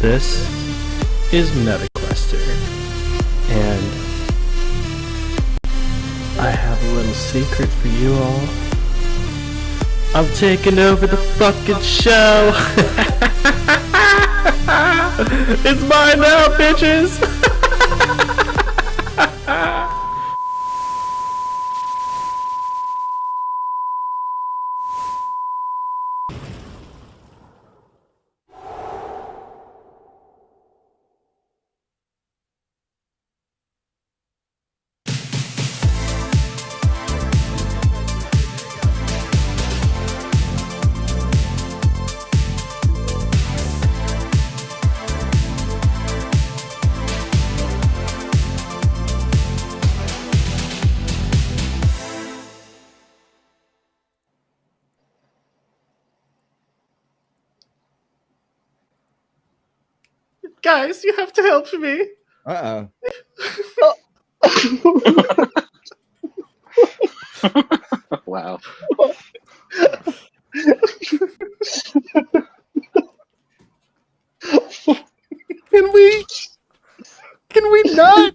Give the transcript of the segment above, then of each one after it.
This is MetaQuester, and I have a little secret for you all. I'm taking over the fucking show! It's mine now, bitches! Guys, you have to help me. Uh-oh. Wow. Can we not?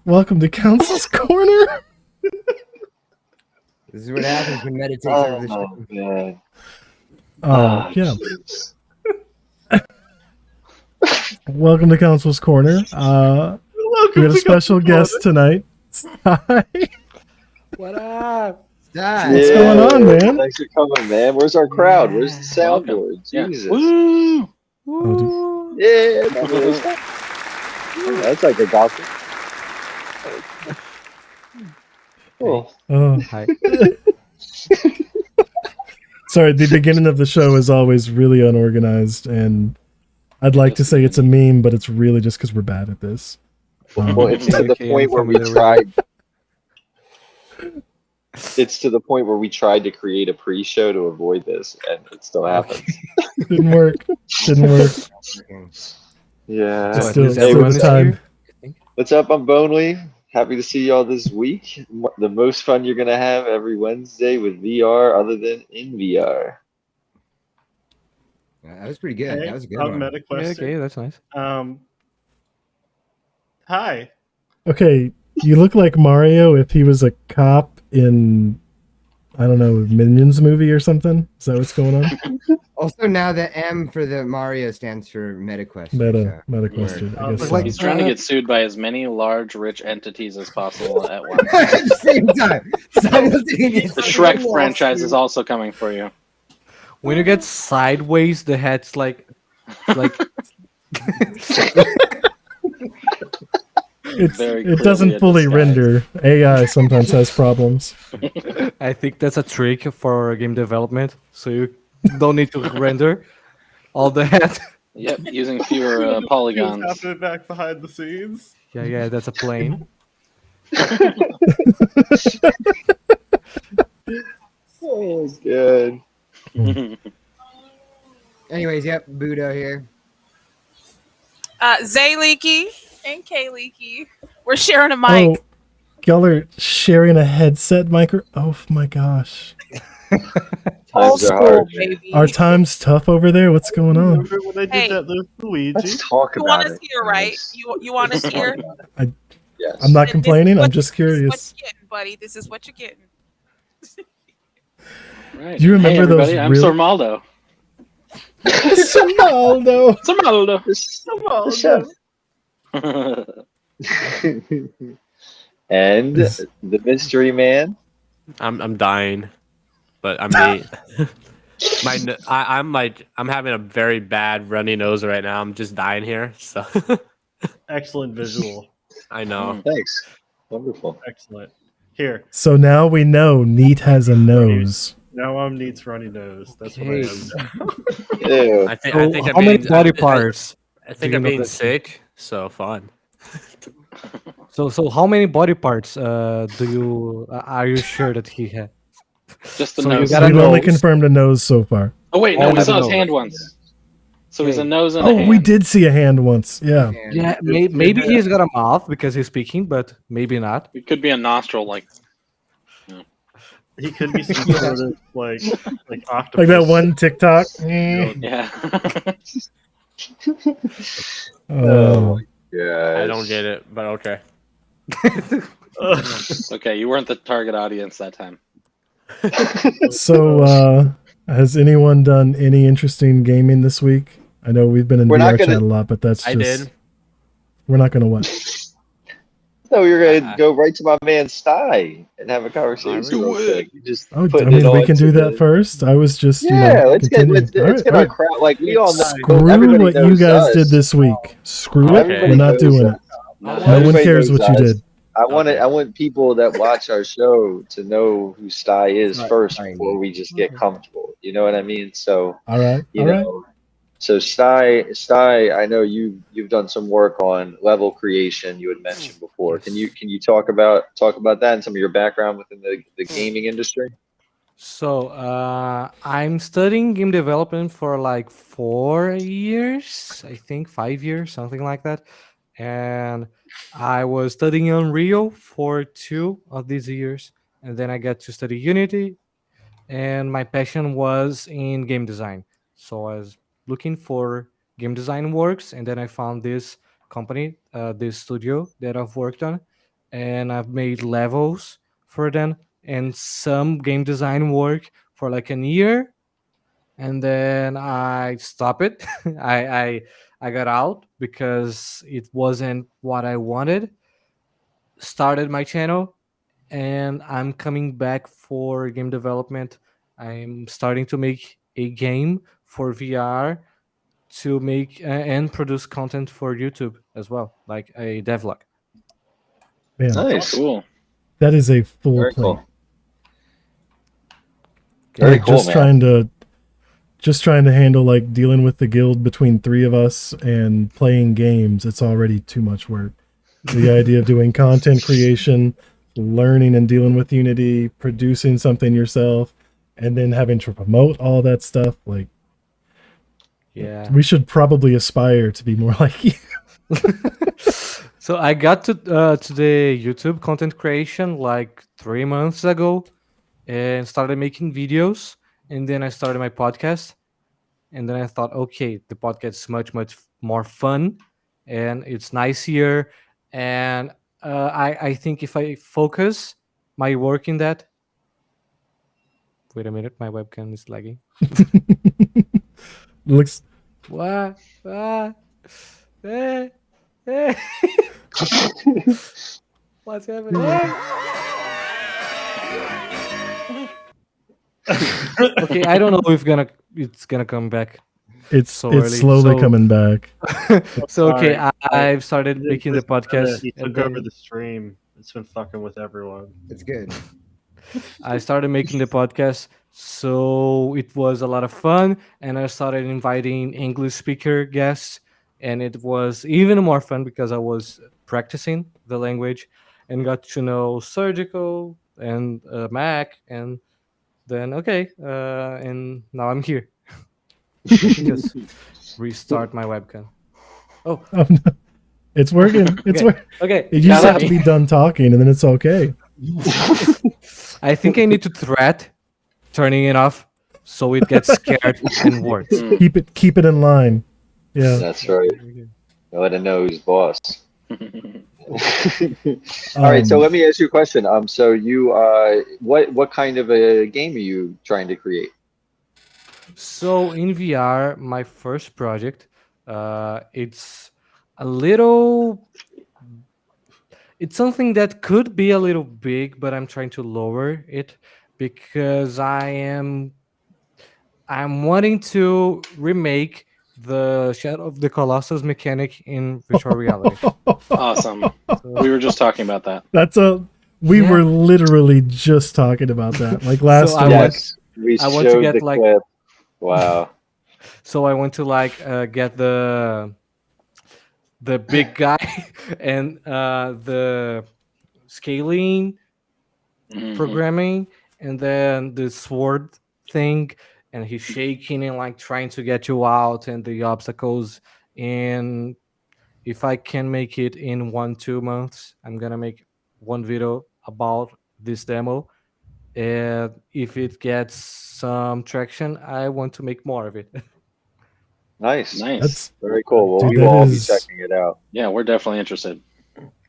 Welcome to Council's Corner. This is what happens when Meta takes over the show. God. Yeah. Jeez. Welcome to Council's Corner. We got a special guest tonight. Stty. What up? Stop. What's going on, man? Thanks for coming, man. Where's our crowd? Where's the soundboard? Yeah. Jesus. Woo! Oh, Yeah. That's like a gospel. Cool. Hi. Sorry, the beginning of the show is always really unorganized, and I'd like to say it's a meme, but it's really just because we're bad at this. Well, it's to the point where we tried. It's to the point where we tried to create a pre-show to avoid this, and it still happens. Didn't work. Yeah. Still Hey, the time. what's up? I'm Bonely. Happy to see y'all this week. The most fun you're gonna have every Wednesday with VR, other than in VR. That was pretty good. Hey, That was a good I'm one. MetaQuester. Okay, that's nice. Hi. Okay, you look like Mario if he was a cop in, I don't know, Minions movie or something. Is that what's going on? Also, now the M for the Mario stands for MetaQuest. MetaQuester. I guess Like so. He's Uh, trying to get sued by as many large, rich entities as possible at once. At the same time. Simultaneously. The Shrek franchise is also coming for you. When you get sideways, the head's like Very it doesn't clearly fully a render. AI sometimes has problems. I think that's a trick for game development, so you don't need to render all the head. Yep, using fewer polygons. What's happening back behind the scenes? Yeah, that's a plane. Oh, good. Anyways, yep, Budo here. Zay Leaky and Kay Leaky. We're sharing a mic. Oh, y'all are sharing a headset micro. Oh my gosh. Old Times are school, hard. baby. Are times tough over there? What's going on? Remember when I did Hey. that with Luigi? Let's talk You about want it. us here, right? You want us here? Yes. I'm not This is complaining. what- I'm just This is curious. what you're getting, buddy. This is what you're getting. Right. Do you remember hey, everybody, those I'm real- Sormaldo. Ronaldo. Sormaldo. And the mystery man. I'm dying, but I mean, I'm having a very bad runny nose right now. I'm just dying here, so Excellent visual. I know. Thanks. Wonderful. Excellent. Here. So now we know Neat has a nose. Now I'm Neat's runny nose. That's what I Okay. am. Ew. I think So I'm how many being, body parts? I think do I'm you know being that- sick. So fun. So how many body parts are you sure that he had? Just the So you nose. gotta We've know- only confirmed a nose so far. Oh wait, no, All we of saw his those. hand once. So he's a Okay. nose and a Oh, hand. we did see a hand once. Yeah. Yeah, maybe he's got a mouth because he's speaking, but maybe not. It could be a nostril, like. He could be some sort of like octopus. Like that one TikTok. Eh. Yeah. Oh, Yeah. I don't get it, but okay. Okay, you weren't the target audience that time. so has anyone done any interesting gaming this week? I know we've been in We're not VR gonna- chat a lot, but that's I just did. we're not gonna what? No, we were gonna go right to my man Stty and have a conversation real quick. You just Oh, I putting mean, it we on can to do that the- first. I was just, Yeah, let's get continuing. let's get All our right. crowd. Like we all know, Screw everybody what you knows guys us. did this week. Screw it. Okay. We're not knows doing us. it. No, No one Everybody cares knows what you us. did. Okay. I want people that watch our show to know who Stty is Not first tiny. before we just get comfortable. You know what I mean? So All right. you All right. know, so Stty, I know you've done some work on level creation. You had mentioned before. Can you talk about that and some of your background within the gaming industry? So I'm studying game development for like 4 years, I think 5 years, something like that. And I was studying Unreal for 2 of these years, and then I got to study Unity. And my passion was in game design. So I was looking for game design works, and then I found this company, this studio that I've worked on, and I've made levels for them and some game design work for like a year, and then I stopped it. I got out because it wasn't what I wanted. Started my channel, and I'm coming back for game development. I'm starting to make a game for VR to make and produce content for YouTube as well, like a devlog. Man, Nice, Cool. that is a full very plate. cool. Very Like, cool, just man. trying to handle like dealing with the guild between three of us and playing games. It's already too much work. The idea of doing content creation, learning and dealing with Unity, producing something yourself, and then having to promote all that stuff. Like, Yeah. we should probably aspire to be more like you. So I got to the YouTube content creation like 3 months ago and started making videos. And then I started my podcast. And then I thought, okay, the podcast is much more fun and it's nicer. And I think if I focus my work in that. Wait a minute, my webcam is lagging. Looks What? Ah, eh, eh. What's happening? Okay, I don't know if it's gonna come back. it's So it's early, slowly so- coming back. So okay, Sorry. I've started It making the was kinda- podcast. He and took over then the stream. It's been fucking with everyone. It's good. I started making the podcast, so it was a lot of fun, and I started inviting English speaker guests, and it was even more fun because I was practicing the language and got to know Surgical and Mac, and then and now I'm here. Let me just restart my webcam. Oh, Oh, no. It's working. It's Okay. working. okay. You just got have it. to be done talking, and then it's okay. I think I need to threat turning it off so it gets scared and works. Mm. Keep it in line. Yeah. That's right. Let it know who's boss. All right, so let me ask you a question. So you, what kind of a game are you trying to create? So in VR, my first project, it's a little. It's something that could be a little big, but I'm trying to lower it because I'm wanting to remake the Shadow of the Colossus mechanic in virtual reality. Awesome. We were just talking about that. We Yeah. were literally just talking about that like last I week. want- Yes, we I want to showed get, the like- clip. Wow. So I want to get the big guy and the scaling Mhm. programming and then the sword thing, and he's shaking and like trying to get you out and the obstacles. And if I can make it in 1-2 months, I'm gonna make one video about this demo. And if it gets some traction, I want to make more of it. Nice. Nice. That's Very cool. Well, Dude, we that will all be is- checking it out. Yeah, we're definitely interested.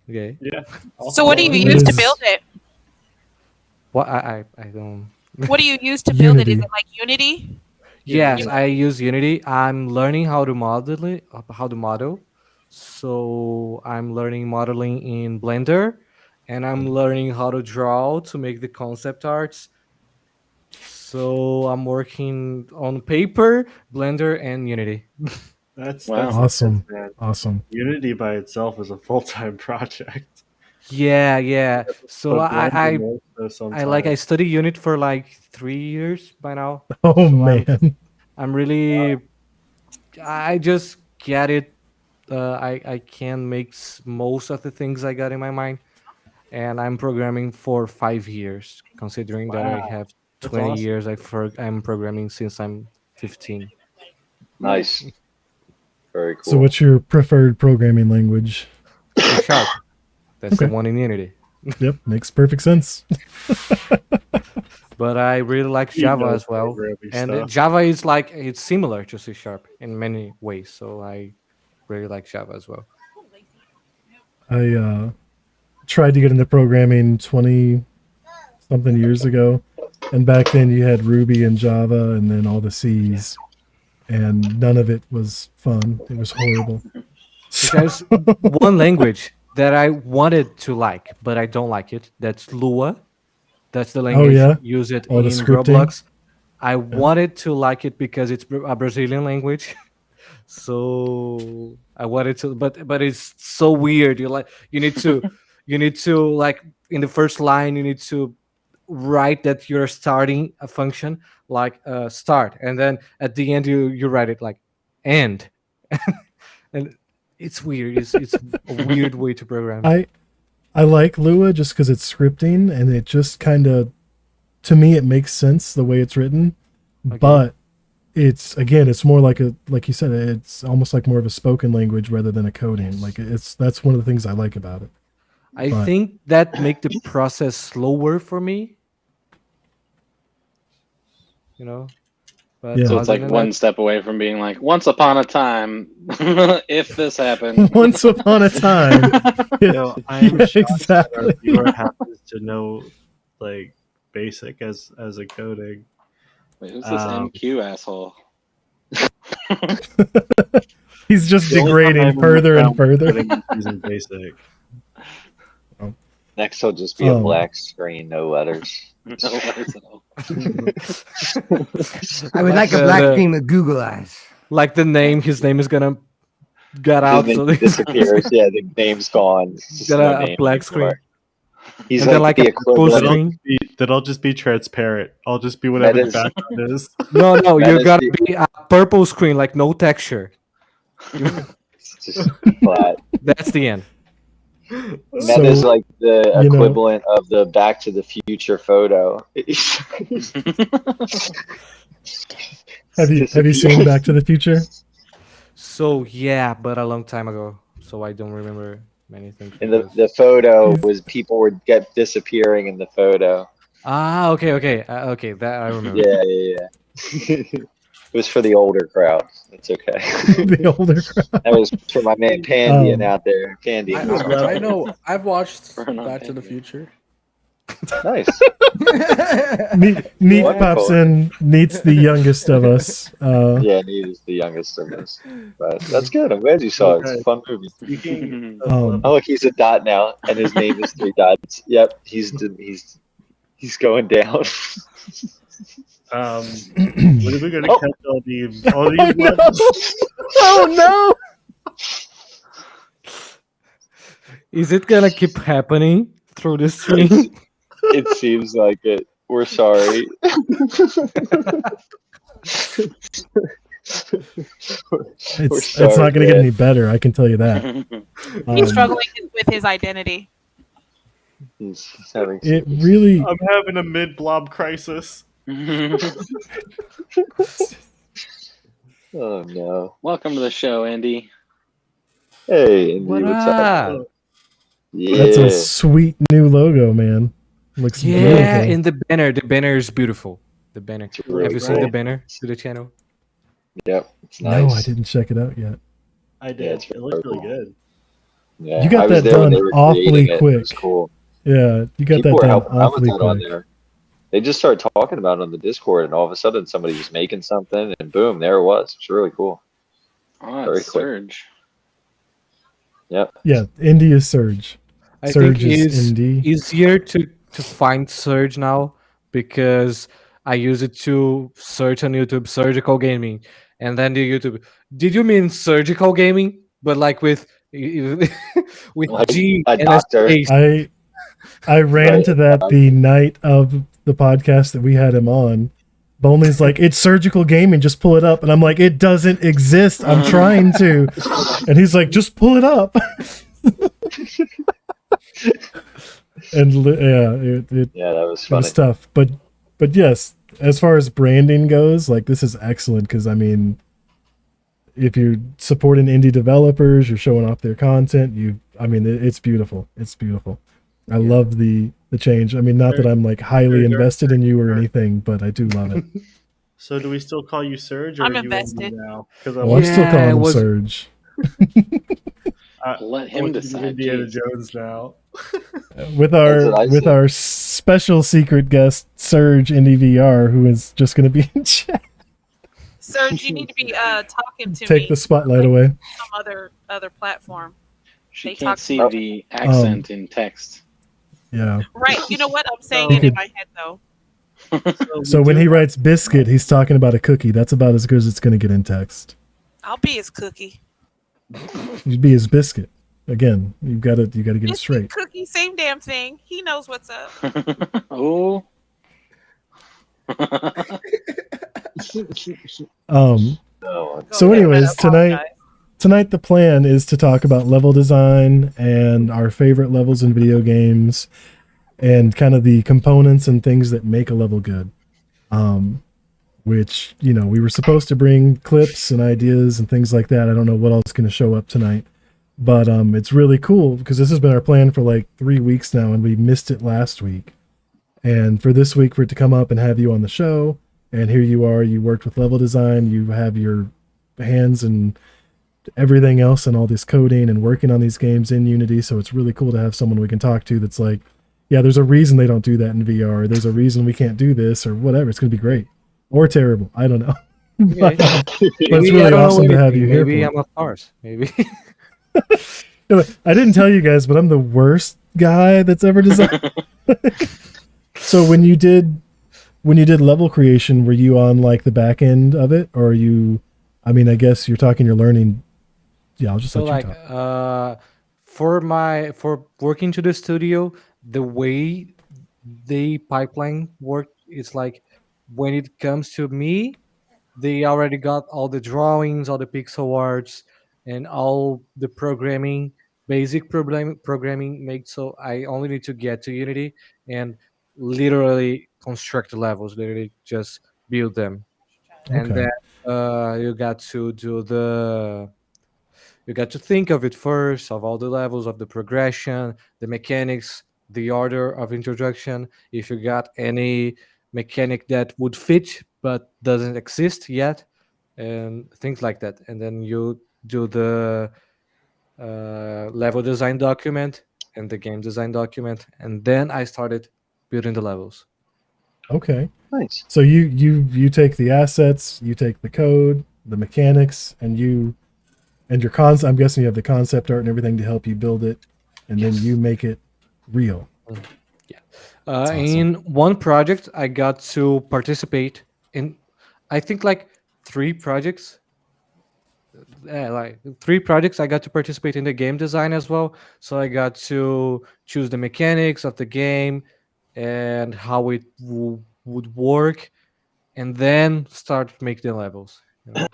Okay. Yeah. So what do you It use to is- build it? What I don't. What do you use to build it? Is Unity. it like Unity? Yes, I use Unity. I'm learning how to model it, how to model. So I'm learning modeling in Blender, and I'm learning how to draw to make the concept arts. So I'm working on paper, Blender, and Unity. That's Wow. awesome. man. Awesome. Unity by itself is a full-time project. Yeah. So But I Blender more so I sometimes. study Unity for like 3 years by now. Oh So man. I'm really I just get it. I can make most of the things I got in my mind, and I'm programming for 5 years. Considering that I Wow, have that's 20 awesome. years, I'm programming since I'm 15. Nice. Very cool. So what's your preferred programming language? C Sharp. That's the Okay. one in Unity. Yep, makes perfect sense. But I really like You Java know as well. programming And stuff. Java is like it's similar to C Sharp in many ways. So I really like Java as well. I tried to get into programming 20 something years ago, and back then you had Ruby and Java and then all the C's, and none of it was fun. It was horrible. There's one language that I wanted to like, but I don't like it. That's Lua. That's the language yeah? use it All the in scripting? Roblox. I wanted to like it because it's a Brazilian language. So I wanted to, but it's so weird. You need to like in the first line you need to write that you're starting a function like start, and then at the end you write it like end, and it's weird. It's a weird way to program. I like Lua just because it's scripting and it just kind of, to me, it makes sense the way it's written. Okay. But it's more like like you said, it's almost like more of a spoken language rather than a coding. Like that's one of the things I like about it. I but- think that make the process slower for me. You know, but Yeah. So it's other like than one that- step away from being like, once upon a time, if this happened. Once upon a time. Yo, I'm Yeah, shocked that our exactly. viewer happens to know like basic as a coding. Wait, who's this MQ asshole? He's just The only time I degrading ever further and found further. coding is using basic. Next will just be a Oh. black screen, no letters. No worries at all. I would like a the- black the- screen with Google eyes. like the name, his name is gonna get out. His So name this- disappears. Yeah, the name's gone. It's just got no a name black anymore. screen. He's And then like, like the a purple equivalent. screen. That'll just be transparent. I'll just be whatever That the is- background is. No, That you is gotta the- be a purple screen, like no texture. It's just flat. That's the end. That is So, like the you know- equivalent of the Back to the Future photo. Have you seen Back to the Future? So yeah, but a long time ago. So I don't remember many things. And the because- photo was people would get disappearing in the photo. okay, okay, that I remember. Yeah. It was for the older crowd. It's okay. The older crowd. That was for my man Pandian Um, out there. Pandian. I know. I've watched Burn on Back to the Pandian. Future. Nice. Neat Wonderful. pops in. Neat's the youngest of us. Yeah, he is the youngest of us. But that's good. I'm glad you saw it. It's a fun movie. Speaking Um, Oh, look, he's a dot now, and his name is 3 dots. Yep, he's going down. when are we gonna Oh. catch all these oh no! levels? Oh no! Is it gonna keep happening through the stream? It seems like it. We're sorry. It's not going to get any better. I can tell you that. He's Um, struggling with his identity. He's having It really. I'm having a mid-blob crisis. Oh no! Welcome to the show, Andy. Hey, Andy, What what's up? up? Yeah, That's a sweet new logo, man. Looks Yeah, beautiful. in the banner is beautiful. The banner. It's really Have you seen the cool. banner to the channel? Yep, it's No, I nice. didn't check it out yet. I Yeah, did. it's It looked very really cool. good. Yeah, You I got was that there when they done were awfully creating it. It was quick. cool. Yeah, you got People that were done helping out with awfully that on quick. there. They just started talking about it on the Discord, and all of a sudden somebody was making something, and boom, there it was. It's really cool. Oh, Very it's quick. Surge. Yep. Yeah, Indie is Surge. I think Surge is it's indie. easier to find Surge now because I use it to search on YouTube surgical gaming, and then the YouTube. Did you mean surgical gaming? But like with with Like G a and a doctor. space. I ran Right. to that the night of the podcast that we had him on. Bonley's like, it's surgical gaming, just pull it up. And I'm like, it doesn't exist. I'm trying to. And he's like, just pull it up. And yeah, it Yeah, that was it funny. was tough. But yes, as far as branding goes, like this is excellent because I mean, if you're supporting indie developers, you're showing off their content. I mean, it's beautiful. It's beautiful. I love the change. I mean, not that I'm like highly Sure. invested in you or anything, but I do love it. So do we still call you Surge, or I'm are you invested. Indie now? Because Oh, I'm still Yeah, calling it him was- Surge. Let I him want you to be decide. Indiana Jeez. Jones now. With That's what I said. our special secret guest Surge Indie VR, who is just going to be in chat. Serge, you need to be talking to Take me the spotlight away. some other platform. She They can't talk see to me. the accent in text. Yeah. Right. You know what? I'm saying So- it in my head though. So when he writes biscuit, he's talking about a cookie. That's about as good as it's going to get in text. I'll be his cookie. You'd be his biscuit. Again, you got to get it Biscuit, straight. cookie, same damn thing. He knows what's up. Oh. Um. No, Go So ahead, anyways, but I apologize. tonight the plan is to talk about level design and our favorite levels in video games and kind of the components and things that make a level good. Which, you know, we were supposed to bring clips and ideas and things like that. I don't know what else is going to show up tonight. But it's really cool because this has been our plan for like 3 weeks now and we missed it last week. And for this week for it to come up and have you on the show, and here you are, you worked with level design, you have your hands and everything else and all this coding and working on these games in Unity. So it's really cool to have someone we can talk to that's like, yeah, there's a reason they don't do that in VR. There's a reason we can't do this or whatever. It's going to be great or terrible. I don't know. Okay. But it's Maybe I really don't know awesome to have anything. you here. Maybe for I'm a farce. Maybe. I didn't tell you guys, but I'm the worst guy that's ever designed. So when you did level creation, were you on like the back end of it, or are you? I mean, I guess you're learning. Yeah, I'll just So let like you talk. for working to the studio, the way the pipeline work is like when it comes to me, they already got all the drawings, all the pixel arts, and all the programming, basic programming made. So I only need to get to Unity and literally construct the levels, literally just build them, and Okay. then you got to think of it first, of all the levels of the progression, the mechanics, the order of introduction. If you got any mechanic that would fit but doesn't exist yet, and things like that. And then you do the level design document and the game design document, and then I started building the levels. Okay. nice. So you take the assets, you take the code, the mechanics, and your concept. I'm guessing you have the concept art and everything to help you build it, and then you make it real. That's awesome. In one project, I got to participate in, I think, like 3 projects. Like 3 projects, I got to participate in the game design as well. So I got to choose the mechanics of the game and how it would work, and then start making the levels. You know?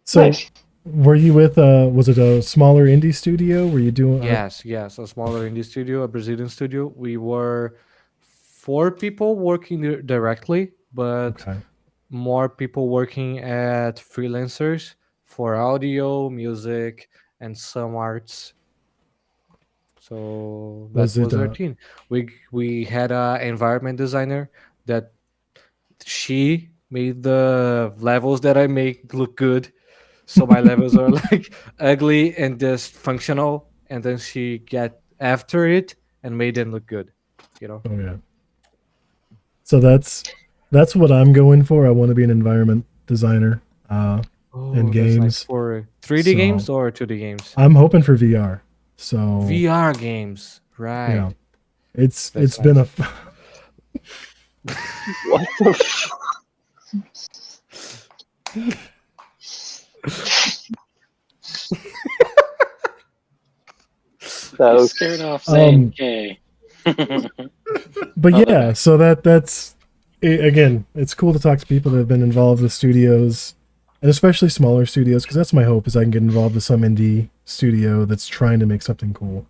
So Nice. were you with was it a smaller indie studio? Were you doing Yes, a smaller indie studio, a Brazilian studio. We were 4 people working directly, but okay. more people working at freelancers for audio, music, and some arts. So Was that it, was our team. We had a environment designer that she made the levels that I make look good. So my levels are like ugly and just functional, and then she get after it and made them look good. You know. Oh yeah. So that's what I'm going for. I want to be an environment designer in Oh, that's nice games. for 3D games So or 2D games. I'm hoping for VR. So VR games, yeah, right? it's That's been a nice. What the? That You was scared off saying K. but Other yeah, guy. so again, it's cool to talk to people that have been involved with studios, and especially smaller studios, because that's my hope is I can get involved with some indie studio that's trying to make something cool.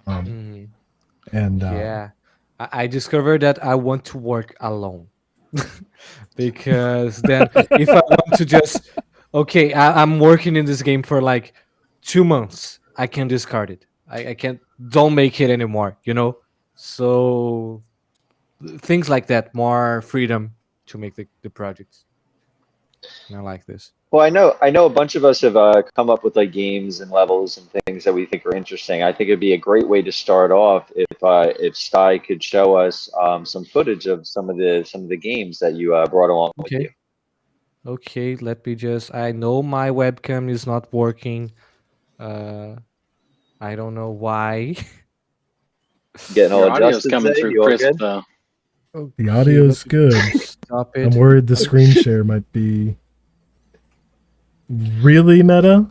Mhm. And Yeah, I discovered that I want to work alone because then if I want to just okay, I'm working in this game for like 2 months, I can discard it. I can't don't make it anymore. You know, so things like that, more freedom to make the projects. And I like this. well. I know a bunch of us have come up with like games and levels and things that we think are interesting. I think it'd be a great way to start off if Sty could show us some footage of some of the games that you brought along with Okay. you. Okay, let me just. I know my webcam is not working. Uh, I don't know why. Getting all Your audio's adjusted, coming Zay? through You all crisp good? though. the Okay, let audio's me good. stop I'm it. worried the screen share might be really meta.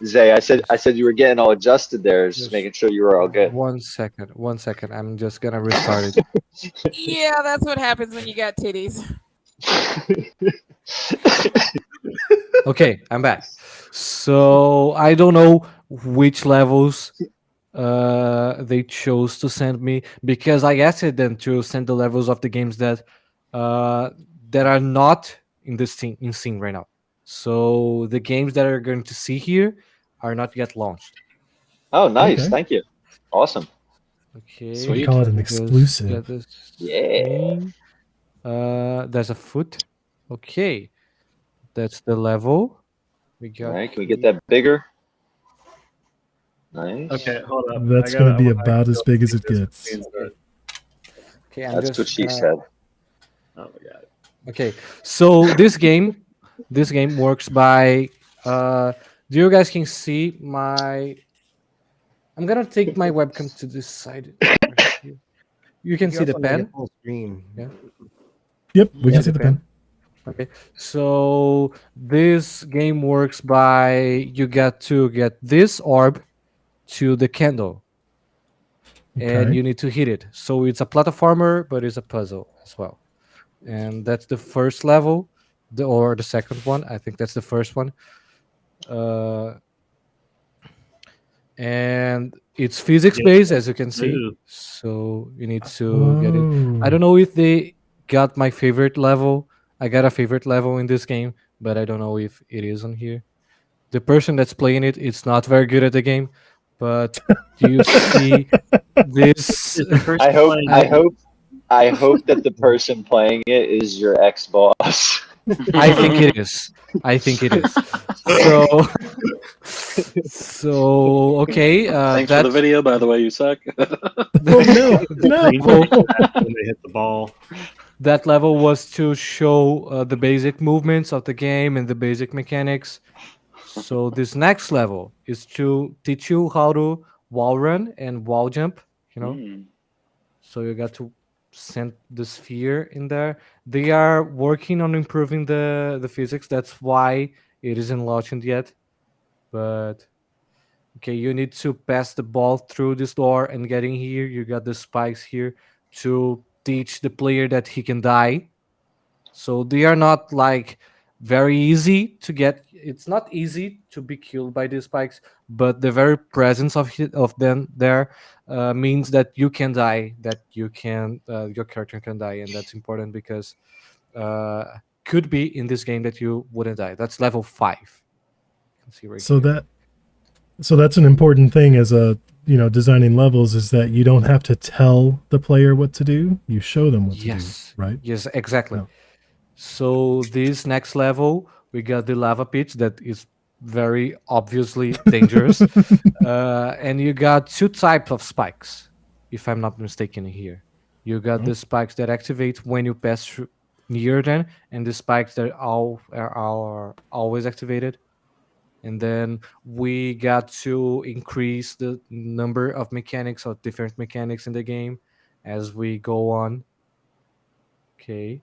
Zay, I said you were getting all adjusted there, just Just making sure you were all good. 1 second. 1 second. I'm just gonna restart it. Yeah, that's what happens when you got titties. Okay, I'm back. So I don't know which levels they chose to send me because I asked them to send the levels of the games uh that are not in this thing in scene right now. So the games that are going to see here are not yet launched. Oh, nice. Okay, Thank you. Awesome. Okay, we Sweet. call it let an me just get exclusive. this Yeah. screen. There's a foot. Okay, that's the level. We All got right. Can we get that bigger? Nice. Okay, hold up. That's going to I be want to about as go big as see it this gets. screen okay. start. Okay, I'm That's what just she gonna. said. Oh my god. Okay, so this game works by. Do you guys can see my? I'm gonna take my webcam to this side. Right here. You You can can see the also make it pen. full screen. Yeah, Yep, we you can see Yep. see the the pen. pen. Okay, so this game works by you got to get this orb to the candle, and Okay, you need to hit it. So it's a platformer, but it's a puzzle as well. And that's the first level, or the second one. I think that's the first one. Uh, and it's physics Yeah. based, as you can see. Ooh. So you need to get it. I oh, don't know if they got my favorite level. I got a favorite level in this game, but I don't know if it is on here. The person that's playing it, it's not very good at the game. But do you see this? Is the person I hope playing I I hope I hope that the person playing it is your ex-boss. I think it is. I think it is. So so okay, Thanks for the video, by the way, you suck. oh no, that no. green level when they hit the ball? that level was to show the basic movements of the game and the basic mechanics. So this next level is to teach you how to wall run and wall jump. You know, Mm. so you got to send the sphere in there. They are working on improving the physics. That's why it isn't launched yet. But okay, you need to pass the ball through this door and getting here. You got the spikes here to teach the player that he can die. So they are not like very easy to get. It's not easy to be killed by these spikes, but the very presence of them there means that you can die. That you can your character can die, and that's important because uh, could be in this game that you wouldn't die. That's level 5. You can see right So here. that So that's an important thing as a designing levels is that you don't have to tell the player what to do. You show them what to do, Yes. right? Yes, exactly. Yeah. So this next level, we got the lava pit that is very obviously dangerous. And you got two types of spikes, if I'm not mistaken here. You got the spikes that activate when you pass through near them, and the spikes that are always activated. And then we got to increase the number of mechanics or different mechanics in the game as we go on. Okay.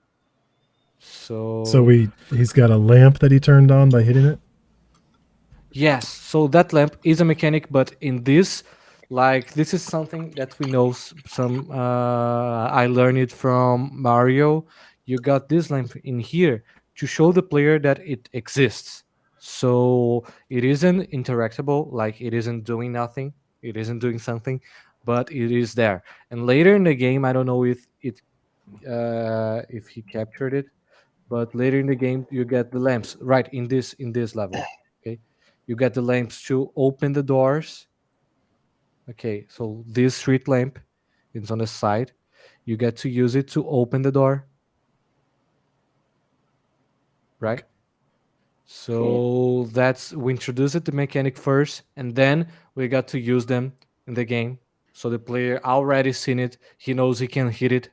So So he's got a lamp that he turned on by hitting it. yes, so that lamp is a mechanic, but in this, like this is something that we know some I learned it from Mario. You got this lamp in here to show the player that it exists. So it isn't interactable, like it isn't doing nothing, it isn't doing something, but it is there. And later in the game, I don't know if he captured it, but later in the game you get the lamps right in this level. Okay, you get the lamps to open the doors. Okay, so this street lamp is on the side, you get to use it to open the door, right? So that's we introduce it the mechanic first, and then we got to use them in the game. So the player already seen it, he knows he can hit it,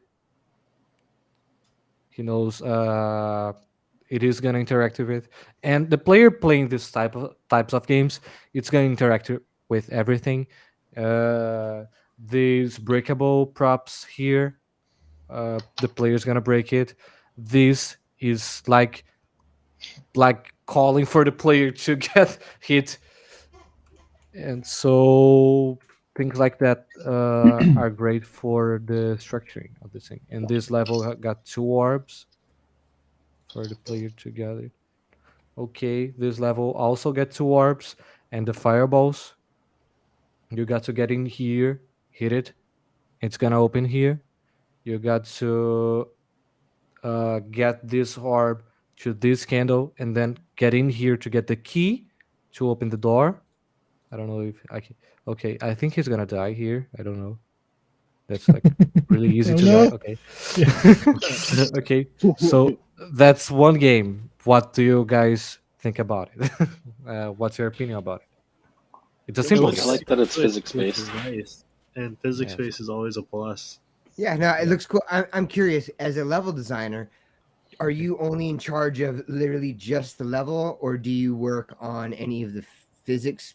he knows it is going to interact with, and the player playing this types of games, it's going to interact with everything. These breakable props here, the player's going to break it. This is like calling for the player to get hit, and so things like that are great for the structuring of this thing. And this level got two orbs for the player to gather. Okay, this level also get two orbs and the fireballs. You got to get in here, hit it. It's gonna open here. You got to get this orb to this candle and then get in here to get the key to open the door. I don't know if I can. Okay, I think he's gonna die here. I don't know. That's like really easy Oh, to no. die. Okay. Okay. So that's one game. What do you guys think about it? What's your opinion about it? It's a I simple I game. like that it's Which physics is based. nice, and physics Yes. based is always a plus. Yeah, no, it Yeah. looks cool. I'm curious, as a level designer, are you only in charge of literally just the level, or do you work on any of the physics,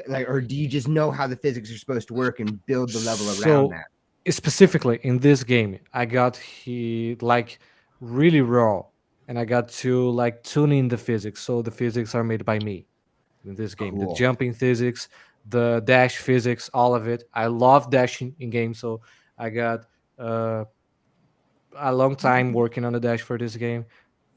like, or do you just know how the physics are supposed to work and build the level around So that? specifically in this game, I got he like really raw, and I got to like tune in the physics. So the physics are made by me in this game. The Cool. jumping physics, the dash physics, all of it. I love dashing in games, so I got uh, a long time working on the dash for this game,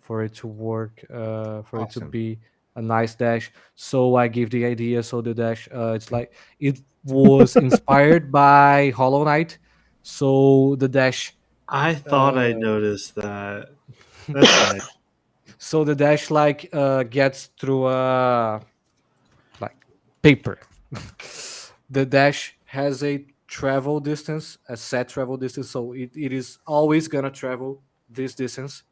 for it to work, for it to Awesome. be a nice dash. So I gave the idea. So the dash, it's like it was inspired by Hollow Knight. So the dash, I thought I noticed that. That's nice. so the dash gets through like paper. The dash has a travel distance, a set travel distance, so it is always gonna travel this distance.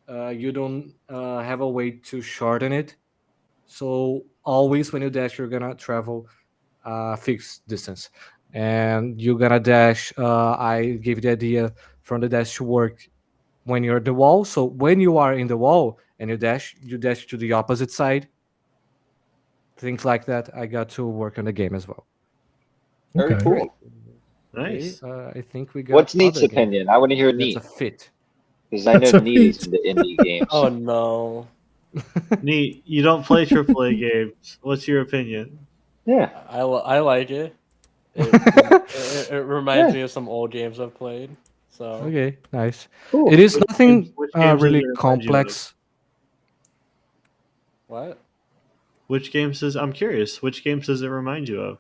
You don't have a way to shorten it. So always when you dash, you're gonna travel fixed distance, and you're gonna dash. I gave the idea from the dash to work when you're at the wall. So when you are in the wall and you dash to the opposite side. Things like that. I got to work on the game as well. Very Okay. cool. Okay, Nice. I think we got What's Neat's other games. opinion? I want to hear That's a Neat fit. because I know That's a Neat is feat. into indie games. Oh no. Neat. You don't play AAA games. What's your opinion? Yeah. I like it. It reminds me of some old games I've played. So Okay, nice. Cool. It is Which nothing games does really it remind you of? complex. what? Which games does I'm curious? Which games does it remind you of?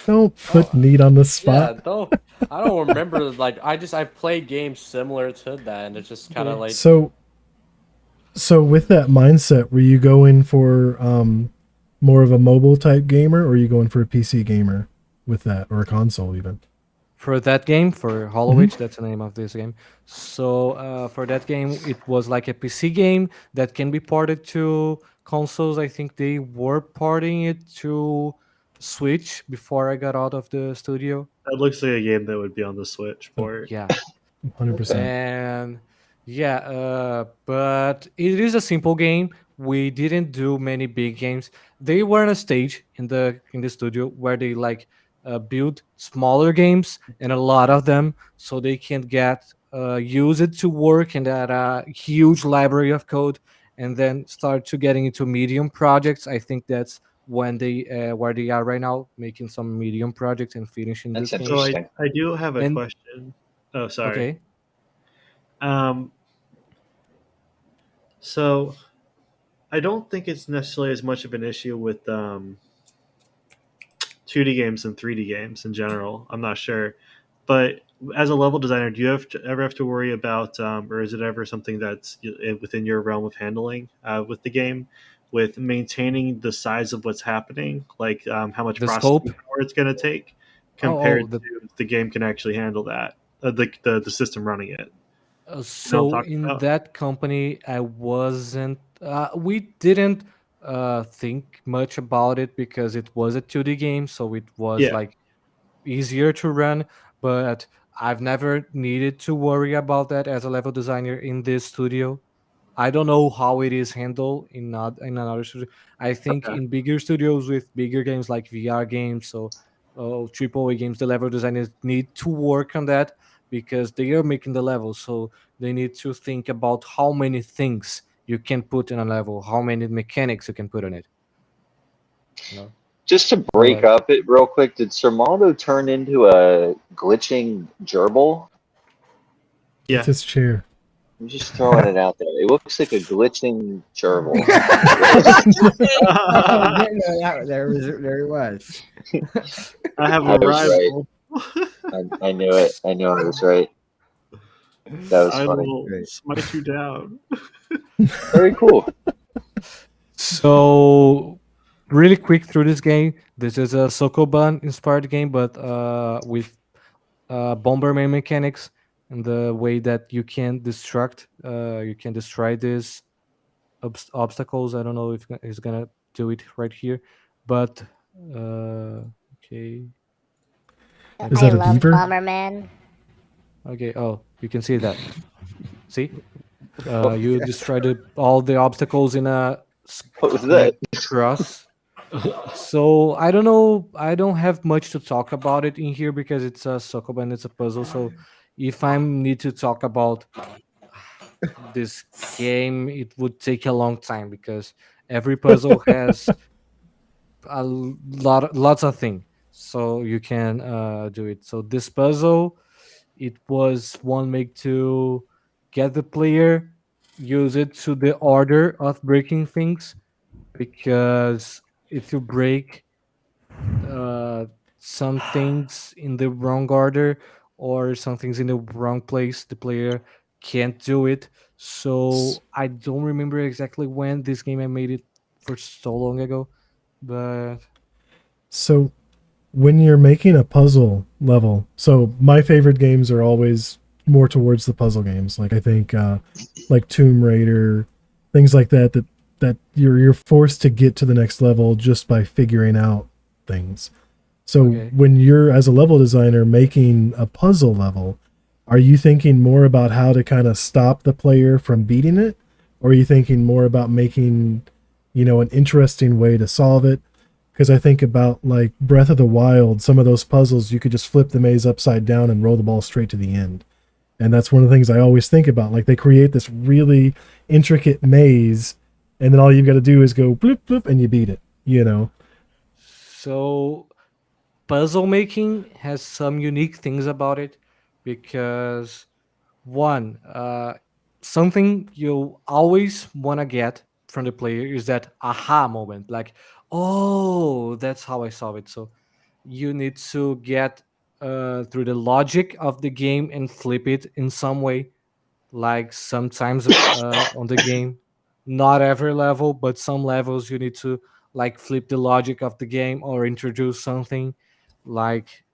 Don't put Oh, Neat on the Yeah, spot. I don't remember like I've played games similar to that and it's just kind of Okay. like So with that mindset, were you going for more of a mobile type gamer, or are you going for a PC gamer with that, or a console even? For that game, for Hollow Mhm. Witch, that's the name of this game. So for that game, it was like a PC game that can be ported to consoles. I think they were porting it to Switch before I got out of the studio. That looks like a game that would be on the Switch Oh, port. Yeah. 100%. And yeah, but it is a simple game. We didn't do many big games. They were on a stage in the studio where they like build smaller games and a lot of them, so they can get use it to work in that huge library of code, and then start to getting into medium projects. I think that's when they where they are right now, making some medium projects and finishing That's these So games. interesting. I do have a And question. Oh, sorry. okay, Um, so I don't think it's necessarily as much of an issue with 2D games and 3D games in general. I'm not sure, but as a level designer, do you ever have to worry about, or is it ever something that's within your realm of handling with the game, with maintaining the size of what's happening, like how much the scope. processing power it's going to take, Oh, compared to if the game can actually handle that, the system running it. You know what I'm so talking in about? that company, I wasn't. We didn't think much about it because it was a 2D game, so it was Yeah. like easier to run. But I've never needed to worry about that as a level designer in this studio. I don't know how it is handled in another studio. I think Okay. in bigger studios with bigger games like VR games, so triple A games, the level designers need to work on that because they are making the level. So they need to think about how many things you can put in a level, how many mechanics you can put on it. You know, Just to break but up it real quick, did Sermaldo turn into a glitching gerbil? It's Yeah. his chair. I'm just throwing it out there. It looks like a glitching gerbil. Oh, yeah, no, there it was. I have I was right. arrival. I knew it. I knew I was right. That was I funny. will Great. smite you down. Very cool. so really quick through this game. This is a Sokoban inspired game, but with Bomberman mechanics and the way that you can destroy these obstacles. I don't know if he's gonna do it right here, but okay, Is let's that I a see. love beaver? Bomberman. Okay, oh, you can see that. See, What, you destroyed all the obstacles in a what was in a that? cross. So I don't know. I don't have much to talk about it in here because it's a Sokoban, it's a puzzle. So if I need to talk about this game, it would take a long time because every puzzle has lots of things, so you can do it. So this puzzle, it was one make to get the player use it to the order of breaking things, because if you break uh, some things in the wrong order or some things in the wrong place, the player can't do it. S- So I don't remember exactly when this game I made it for so long ago, but So when you're making a puzzle level, so my favorite games are always more towards the puzzle games. Like I think like Tomb Raider, things like that that you're forced to get to the next level just by figuring out things. So okay. when you're as a level designer making a puzzle level, are you thinking more about how to kind of stop the player from beating it, or are you thinking more about making, an interesting way to solve it? Because I think about like Breath of the Wild, some of those puzzles you could just flip the maze upside down and roll the ball straight to the end. And that's one of the things I always think about. Like they create this really intricate maze, and then all you've got to do is go bloop bloop and you beat it. So puzzle making has some unique things about it because one, something you always want to get from the player is that aha moment, like, oh, that's how I solve it. So you need to get through the logic of the game and flip it in some way, like sometimes on the game, not every level, but some levels you need to like flip the logic of the game or introduce something like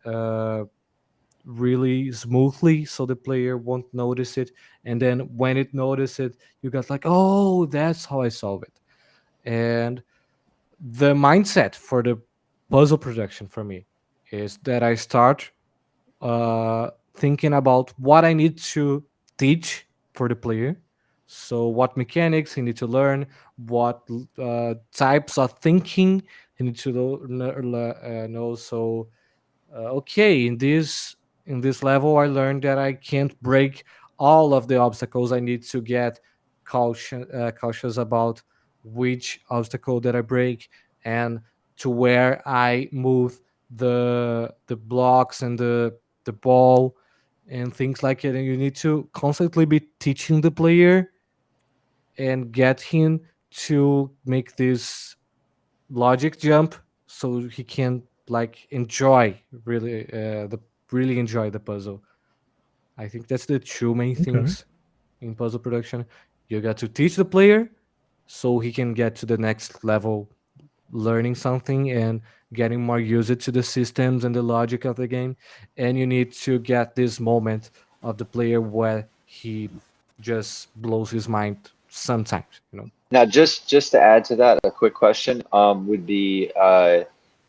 really smoothly so the player won't notice it, and then when it notices it, you got like, oh, that's how I solve it. And the mindset for the puzzle production for me is that I start thinking about what I need to teach for the player. So, what mechanics he need to learn, what types of thinking he need to know. So, okay, in this level, I learned that I can't break all of the obstacles. I need to get cautious about which obstacle that I break and to where I move the blocks and the ball and things like it. And you need to constantly be teaching the player and get him to make this logic jump so he can like enjoy really enjoy the puzzle. I think that's the two main Okay. things in puzzle production. You got to teach the player so he can get to the next level learning something and getting more used to the systems and the logic of the game, and you need to get this moment of the player where he just blows his mind sometimes, you know. Now, just to add to that, a quick question would be,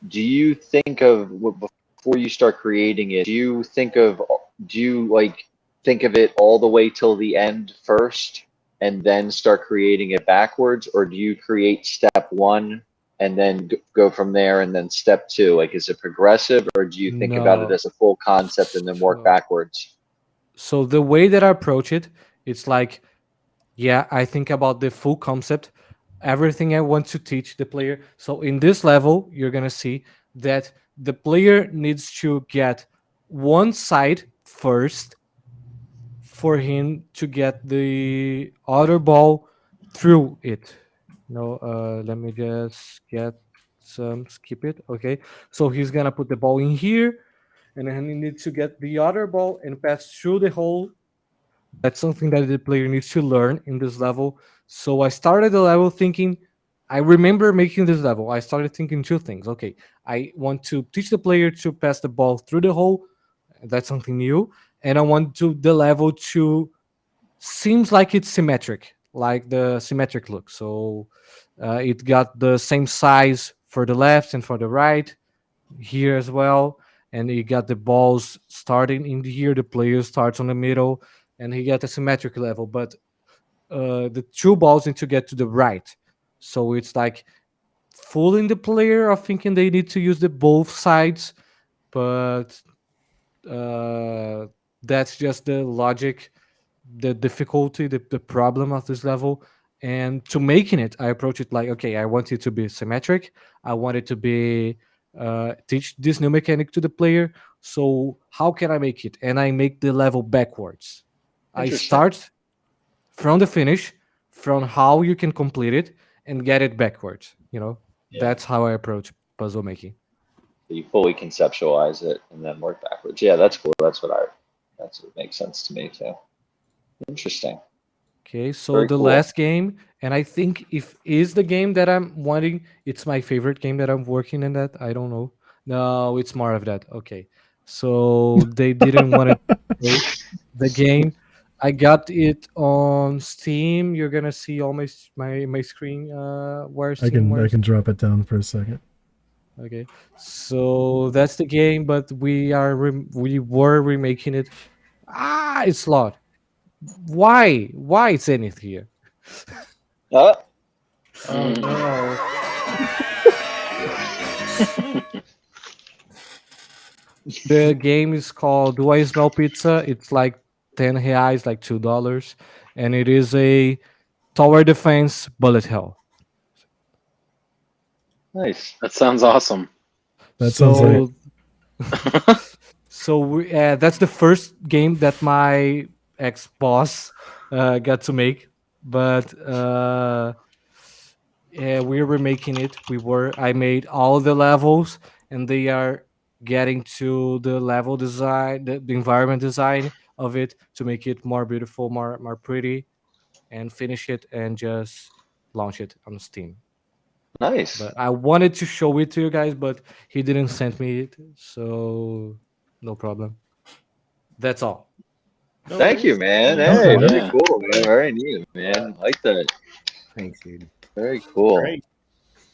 do you think of before you start creating it? Do you like think of it all the way till the end first, and then start creating it backwards, or do you create step one and then go from there, and then step two? Like, is it progressive, or do you think about it No. as a full concept and then work So, backwards? so the way that I approach it, it's like, yeah, I think about the full concept, everything I want to teach the player. So in this level, you're gonna see that the player needs to get one side first for him to get the other ball through it. No, let me just get some skip it. Okay, so he's gonna put the ball in here, and then he needs to get the other ball and pass through the hole. That's something that the player needs to learn in this level. So I started the level thinking, I remember making this level. I started thinking two things. Okay, I want to teach the player to pass the ball through the hole. That's something new. And I want to the level to seems like it's symmetric, like the symmetric look. So it got the same size for the left and for the right here as well, and you got the balls starting in here. The player starts on the middle, and he got a symmetric level. But the two balls need to get to the right, so it's like fooling the player of thinking they need to use the both sides, but uh, that's just the logic, the difficulty, the problem of this level. And to making it, I approach it like, okay, I want it to be symmetric. I want it to be teach this new mechanic to the player. So how can I make it? And I make the level backwards. I Interesting. start from the finish, from how you can complete it, and get it backwards. You know, Yeah. that's how I approach puzzle making. You fully conceptualize it and then work backwards. Yeah, that's cool. That's what makes sense to me too. Interesting. Okay, so Very the cool. last game, and I think if is the game that I'm wanting, it's my favorite game that I'm working in that. I don't know. No, it's more of that. Okay. So they didn't want to show the game. I got it on Steam. You're gonna see all my screen. Where's Steam? I Where's can drop it down for a second. okay? So that's the game, but we were remaking it. Ah, it's loud. Why? Why it's in it here? Uh, Oh no. The game is called Do I Smell Pizza? It's like 10 reais, like $2. And it is a tower defense bullet hell. nice. That sounds awesome. That sounds like So that's the first game that my ex boss got to make. But yeah, we were making it. I made all the levels, and they are getting to the level design, the environment design of it to make it more beautiful, more pretty, and finish it and just launch it on Steam. Nice. But I wanted to show it to you guys, but he didn't send me it, so no problem. That's all. No Thank you, worries. man. Yeah, Hey, Okay. very Yeah. cool, man. Very neat, man. Like that. Thanks, dude. Very cool. great.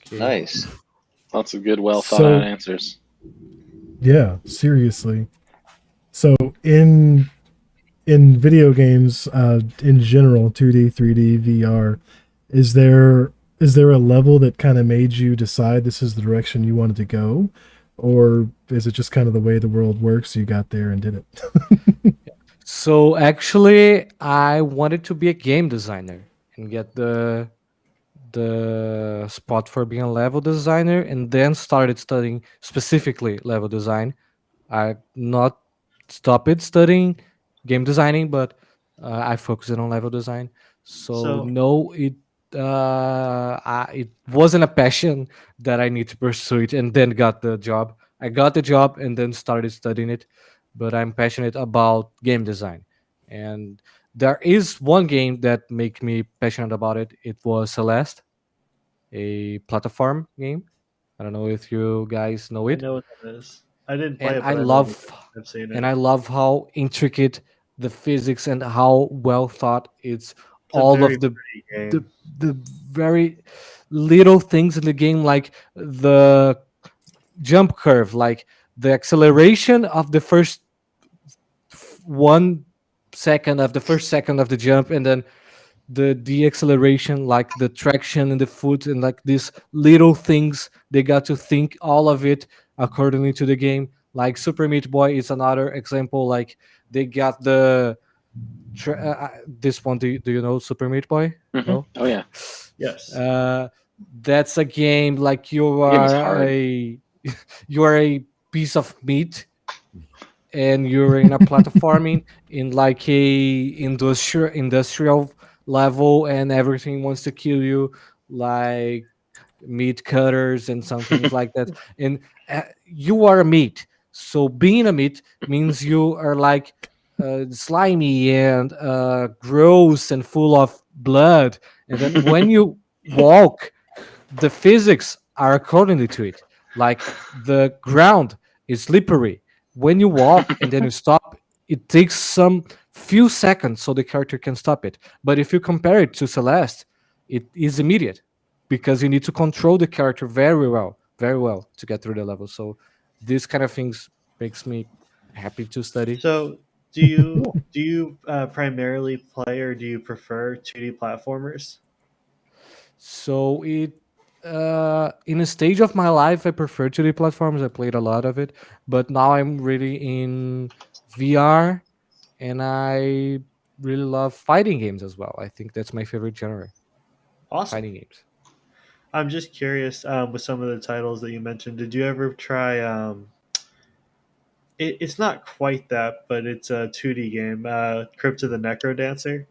Okay. Nice. Lots of good, well thought out So answers. yeah, seriously. So in video games, in general, 2D, 3D, VR, is there a level that kind of made you decide this is the direction you wanted to go, or is it just kind of the way the world works? You got there and did it. So actually, I wanted to be a game designer and get the spot for being a level designer, and then started studying specifically level design. I not stopped studying game designing, but I focused on level design. So So no, it wasn't a passion that I need to pursue it and then got the job. I got the job and then started studying it, but I'm passionate about game design. And there is one game that make me passionate about it. It was Celeste, a platform game. I don't know if you guys know I it. know what that is. I didn't play and it, I but I know what it love is. I've seen and it. I love how intricate the physics and how well thought it's It's a all very of pretty the game. the very little things in the game, like the jump curve, like the acceleration of the first 1 second of the first second of the jump, and then the deceleration, like the traction in the foot, and like these little things they got to think all of it accordingly to the game. Like Super Meat Boy is another example. Like they got this one. Do you know Super Meat Boy? No. Oh yeah. Yes. uh that's a game like you Game is are hard. a you are a piece of meat, and you're in a platforming in like a industrial level, and everything wants to kill you, like meat cutters and some things like that. And you are a meat, so being a meat means you are like slimy and gross and full of blood. And then when you walk, the physics are accordingly to it. Like the ground is slippery. When you walk and then you stop, it takes some few seconds so the character can stop it. But if you compare it to Celeste, it is immediate because you need to control the character very well to get through the level. So these kind of things makes me happy to study. So do you primarily play or do you prefer 2D platformers? So it in a stage of my life I prefer 2D platforms. I played a lot of it, but now I'm really in VR, and I really love fighting games as well. I think that's my favorite genre, Awesome. fighting games. I'm just curious with some of the titles that you mentioned. Did you ever try? It's not quite that, but it's a 2D game. Crypt of the Necro Dancer,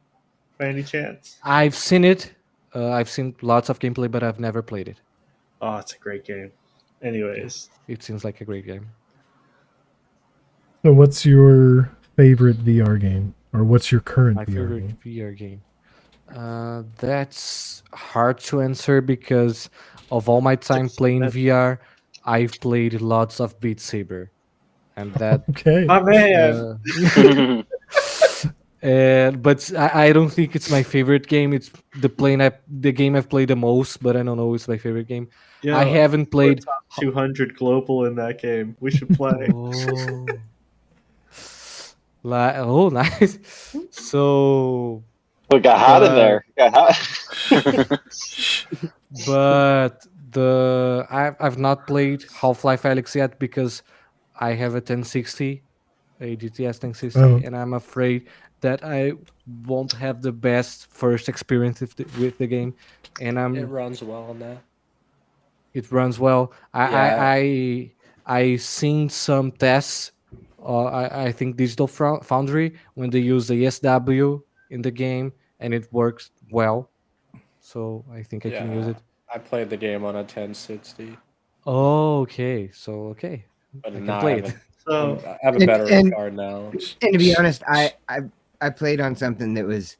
by any chance? I've seen it. I've seen lots of gameplay, but I've never played it. Oh, it's a great game. Yeah, Anyways, it seems like a great game. So what's your favorite VR game, or what's your current My VR favorite game? VR game. That's hard to answer because of all my time playing that, VR, I've played lots of Beat Saber, and that Okay. my man. uh, and but I don't think it's my favorite game. It's the game I've played the most, but I don't know it's my favorite game. I Yo, haven't we're played. top 200 global in that game. We should play. Oh, oh, nice. So, Look, got hot in but there. Got hot. but I've not played Half-Life Alyx yet because I have a 1060, a GTS 1060, Oh, and I'm afraid that I won't have the best first experience with the game. And It runs well on that. it runs well. Yeah. I seen some tests. I think Digital Foundry, when they use the ESW in the game, and it works well. So I think I can use Yeah. it. I played the game on a 1060, Oh, okay. So okay, but I can now I play have it. So, I have a And better and card now. and to be honest, I played on something that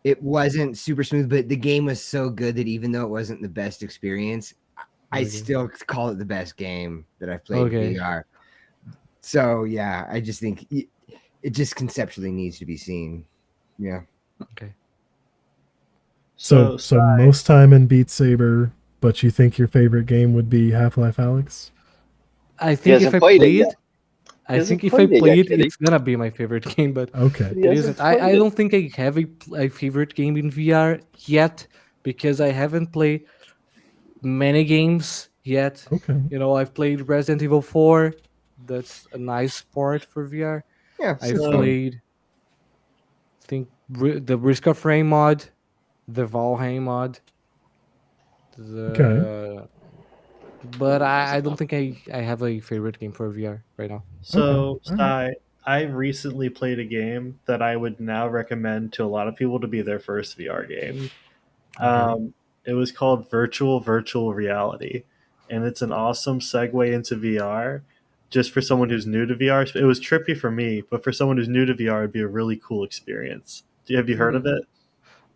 it wasn't super smooth, but the game was so good that even though it wasn't the best experience, I Okay. still call it the best game that I've played Okay. in VR. So yeah, I just think it just conceptually needs to be seen. Yeah. Okay. So Sty, most time in Beat Saber, but you think your favorite game would be Half-Life Alex? I He think if hasn't I played it play yet. it, He I think hasn't if I played it play yet, it, Kitty. it's gonna be my favorite game. But Okay. He it hasn't isn't. I played it. don't think I have a favorite game in VR yet because I haven't played many games yet. Okay. I've played Resident Evil 4. That's a nice port for VR. Yeah. I've It's So- fun. played, I think, the Risk of Rain mod, the Valheim mod, the. But I don't think I have a favorite game for VR right now. So, Okay. All Sty, I recently played a game that I would now recommend to a lot of people to be their first VR game. Okay. It was called Virtual Reality, and it's an awesome segue into VR. Just for someone who's new to VR, it was trippy for me, but for someone who's new to VR, it'd be a really cool experience. Have you heard of it?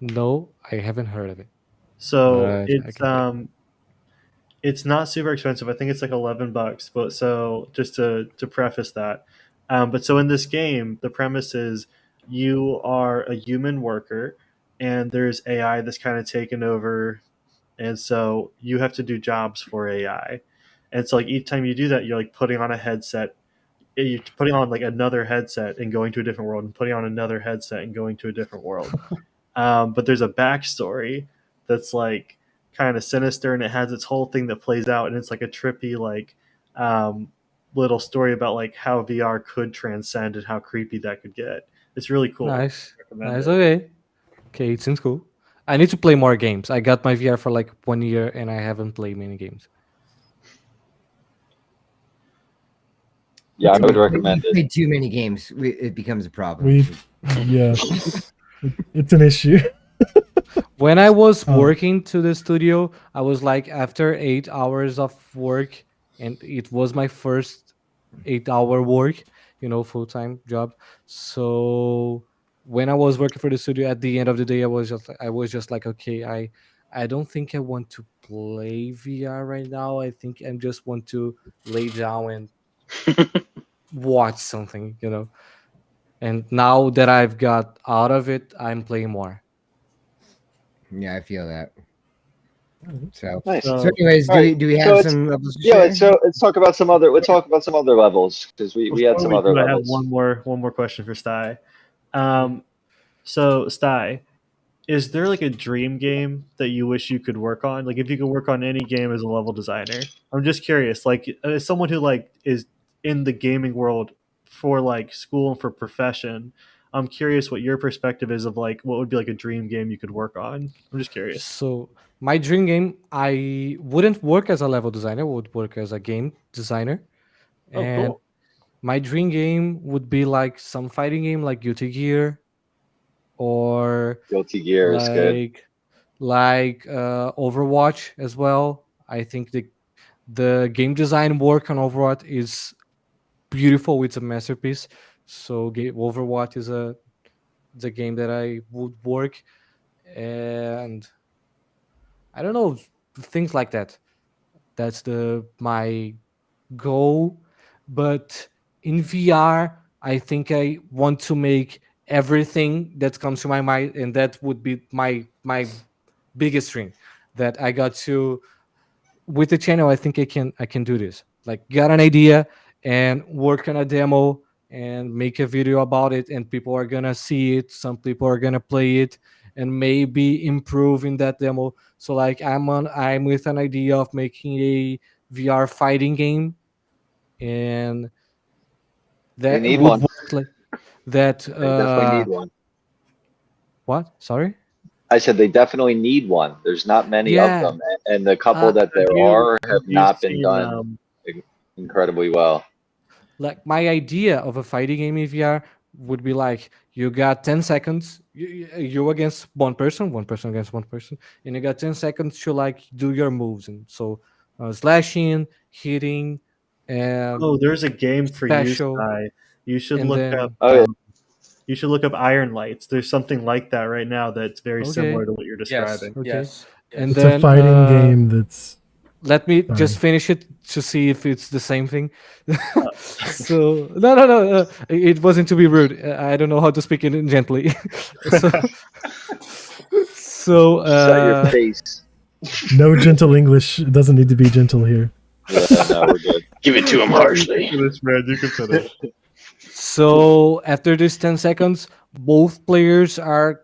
No, I haven't heard of it, So but I can play. it's not super expensive. I think it's like $11. But so just to preface that, but so in this game, the premise is you are a human worker, and there's AI that's kind of taken over, and so you have to do jobs for AI, and so like each time you do that, you're like putting on a headset. You're putting on like another headset and going to a different world, and putting on another headset and going to a different world. But there's a backstory that's like kind of sinister, and it has its whole thing that plays out, and it's like a trippy like um, little story about like how VR could transcend and how creepy that could get. It's really cool. Nice, Recommend nice. it. Okay, okay. It seems cool. I need to play more games. I got my VR for like 1 year, and I haven't played many games. Yeah, I would If recommend you it. play too many games, it becomes a problem. Yeah, it's an issue. When I was Oh. working to the studio, I was like after 8 hours of work, and it was my first 8 hour work, full time job. So when I was working for the studio, at the end of the day, I was just like, okay, I don't think I want to play VR right now. I think I just want to lay down and watch something. And now that I've got out of it, I'm playing more. Yeah, I feel that. So, Nice. so So anyways, All right. do we So have it's some levels to yeah. share? Let's talk about some other. Let's talk about some other levels because we had before some we other do, I have levels. one more question for Sty. So Sty, is there like a dream game that you wish you could work on? Like if you could work on any game as a level designer, I'm just curious. Like as someone who like is in the gaming world for like school and for profession, I'm curious what your perspective is of like what would be like a dream game you could work on. I'm just curious. So my dream game, I wouldn't work as a level designer, would work as a game designer. Oh, And cool. my dream game would be like some fighting game like Guilty Gear, or Guilty Gear is good. like Overwatch as well. I think the game design work on Overwatch is beautiful. It's a masterpiece. So Overwatch is the game that I would work. And I don't know, things like that. That's the my goal. But in VR, I think I want to make everything that comes to my mind, and that would be my biggest dream. That I got to with the channel. I think I can do this. Like, got an idea and work on a demo and make a video about it, and people are gonna see it. Some people are gonna play it and maybe improve in that demo. So like I'm with an idea of making a VR fighting game, and They that need would one. work like that. They definitely need one. What? Sorry. I said they definitely need one. There's not many of Yeah. them, and the couple Uh, that Have there you are have have you not been seen done incredibly well. like my idea of a fighting game in VR would be like, you got 10 seconds, you against one person against one person, and you got 10 seconds to like do your moves. And so slashing, hitting, and Oh, there's a game for you, special, Sty. You should and look up then Oh yeah, you should look up Iron Lights. There's something like that right now that's very similar okay, to what you're Yes, describing. okay, yes, and yes. It's a then fighting game that's let me Sorry. just finish it to see if it's the same thing. So no, it wasn't to be rude. I don't know how to speak it gently. so so Shut your face. No gentle English. It doesn't need to be gentle here. Yeah, no, we're good. Give it to him harshly. Finish, man. You can finish. so after this 10 seconds, both players are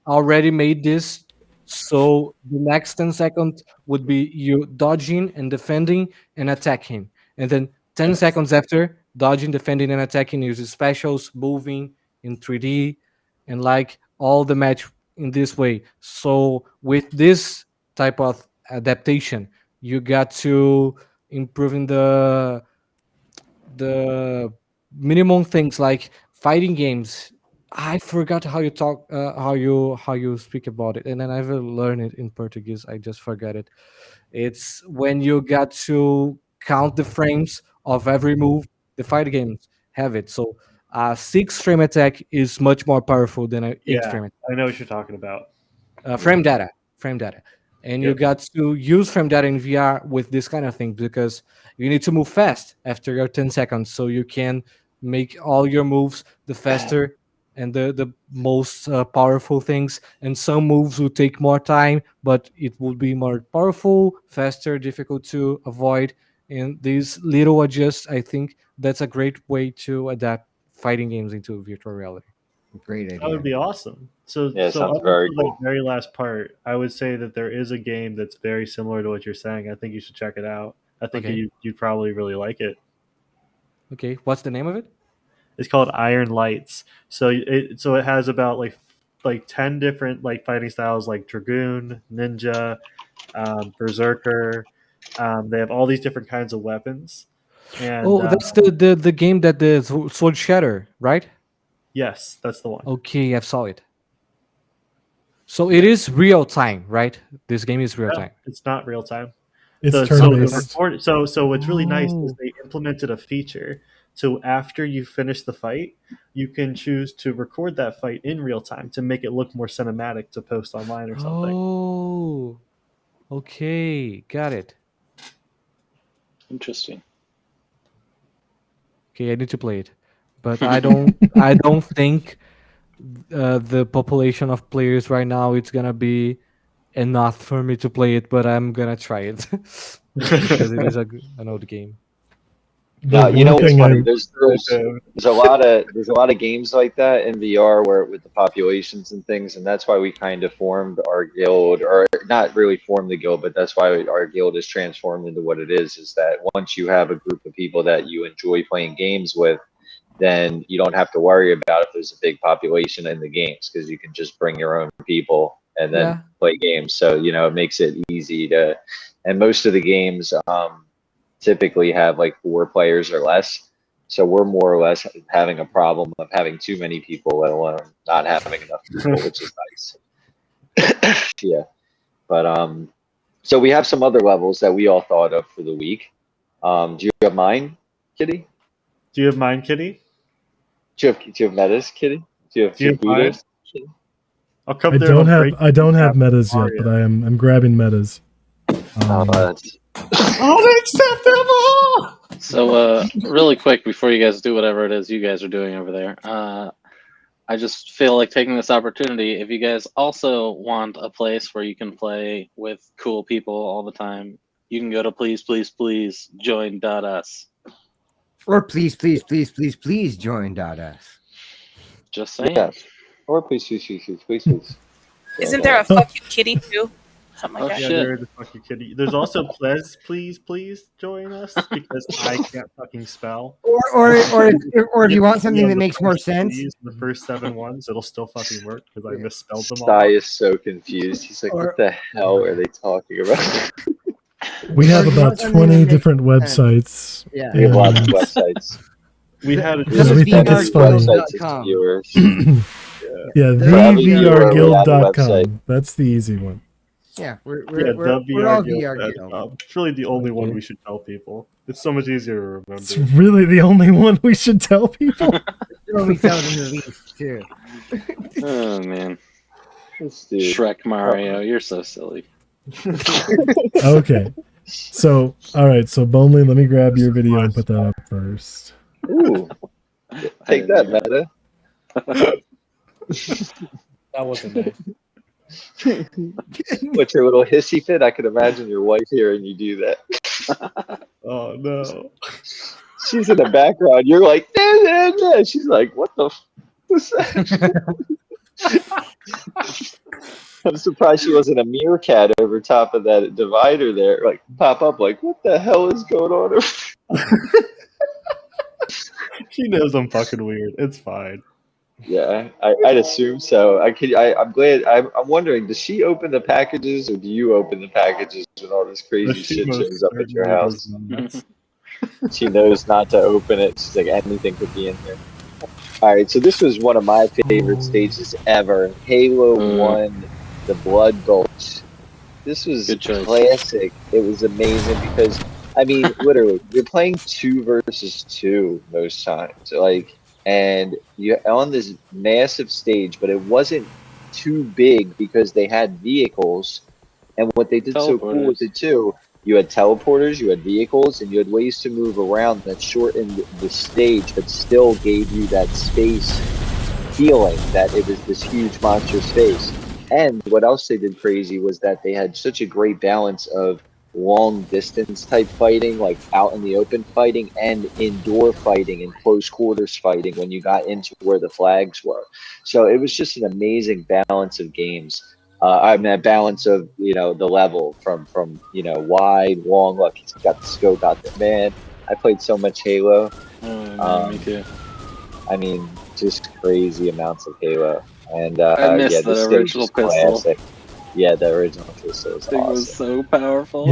already made this. So the next 10 seconds would be you dodging and defending and attacking. And then 10 seconds after, dodging, defending, and attacking uses specials, moving in 3D, and like all the match in this way. So with this type of adaptation, you got to improving the minimum things like fighting games. I forgot how you talk, how you speak about it, and then I will learn it in Portuguese. I just forgot it. It's when you got to count the frames of every move. The fight games have it. So a 6 frame attack is much more powerful than a 8 frame attack. I know what you're talking about. Frame data, and you Yep. got to use frame data in VR with this kind of thing because you need to move fast after your 10 seconds, so you can make all your moves the faster and the most powerful things. And some moves will take more time, but it will be more powerful, faster, difficult to avoid. And these little adjusts, I think that's a great way to adapt fighting games into virtual reality. Great That would idea. be awesome. So, Yeah, it so sounds up very until cool. the very last part, I would say that there is a game that's very similar to what you're saying. I think you should check it out. I think Okay. you'd probably really like it. Okay, what's the name of it? It's called Iron Lights. So it has about like 10 different like fighting styles like Dragoon, Ninja, Berserker. They have all these different kinds of weapons. And Oh, that's the game that the sword shatter, right? yes, that's the one. Okay, I saw it. So it is real time, right? This game is real No, time. it's not real time. It's So turn the based. record, so what's really nice is Oh. they implemented a feature. So after you finish the fight, you can choose to record that fight in real time to make it look more cinematic to post online or something. Oh, okay, got it. Interesting. Okay, I need to play it, but I don't think the population of players right now it's gonna be enough for me to play it. But I'm gonna try it because it is an old game. No, The you know one what's thing funny? I There's a lot of games like that in VR where with the populations and things, and that's why we kind of formed our guild, or not really formed the guild, but that's why our guild is transformed into what it is that once you have a group of people that you enjoy playing games with, then you don't have to worry about if there's a big population in the games because you can just bring your own people and then Yeah. play games. So, it makes it easy to, and most of the games, typically have like 4 players or less. So we're more or less having a problem of having too many people, let alone not having enough people, which is nice. Yeah. But so we have some other levels that we all thought of for the week. Do you have mine, Kitty? Do you have mine, Kitty? Do you have metas, Kitty? Do you have Do you have mine? leaders? Kitty? I'll come there. And I'll break I don't have you metas yet, Mario. but I'm grabbing metas. Oh, that's Unacceptable! So, really quick before you guys do whatever it is you guys are doing over there, I just feel like taking this opportunity. If you guys also want a place where you can play with cool people all the time, you can go to please join.us. Or please join .us. Just saying. yes. Or please. Isn't there a fuck you kitty too? Something Oh, like that. Yeah, shit. there is a fucking kitty. There's also please join us because I can't fucking spell. Or if you want something that makes more sense, The first 7 ones, it'll still fucking work because I misspelled them all. Sty is so confused. He's like, Or- what the hell are they talking about? We have Or about something that 20 makes different sense. websites. Yeah. We have lots of and- websites. We had We Yeah, have we think as it's many funny. websites as .com. viewers. Yeah, For every viewer, we have a website. thevrguild.com. That's the easy one. Yeah, the we're all VR VR Guild. Guild. It's really the only one Okay. we should tell people. It's so much easier to remember. It's really the only one we should tell people. We're only telling them the least too. Oh man, This dude. Shrek Mario, you're so silly. Okay. So, all right. So, Bonely, let me grab your video and put that up first. Ooh, I take didn't that, do Meta. That wasn't nice. What's your little hissy fit? I could imagine your wife hearing you do that. Oh no. She's in the background. You're like, nah, nah, nah. She's like, what the? What's that? I'm surprised she wasn't a meerkat over top of that divider there. Like, pop up, like, what the hell is going on? She knows I'm fucking weird. It's fine. Yeah, I'd assume so. I'm glad. I'm wondering, does she open the packages or do you open the packages when all this But crazy she shit shows most up at your certainly does house? not. She knows not to open it. She's like, anything could be in here. All right, so this was one of my favorite stages ever. Halo Mm. 1, the Blood Gulch. This was Good choice. classic. It was amazing because, I mean, literally, you're playing 2 versus 2 most times. Like, and you're on this massive stage, but it wasn't too big because they had vehicles. And what they did so cool with Teleporters. it too, you had teleporters, you had vehicles, and you had ways to move around that shortened the stage, but still gave you that space feeling that it was this huge monster space. And what else they did crazy was that they had such a great balance of long distance type fighting, like out in the open fighting, and indoor fighting and close quarters fighting when you got into where the flags were. So it was just an amazing balance of games. I mean, a balance of the level from wide, long. Look, he's got the scope out there, man. I played so much Halo. Me Um, too. I mean, just crazy amounts of Halo. And I yeah, missed that this stage original is pistol. classic. Yeah, the original pistol is Thing was awesome. so powerful.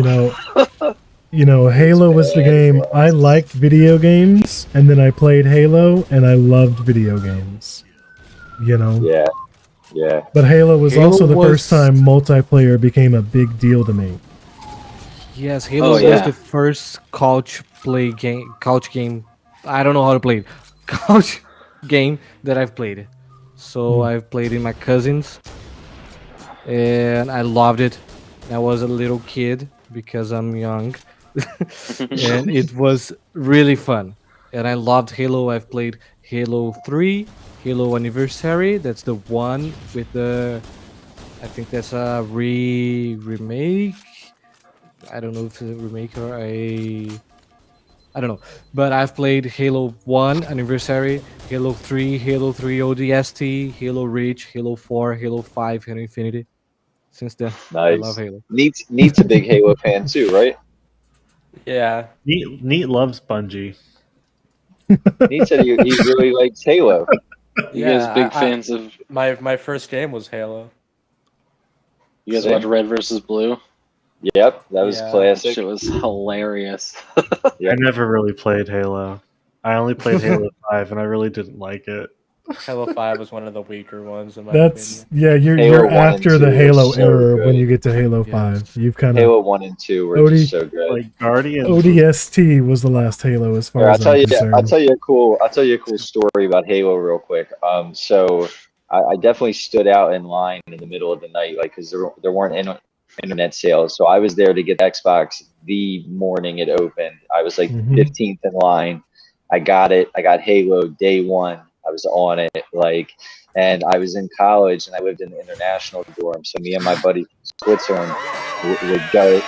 Halo was the game. I Badass. liked video games, and then I played Halo, and I loved video games. Yeah, yeah. But Halo was Halo also the first was time multiplayer became a big deal to me. Yes, Oh, Halo was yeah. the first couch game. I don't know how to play it. Couch game that I've played. So Hmm. I've played in my cousins, and I loved it. I was a little kid because I'm young, and it was really fun. And I loved Halo. I've played Halo 3, Halo Anniversary. That's the one with the. I think that's a remake. I don't know if it's a remake or a. I don't know. But I've played Halo 1 Anniversary, Halo 3, Halo 3 ODST, Halo Reach, Halo 4, Halo 5, Halo Infinity. Since then, I love Nice. Halo. Neat's a big Halo fan too, right? Yeah. Neat loves Bungie. Neat said he really likes Halo. You guys Yeah. big fans of? My first game was Halo. You guys See? watch Red versus Blue? Yep, that was Yeah. That classic. shit was hilarious. I Yep. never really played Halo. I only played Halo 5 and I really didn't like it. Halo 5 was one of the weaker ones in my That's opinion. you're Halo 1 and after 2 the are Halo so era when good. you get to Halo Yes. 5. You've kind of Halo 1 and 2 were OD, just so good. Like Guardians was ODST was the last Halo as far Here, as I'm concerned. I'll tell you a cool story about Halo real quick. So I definitely stood out in line in the middle of the night, like because there weren't internet sales. So I was there to get Xbox the morning it opened. I was like Mhm. 15th in line. I got it. I got Halo day one. I was on it, and I was in college and I lived in the international dorm. So me and my buddy from Switzerland would go.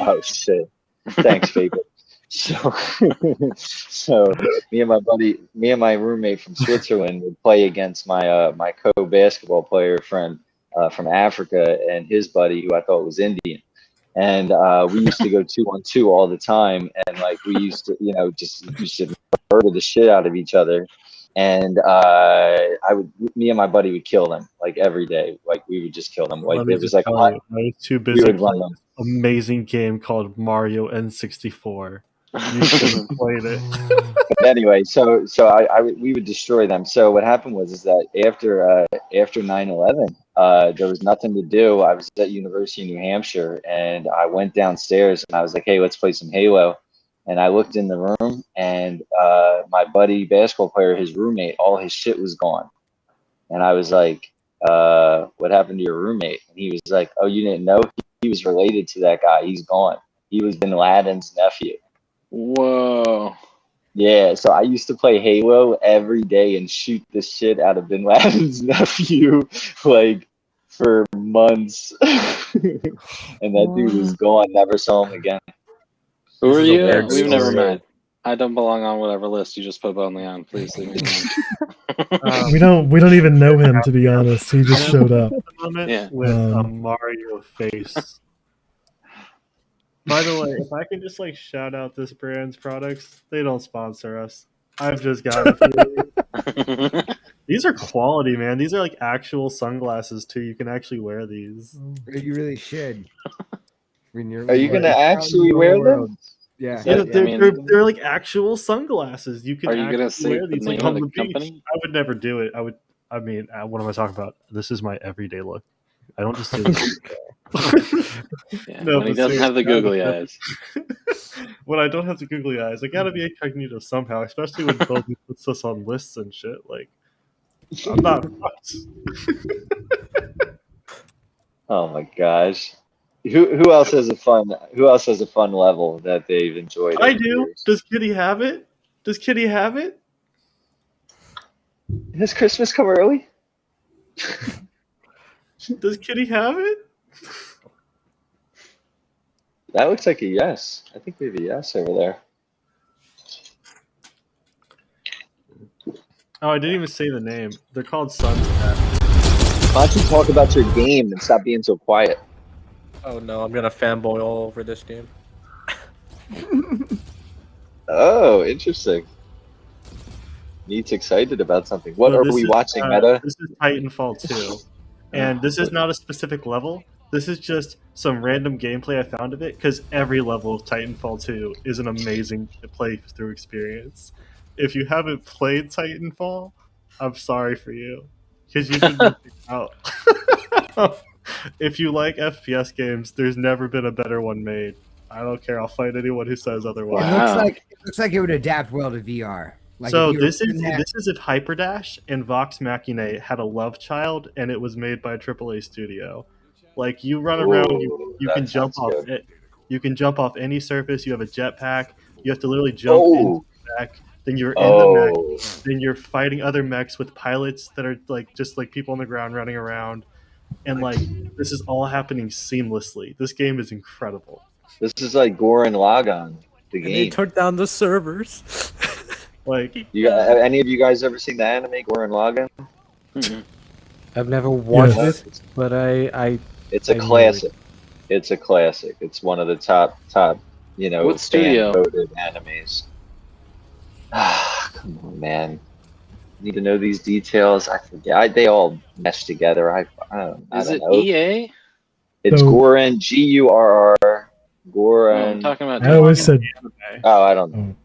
Oh shit! Thanks, Faber. So, so me and my roommate from Switzerland would play against my co-basketball player friend from Africa and his buddy who I thought was Indian, and we used to go 2-on-2 all the time, and like we used to just used to murder the shit out of each other, and me and my buddy would kill them like every day, like we would just kill them, like Let me it was just like tell you, I was too we busy would run playing them. this amazing game called Mario N64. You should have played it. But anyway, we would destroy them. So what happened is that after 9/11, there was nothing to do. I was at University of New Hampshire, and I went downstairs and I was like, "Hey, let's play some Halo." And I looked in the room, and my buddy basketball player, his roommate, all his shit was gone. And I was like, what happened to your roommate? And he was like, oh, you didn't know? He was related to that guy. He's gone. He was Bin Laden's nephew. Whoa. Yeah, so I used to play Halo every day and shoot the shit out of Bin Laden's nephew, like, for months. And that dude was gone. Never saw him again. Who are This is a you? weird We've never story. met. I don't belong on whatever list you just put Bonley on. Please leave me alone. We don't even know him, to be honest. He just showed up. Moment Yeah. with a Um, Mario face. By the way, if I can just like shout out this brand's products, they don't sponsor us. I've just got a few. These are quality, man. These are like actual sunglasses too. You can actually wear these. You really should. When you're, Are you when gonna you're out in actually the wear world. them? Yeah. Is Yeah, that- yeah. they're like actual sunglasses. You can Are you gonna actually say wear the these like name on of the the beach. company? I would never do it. I mean, what am I talking about? This is my everyday look. I don't just do this. Yeah, No, when he but doesn't have the seriously, googly eyes. when I don't have the googly eyes, I gotta be incognito somehow, especially when Bobby puts us on lists and shit. Like, I'm not fucked. Oh my gosh. Who else has a fun level that they've enjoyed I over the do. years? Does Kitty have it? Does Kitty have it? Has Christmas come early? Does Kitty have it? That looks like a yes. I think we have a yes over there. Oh, I didn't even say the name. They're called Sun's Cat. Why don't you talk about your game and stop being so quiet? Oh no, I'm gonna fanboy all over this game. Oh, interesting. Neat's excited about something. What So are this we is, watching, Meta? This is Titanfall 2. And this is not a specific level. This is just some random gameplay I found of it, because every level of Titanfall 2 is an amazing playthrough experience. If you haven't played Titanfall, I'm sorry for you, because you've been missing out. If you like FPS games, there's never been a better one made. I don't care. I'll fight anyone who says otherwise. Wow. It looks like it would adapt well to VR. Like So if you were this is putting that- this is if Hyperdash and Vox Machina had a love child, and it was made by a AAA studio. Like, you run around, you that can jump sounds off good. it. You can jump off any surface. You have a jetpack. You have to literally jump into the mech. Then you're in the mech. Oh, Then you're fighting other mechs with pilots that are like just like people on the ground running around, and like this is all happening seamlessly. This game is incredible. this is like Goran Lagann, the And they game. took down the servers. Like, Any of you guys ever seen the anime Goran Lagann? Mhm. I've never watched Yes. it, but I It's a I know classic. It's a classic. It's one of the top, What studio? fan-voted animes. Ah, come on, man. Need to know these details. I forget. They all mesh together. I don't Is it know. EA? It's So- Goran, Gurr. No, Goran. I'm talking about. I always said Oh, I don't know.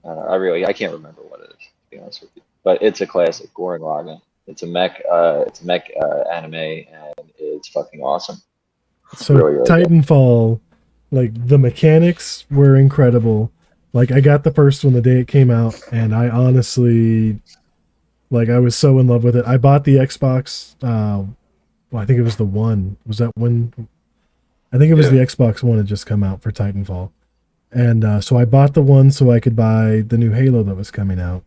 Oh. I can't remember what it is, to be honest with you. But it's a classic, Goran Lagann. It's a mech anime, and it's fucking awesome. So Really, really good. Titanfall, like the mechanics were incredible. Like I got the first one the day it came out, and I honestly, like I was so in love with it. I bought the Xbox. Well, I think it was the one. Was that when? I think it was the Xbox One had just come out for Titanfall, and so I bought the one so I could buy the new Halo that was coming out,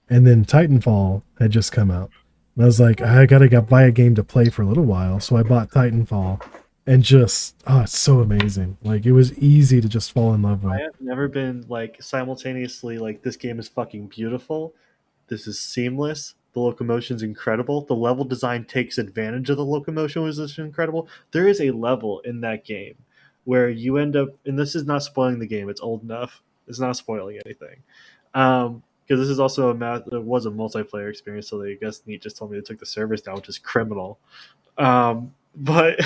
and then Titanfall had just come out. And I was like, I gotta buy a game to play for a little while, so I bought Titanfall. And just, it's so amazing. Like, it was easy to just fall in love with. I have never been like simultaneously like, this game is fucking beautiful. This is seamless. The locomotion's incredible. The level design takes advantage of the locomotion, which is incredible. There is a level in that game where you end up, and this is not spoiling the game. It's old enough. It's not spoiling anything. Because this is also it was a multiplayer experience. So I guess Neat just told me they took the servers down, which is criminal. But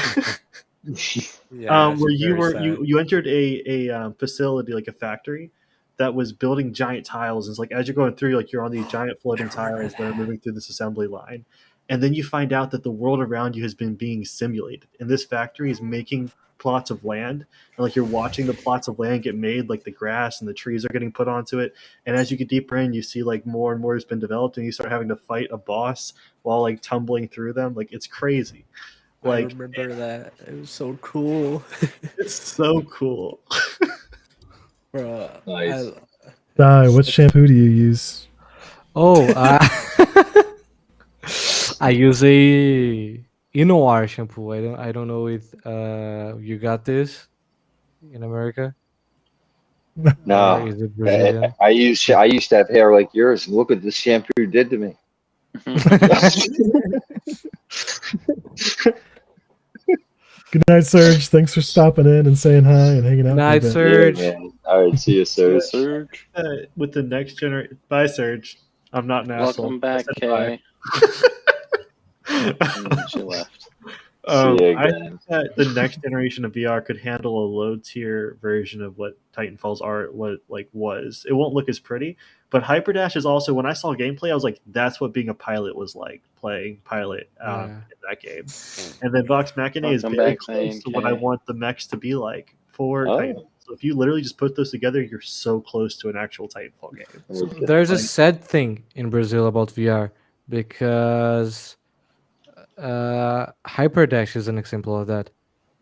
Yeah, where you very were sad. you entered a facility, like a factory that was building giant tiles. It's like, as you're going through, like, you're on these giant floating tiles that are moving through this assembly line, and then you find out that the world around you has been being simulated, and this factory is making plots of land, and like you're watching the plots of land get made, like the grass and the trees are getting put onto it. And as you get deeper in, you see like more and more has been developed, and you start having to fight a boss while like tumbling through them. Like it's crazy. I Like remember that. It was so cool. it's so cool. Bruh, Nice. What shampoo do you use? Oh, I use a Inoar shampoo. I don't know if you got this in America or No, is it Brazilian? I used to have hair like yours, and look what this shampoo did to me. Good night, Serge. Thanks for stopping in and saying hi and hanging out. Night, for a bit. Serge. Yeah, man. All right, see you, Serge. Surge. With the next generation, bye, Serge. I'm not an asshole. Welcome back, I said bye. Kay. And she left. See you I again. think that the next generation of VR could handle a low tier version of what Titanfall's art was. It won't look as pretty, but Hyperdash is also, when I saw gameplay, I was like, that's what being a pilot was like, playing pilot in that game. And then Vox Machina is Welcome very back, close Zane to what I K. want the mechs to be like for Oh. Titanfall. So if you literally just put those together, you're so close to an actual Titanfall game. So there's a sad thing in Brazil about VR because Hyperdash is an example of that.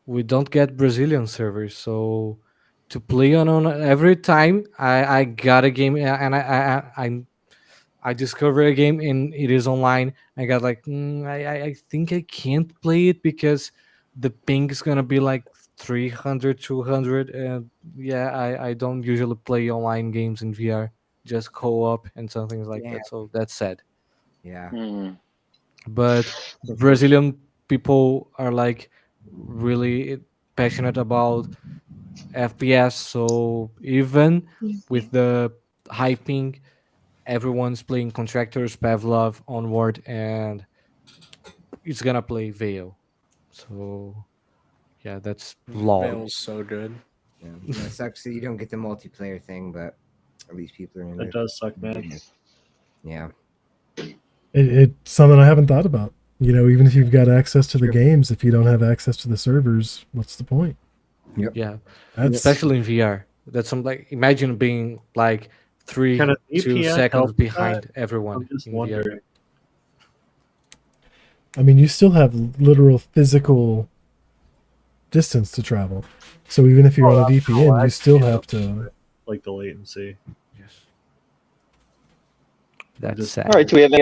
We don't get Brazilian servers, so to play on every time I got a game and I discover a game and it is online. I got like I think I can't play it because the ping is gonna be like 300, 200, and yeah, I don't usually play online games in VR, just co-op and something like Yeah. that. So that's sad. Yeah. Hmm. But Brazilian people are like really passionate about FPS, so even with the hyping, everyone's playing Contractors, Pavlov, Onward, and it's gonna play Veil. So yeah, that's That lol. was so good. Yeah. It sucks that you don't get the multiplayer thing, but at least people are in It it. does suck, man. Yeah. It's something I haven't thought about. Even if you've got access to the Sure. games, if you don't have access to the servers, what's the point? Yeah, That's especially in VR. That's some like imagine being like three, Can an 2 VPN seconds help with behind that? everyone I'm just in VR. wondering. I mean, you still have literal physical distance to travel. So even if you're on a VPN, you still have to. Like the latency. Yes, that's Just- sad. All right, do we have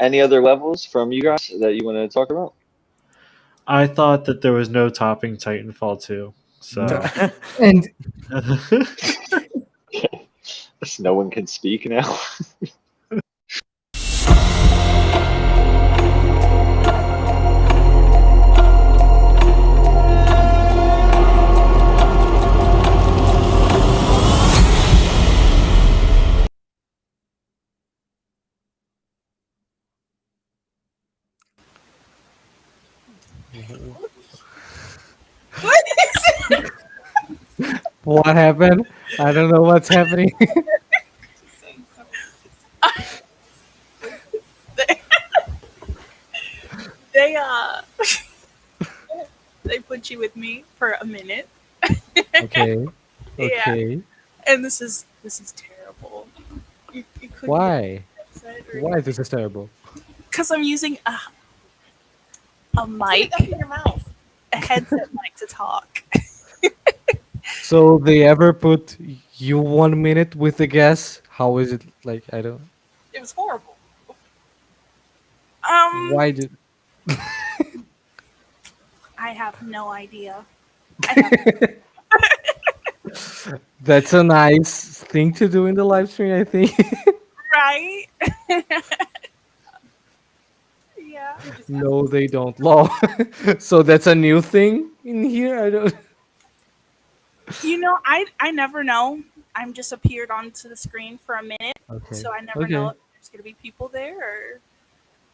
any other levels from you guys that you want to talk about? I thought that there was no topping Titanfall 2. So And Guess no one can speak now. What is it? What happened? I don't know what's happening. They they put you with me for a minute. Okay. Yeah. Okay. And this is terrible. You couldn't Why? Why this is terrible? Because I'm using a mic, a headset mic to talk. So they ever put you 1 minute with the guest? How is it like? I don't. It was horrible. Why did? I have no idea. I have, That's a nice thing to do in the live stream, I think. right? Yeah. No, they don't. Law. So that's a new thing in here. I don't. You know, I never know. I'm just appeared onto the screen for a minute, Okay. so I never know if there's gonna be people there.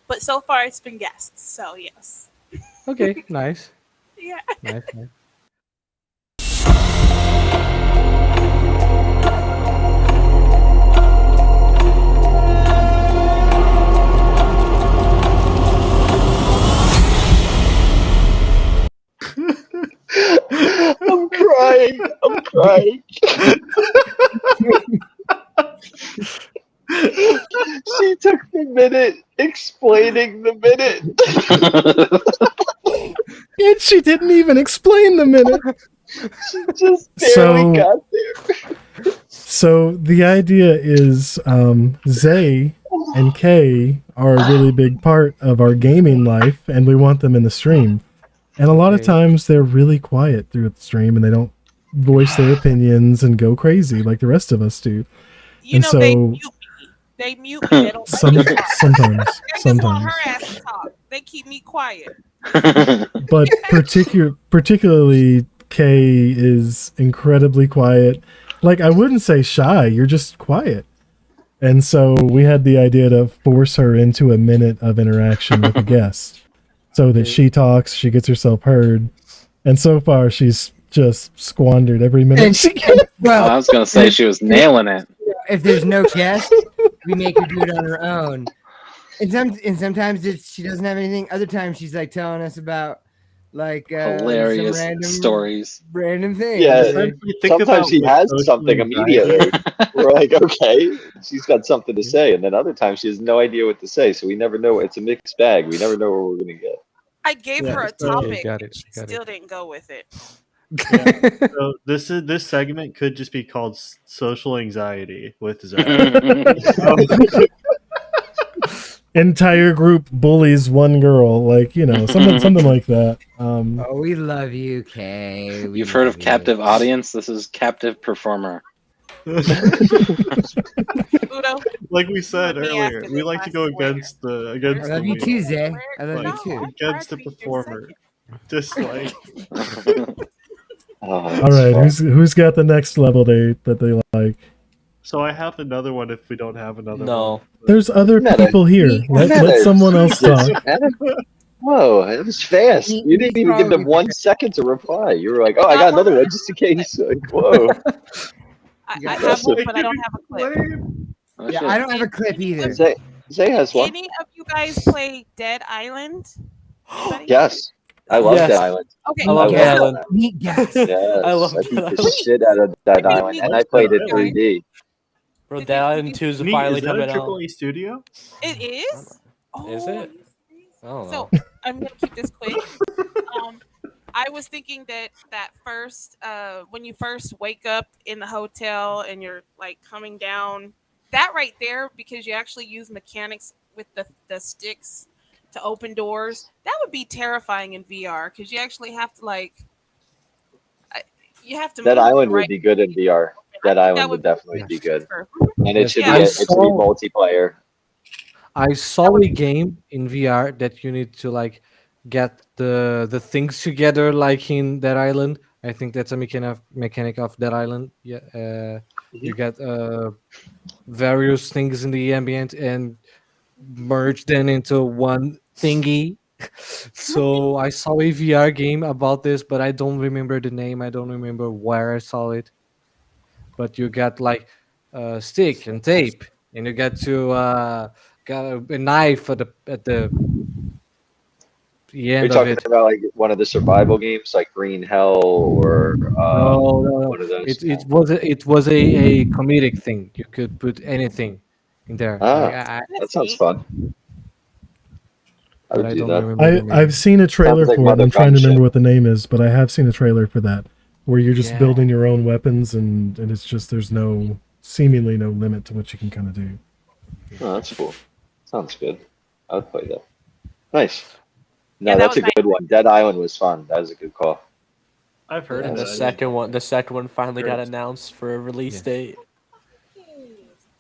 But so far, it's been guests. So yes. Okay. Nice. Yeah. Nice. Nice. I'm crying. She took the minute explaining the minute. And she didn't even explain the minute. She just barely got there. So the idea is Zay and Kay are a really big part of our gaming life, and we want them in the stream. And a lot of Okay. times they're really quiet through the stream, and they don't voice their opinions and go crazy like the rest of us do. You And know, they so- mute me. They mute me. They don't let Some, me talk. sometimes, I just want sometimes. her ass to talk. They keep me quiet. But particularly Kay is incredibly quiet. Like, I wouldn't say shy, you're just quiet. And so we had the idea to force her into a minute of interaction with a guest so that she talks, she gets herself heard. And so far she's just squandered every minute And she can. I well, was gonna say she was nailing it. if there's no guest, we make her do it on her own. And sometimes she doesn't have anything. Other times she's like telling us about like some Hilarious random stories. random things. Yeah. Sometimes we think Sometimes about, she like, has social something anxiety. immediately. We're like, okay, she's got something to say, and then other times she has no idea what to say. So we never know. It's a mixed bag. We never know what we're gonna get. I gave Yeah, her a so- topic. Got it, She got it. still didn't go with it. So this segment could just be called social anxiety with Zay. Entire group bullies one girl, like, you know, something like that. Oh, we love you, Kay. We You've heard love of you. captive audience? This is captive performer. Udo, Like we said Me earlier, after we this, like I to go swear. against the I against the love you wheel. too, Zay. I love Like, you too. against the performer. Just like Oh, All that's right, fun. who's got the next level that they like? so I have another one if we don't have another No. one. There's other Meta. people here. Let Meta, someone else Jesus, talk. Meta. Whoa, that was fast. You didn't even give them 1 second to reply. You were like, oh, I got another one just in case. Like, whoa. I got have one, Like, but I don't have a clip. Oh, Yeah, shit. I don't have a clip either. Zay has one. Any of you guys play Dead Island? Anybody? Yes. I love Yes. Dead Island. Okay. I love I Dead love Island. Meet guest. Yes. I love I Dead beat the Island. shit out of Dead Wait, Island, and wait, I played it wait. 3D. Bro, Did Dead you- Island did 2 is Neat, finally is that a coming out. AAA studio? It is? Is Oh, it? I don't know. So I'm gonna keep this quick. I was thinking that first, when you first wake up in the hotel and you're like coming down, that right there, because you actually use mechanics with the sticks to open doors, that would be terrifying in VR because you actually have to you have to. Dead move Island the would right be good in VR. I Dead think Island that would definitely be good, for- and it Yes, should I be it should be saw- multiplayer. I saw a game in VR that you need to like get the things together, like in Dead Island. I think that's a mechanic of Dead Island. Yeah, you get various things in the ambient and merge them into one thingy. So I saw a VR game about this, but I don't remember the name. I don't remember where I saw it. But you got like stick and tape, and you get to got a knife at the You're end of talking it. about like one of the survival games, like Green Hell or No. one of those. It was a comedic thing. You could put anything in there. Ah. Like, That That's sounds neat. fun. I but would I do don't that. remember the name. I've seen a trailer like for it. Mother I'm trying to remember Gunship. what the name is, but I have seen a trailer for that where you're just Yeah. building your own weapons and it's just there's seemingly no limit to what you can kind of do. Oh, that's cool. Sounds good. I would play that. Nice. No, Yeah, that that's a was good one. Dead Island was fun. That was a good call. I've heard And of the that. second one finally got Great. announced for a release Yes. date.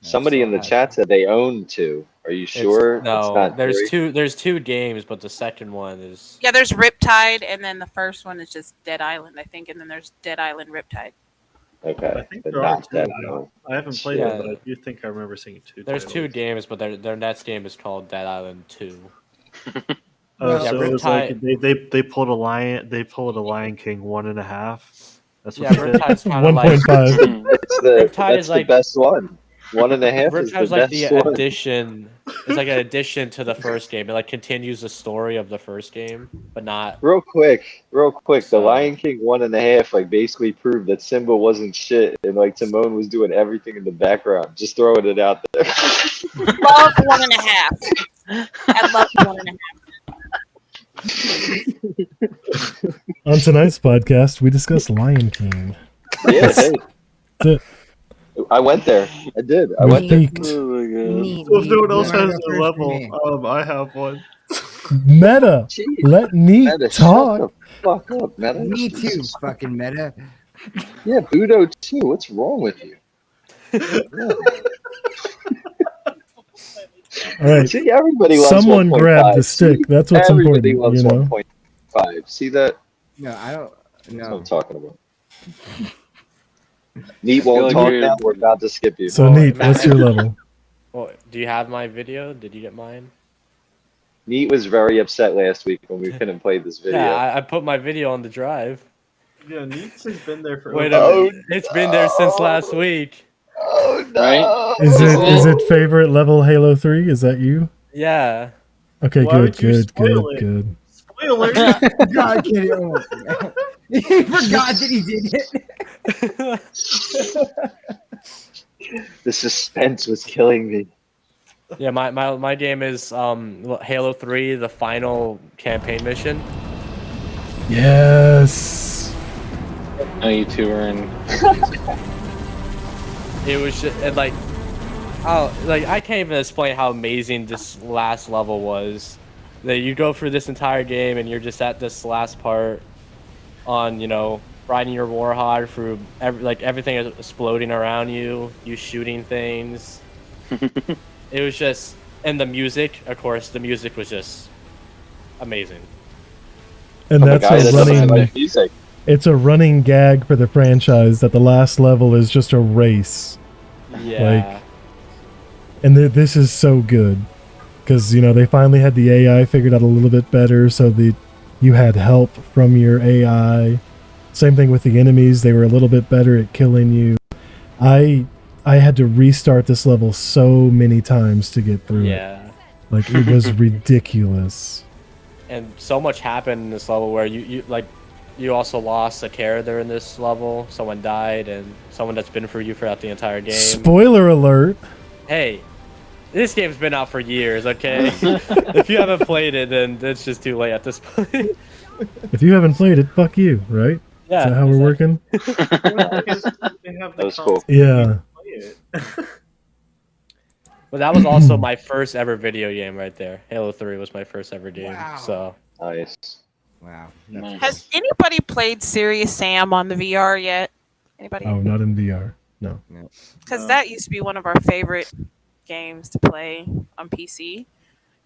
Somebody so in the happy. chat said they own two. Are you sure? It's No, not there's three? there's two games, but the second one is Yeah, there's Riptide, and then the first one is just Dead Island, I think, and then there's Dead Island Riptide. I Okay, think but there are not two. Dead of them. Island. I haven't played Yeah. it, but I do think I remember seeing two. there's two titles. games, but their next game is called Dead Island 2. Oh, Yeah, so it was like Riptide- they pulled a Lion King 1.5. That's what Yeah, they did. Riptide's kind of like 1.5. It's the Riptide that's is the like- best one. 1.5 Rim is the Time's like the best one. addition. It's like an addition to the first game. It like continues the story of the first game, but not. Real quick. The So- Lion King 1.5 like basically proved that Simba wasn't shit, and like Timon was doing everything in the background. Just throwing it out there. Love 1.5. I love 1.5. On tonight's podcast, we discussed Lion King. Yeah, hey, That's it. I went there. I did. I We went there. peaked. Neat. So if no one You else wanna has go a first, level, Renee? I have one. Meta. Jeez. Let Neat Meta, talk. shut the fuck up, Meta. Me too, Jesus. fucking meta. Yeah, Budo too. What's wrong with you? All right. See, everybody loves Someone 1.5. grabbed the stick. See, That's what's everybody important, loves you know? 1.5. See that? No, I don't. That's what No. I'm talking about. Neat won't like talk you're- now. We're about to skip you. So, Well, Neat, what's your level? Well, do you have my video? Did you get mine? Neat was very upset last week when we couldn't play this video. Yeah, I put my video on the drive. Yeah, Neats has been there for Wait over a minute. It's been there since last week. Oh no! Right? Is it favorite level Halo 3? Is that you? Yeah. Okay, Why good, would you good, spoil good, it? good. Spoiler! God, kid, he forgot that he did it. The suspense was killing me. Yeah, my game is Halo 3, the final campaign mission. Yes. Oh, you two are in. It was just, and like, oh, like I can't even explain how amazing this last level was. That you go through this entire game and you're just at this last part on, you know, riding your warhog through everything is exploding around you, you shooting things. It was just, and the music, of course, the music was just amazing. And I'm a that's guy a that doesn't running. like music. It's a running gag for the franchise that the last level is just a race, Yeah. and this is so good because you know they finally had the AI figured out a little bit better, so you had help from your AI. Same thing with the enemies; they were a little bit better at killing you. I had to restart this level so many times to get through it. Yeah. Like it was ridiculous. And so much happened in this level where you also lost a character in this level. Someone died, and someone that's been for you throughout the entire game. Spoiler alert! Hey, this game's been out for years, okay? If you haven't played it, then it's just too late at this point. If you haven't played it, fuck you, right? Yeah. Is that how we're working? That was cool. Yeah. But that was also my first ever video game right there. Halo 3 was my first ever game. Wow. So Nice. Wow. Nice. Has anybody played Serious Sam on the VR yet? Anybody? Oh, not in VR. No. Because that used to be one of our favorite games to play on PC.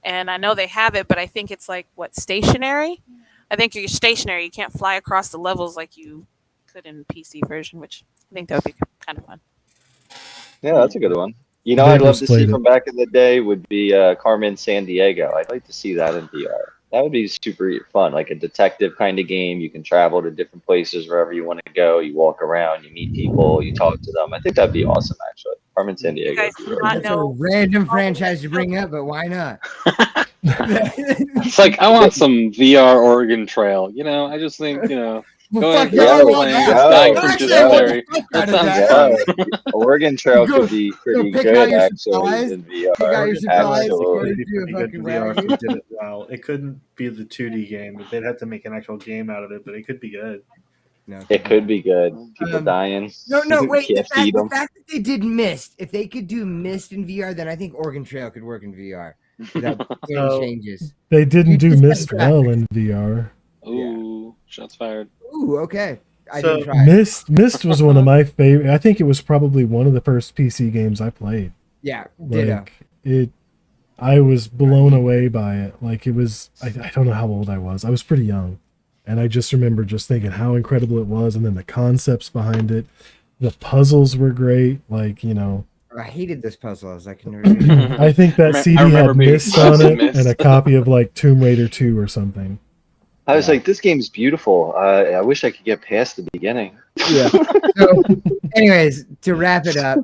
And I know they have it, but I think it's like, what, stationary? I think you're stationary. You can't fly across the levels like you could in the PC version, which I think that would be kind of fun. Yeah, that's a good one. You know, Neighbors I'd love to see played it. from back in the day would be Carmen San Diego. I'd like to see that in VR. That would be super fun, like a detective kind of game. You can travel to different places wherever you want to go. You walk around, you meet people, you talk to them. I think that'd be awesome, actually. Carmen San You Diego. guys would be do really not cool. That's a know. random franchise to bring up, but why not? It's like I want some VR Oregon Trail. You know, I just think Well, going fuck into yeah, I the want plains, that. dying Yo, from Actually, I want the dysentery. fuck That out of sounds that. Yeah, Oregon Trail Go- could be pretty pick good, out your actually, supplies. in Pick out VR. your supplies, Actually. go It'd be into a pretty good fucking in VR if wagon. they did it well. It couldn't be the 2D game. They'd have to make an actual game out of it, but it could be good. No, It could be good. People dying. No, wait. Can't feed The them. fact that they did Mist, if they could do Mist in VR, then I think Oregon Trail could work in VR without any So- changes. They didn't You do just Mist have well in VR. Ooh, shots fired. Ooh, okay. I So- didn't try. Mist was one of my favorite. I think it was probably one of the first PC games I played. Yeah, ditto. Like I was blown away by it. Like it was. I don't know how old I was. I was pretty young, and I just remember just thinking how incredible it was, and then the concepts behind it. The puzzles were great. Like I hated this puzzle. I was like, I can never do it. I think that I CD remember had being Mist on it Mist. and a copy of like Tomb Raider 2 or something. I was like, this game's beautiful. I wish I could get past the beginning. Yeah. So, anyways, to wrap it up,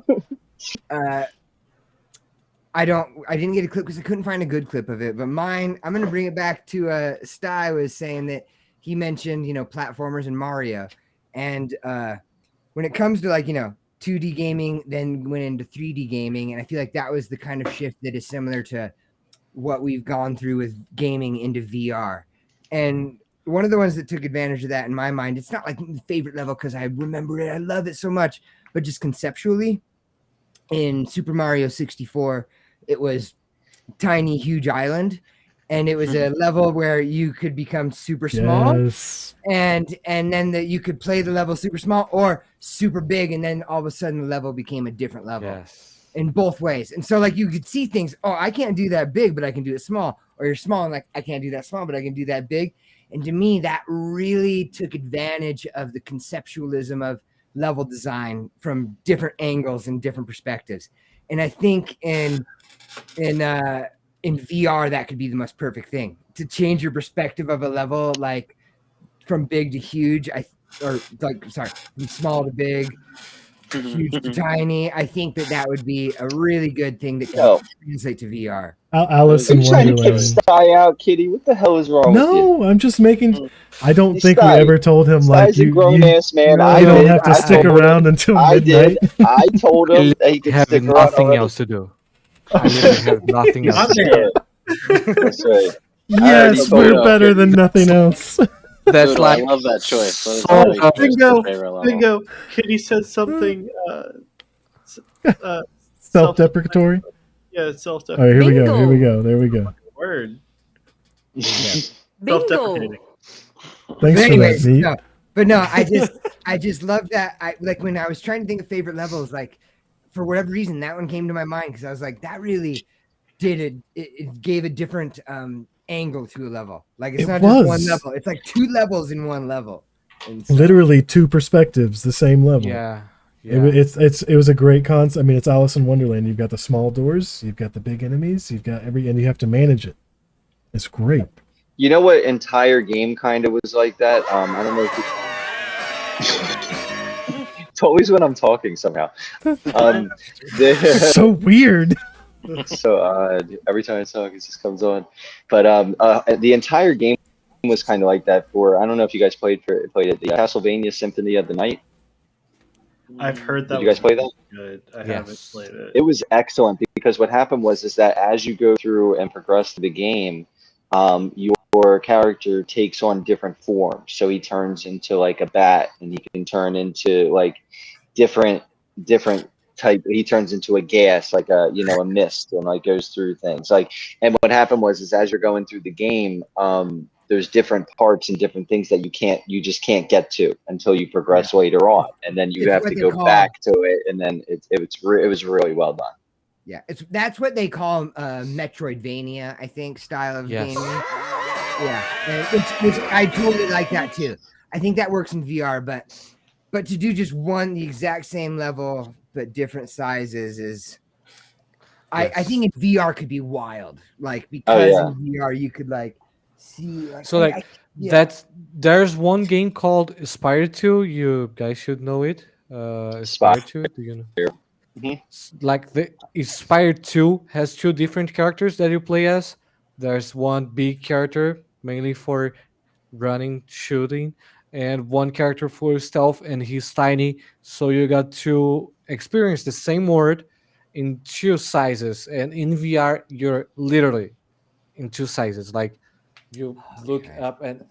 I didn't get a clip because I couldn't find a good clip of it. But mine, I'm gonna bring it back to Stty was saying that he mentioned platformers and Mario, and when it comes to 2D gaming, then went into 3D gaming, and I feel like that was the kind of shift that is similar to what we've gone through with gaming into VR. And one of the ones that took advantage of that in my mind, it's not like the favorite level because I remember it, I love it so much, but just conceptually, in Super Mario 64, it was tiny, huge island, and it was a level where you could become super small, Yes. and then you could play the level super small or super big, and then all of a sudden the level became a different level. Yes. In both ways. And so you could see things, oh, I can't do that big, but I can do it small. Or you're small and I can't do that small, but I can do that big. And to me, that really took advantage of the conceptualism of level design from different angles and different perspectives. And I think in VR, that could be the most perfect thing to change your perspective of a level, like from big to huge, from small to big, huge to tiny. I think that would be a really good thing that can translate to VR. Alice Are in you trying to kick Wonderland. Stty out, Kitty? What the hell is wrong with you? No, I'm just making. I don't Hey, think we Stty. ever told him Stty's a grown ass man. I you don't did. have to I stick told him. around until I midnight. did. I told him that he could have stick around nothing already. else to do. I literally have nothing else to do. That's right. Yes, told we're him, better Kitty. than nothing else. That's Doodle, like I love that choice. That is so a great choice for Bingo! favorite level. Bingo! Kitty said something. Self-deprecatory. Yeah, All self-deprecating. right, here we go. Here we go. There we go. Word. Bingo. Self-deprecating. Thanks But for anyways, that, Meat. no. But no, I just love that. I like when I was trying to think of favorite levels, like for whatever reason, that one came to my mind because I was like, that really did it gave a different angle to a level. Like it's It not just one was. level; it's like two levels in one level. And so, Literally two perspectives, the same level. yeah. It was a great concept. I mean, it's Alice in Wonderland. You've got the small doors, you've got the big enemies, you've got and you have to manage it. It's great. You know what entire game kind of was like that? I don't know if it's always when I'm talking somehow. So weird. So every time I talk, it just comes on. But the entire game was kind of like that. For I don't know if you guys played it, the Castlevania Symphony of the Night. I've heard that. Did you guys play that? Good. I Yes. haven't played it. It was excellent because what happened was that as you go through and progress through the game, your character takes on different forms. So he turns into like a bat, and he can turn into like different type. He turns into a gas, like a mist, and like goes through things. Like, and what happened was as you're going through the game, there's different parts and different things that you just can't get to until you progress later on, and then you It's have what to they go call- back to it, and then it was really well done. yeah, that's what they call Metroidvania, I think, style of Yes. gaming. Yeah, and which I totally like that too. I think that works in VR, but to do just the exact same level but different sizes is. I Yes. think in VR could be wild, like because in VR you could like see. Like, So like there's one game called Aspire 2. You guys should know it. Aspire 2. Do you know? Mhm. Like the Aspire 2 has two different characters that you play as. There's one big character mainly for running, shooting, and one character for stealth, and he's tiny. So you got to experience the same world in two sizes. And in VR, you're literally in two sizes. Like you look up and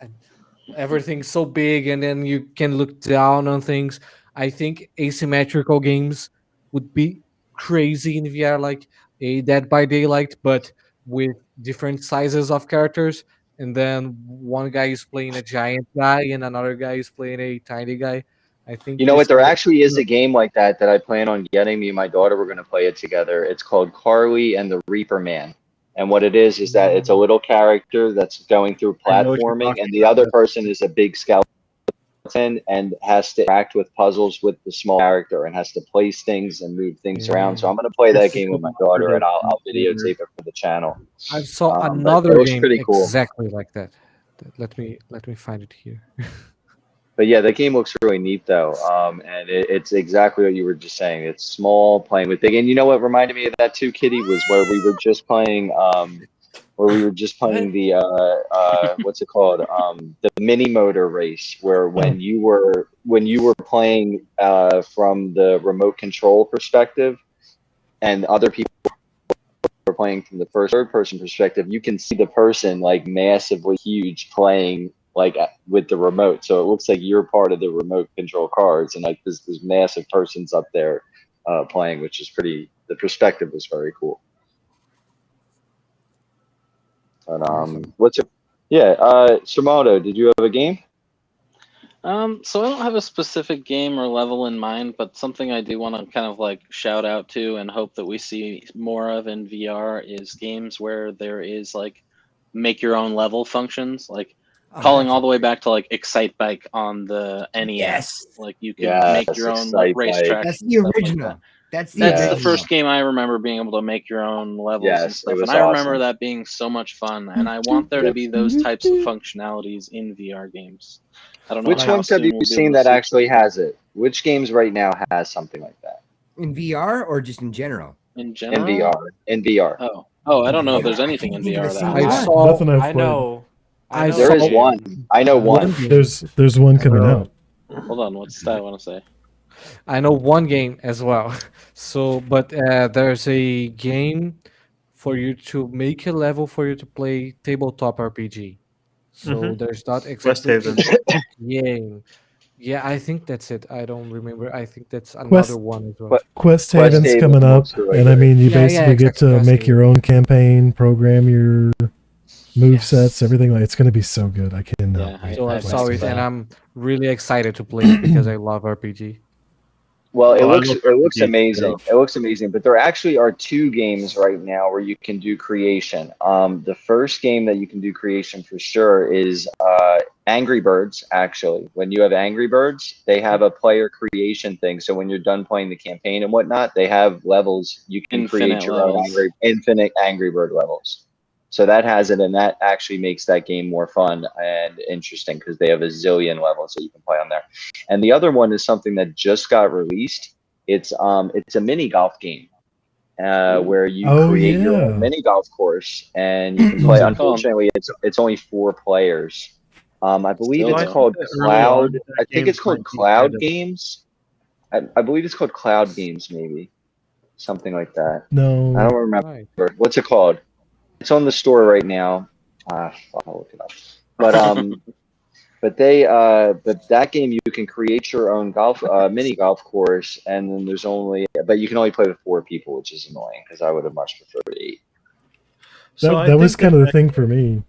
everything's so big, and then you can look down on things. I think asymmetrical games would be crazy in VR, like a Dead by Daylight, but with different sizes of characters. And then one guy is playing a giant guy, and another guy is playing a tiny guy. I think You know what? this There would- actually is a game like that I plan on getting. Me and my daughter, we're going to play it together. It's called Carly and the Reaper Man. And what it is that it's a little character that's going through I know what you're platforming, talking and the about. other person is a big skeleton and has to interact with puzzles with the small character and has to place things and move things around. So I'm going to play that game with my daughter, and I'll videotape it for the channel. I saw but another it looks game pretty cool. exactly like that. Let me find it here. But yeah, the game looks really neat though, and it's exactly what you were just saying. It's small, playing with big, and you know what reminded me of that too, Kitty, was where we were just playing, the what's it called, the mini motor race, where when you were playing from the remote control perspective, and other people were playing from the third person perspective, you can see the person like massively huge playing like with the remote, so it looks like you're part of the remote control cars, and like this massive person's up there playing, which is pretty. The perspective was very cool. But what's it? Yeah, Shimoto, did you have a game? So I don't have a specific game or level in mind, but something I do want to kind of like shout out to and hope that we see more of in VR is games where there is like make your own level functions, like calling all the way back to like Excite Bike on the NES. Yes. Like you can make your own like Excite racetrack. Bike. That's the original. That's the That's original. the first game I remember being able to make your own levels and Yes, it stuff. was And I remember awesome. that being so much fun. And I want there to be those types of functionalities in VR games. I don't know Which how ones have soon you we'll be seen able to that see actually has it? Which games right now has something like that? In VR or just in general? in general. In VR. In VR. Oh, I don't know if I there's can't anything in think of a VR that single has one. it. Nothing I've I played. know. I There is saw one. I know one. There's one coming out. Hold on, what's that I want to say? I know one game as well. So, but there's a game for you to make a level for you to play tabletop RPG. So Mhm. there's not West exactly Haven. a game. Yeah, I think that's it. I don't remember. I think that's another Quest- one as well. But Quest Quest Haven's Haven coming up, looks really and I good. mean, you Yeah, basically get exactly, to Quest make your Haven. own campaign, program your move sets, Yes. everything. Like it's going to be so good. I cannot Yeah, wait. So for I I've Quest saw heard it, and Haven. that. I'm really excited to play it because I love RPG. Well, Oh, I love it looks RPGs, amazing. so. It looks amazing. But there actually are two games right now where you can do creation. The first game that you can do creation for sure is Angry Birds. Actually, when you have Angry Birds, they have a player creation thing. So when you're done playing the campaign and whatnot, they have levels. You can create Infinite your own levels. infinite Angry Bird levels. So that has it, and that actually makes that game more fun and interesting because they have a zillion levels that you can play on there. And the other one is something that just got released. It's a mini golf game where you Oh, create your own yeah. mini golf course and you can play. What's it called? Unfortunately, it's only 4 players. I believe Still it's though. called Early on, Cloud. that I think game's it's called might be Cloud kind of- Games. I believe it's called Cloud Games, maybe something like that. I No. don't remember. Right. What's it called? It's on the store right now. I'll look it up. But but that game you can create your own golf mini golf course, and then but you can only play with 4 people, which is annoying because I would have much preferred 8. So I That was think kind of the thing for me.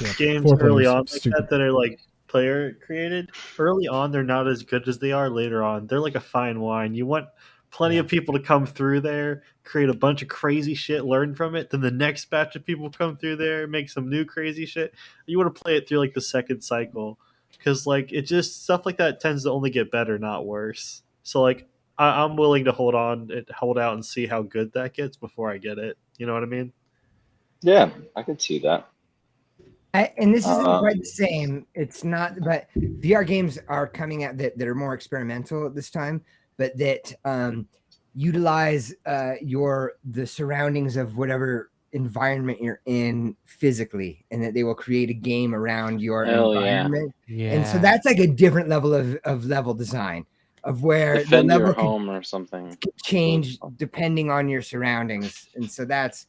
Yeah, games 4 early players, on like stupid. that are like player created. Early on, they're not as good as they are later on. They're like a fine wine. You want plenty of people to come through there, create a bunch of crazy shit, learn from it. Then the next batch of people come through there, make some new crazy shit. You want to play it through like the second cycle because like it just stuff like that tends to only get better, not worse. So like I'm willing to hold out and see how good that gets before I get it. You know what I mean? Yeah, I could see that. And this isn't quite the same. It's not, but VR games are coming out that are more experimental at this time, but that utilize the surroundings of whatever environment you're in physically, and that they will create a game around your Hell yeah. environment. Yeah. And so that's like a different level of level design of where Defend the your level can home or something. change depending on your surroundings. And so that's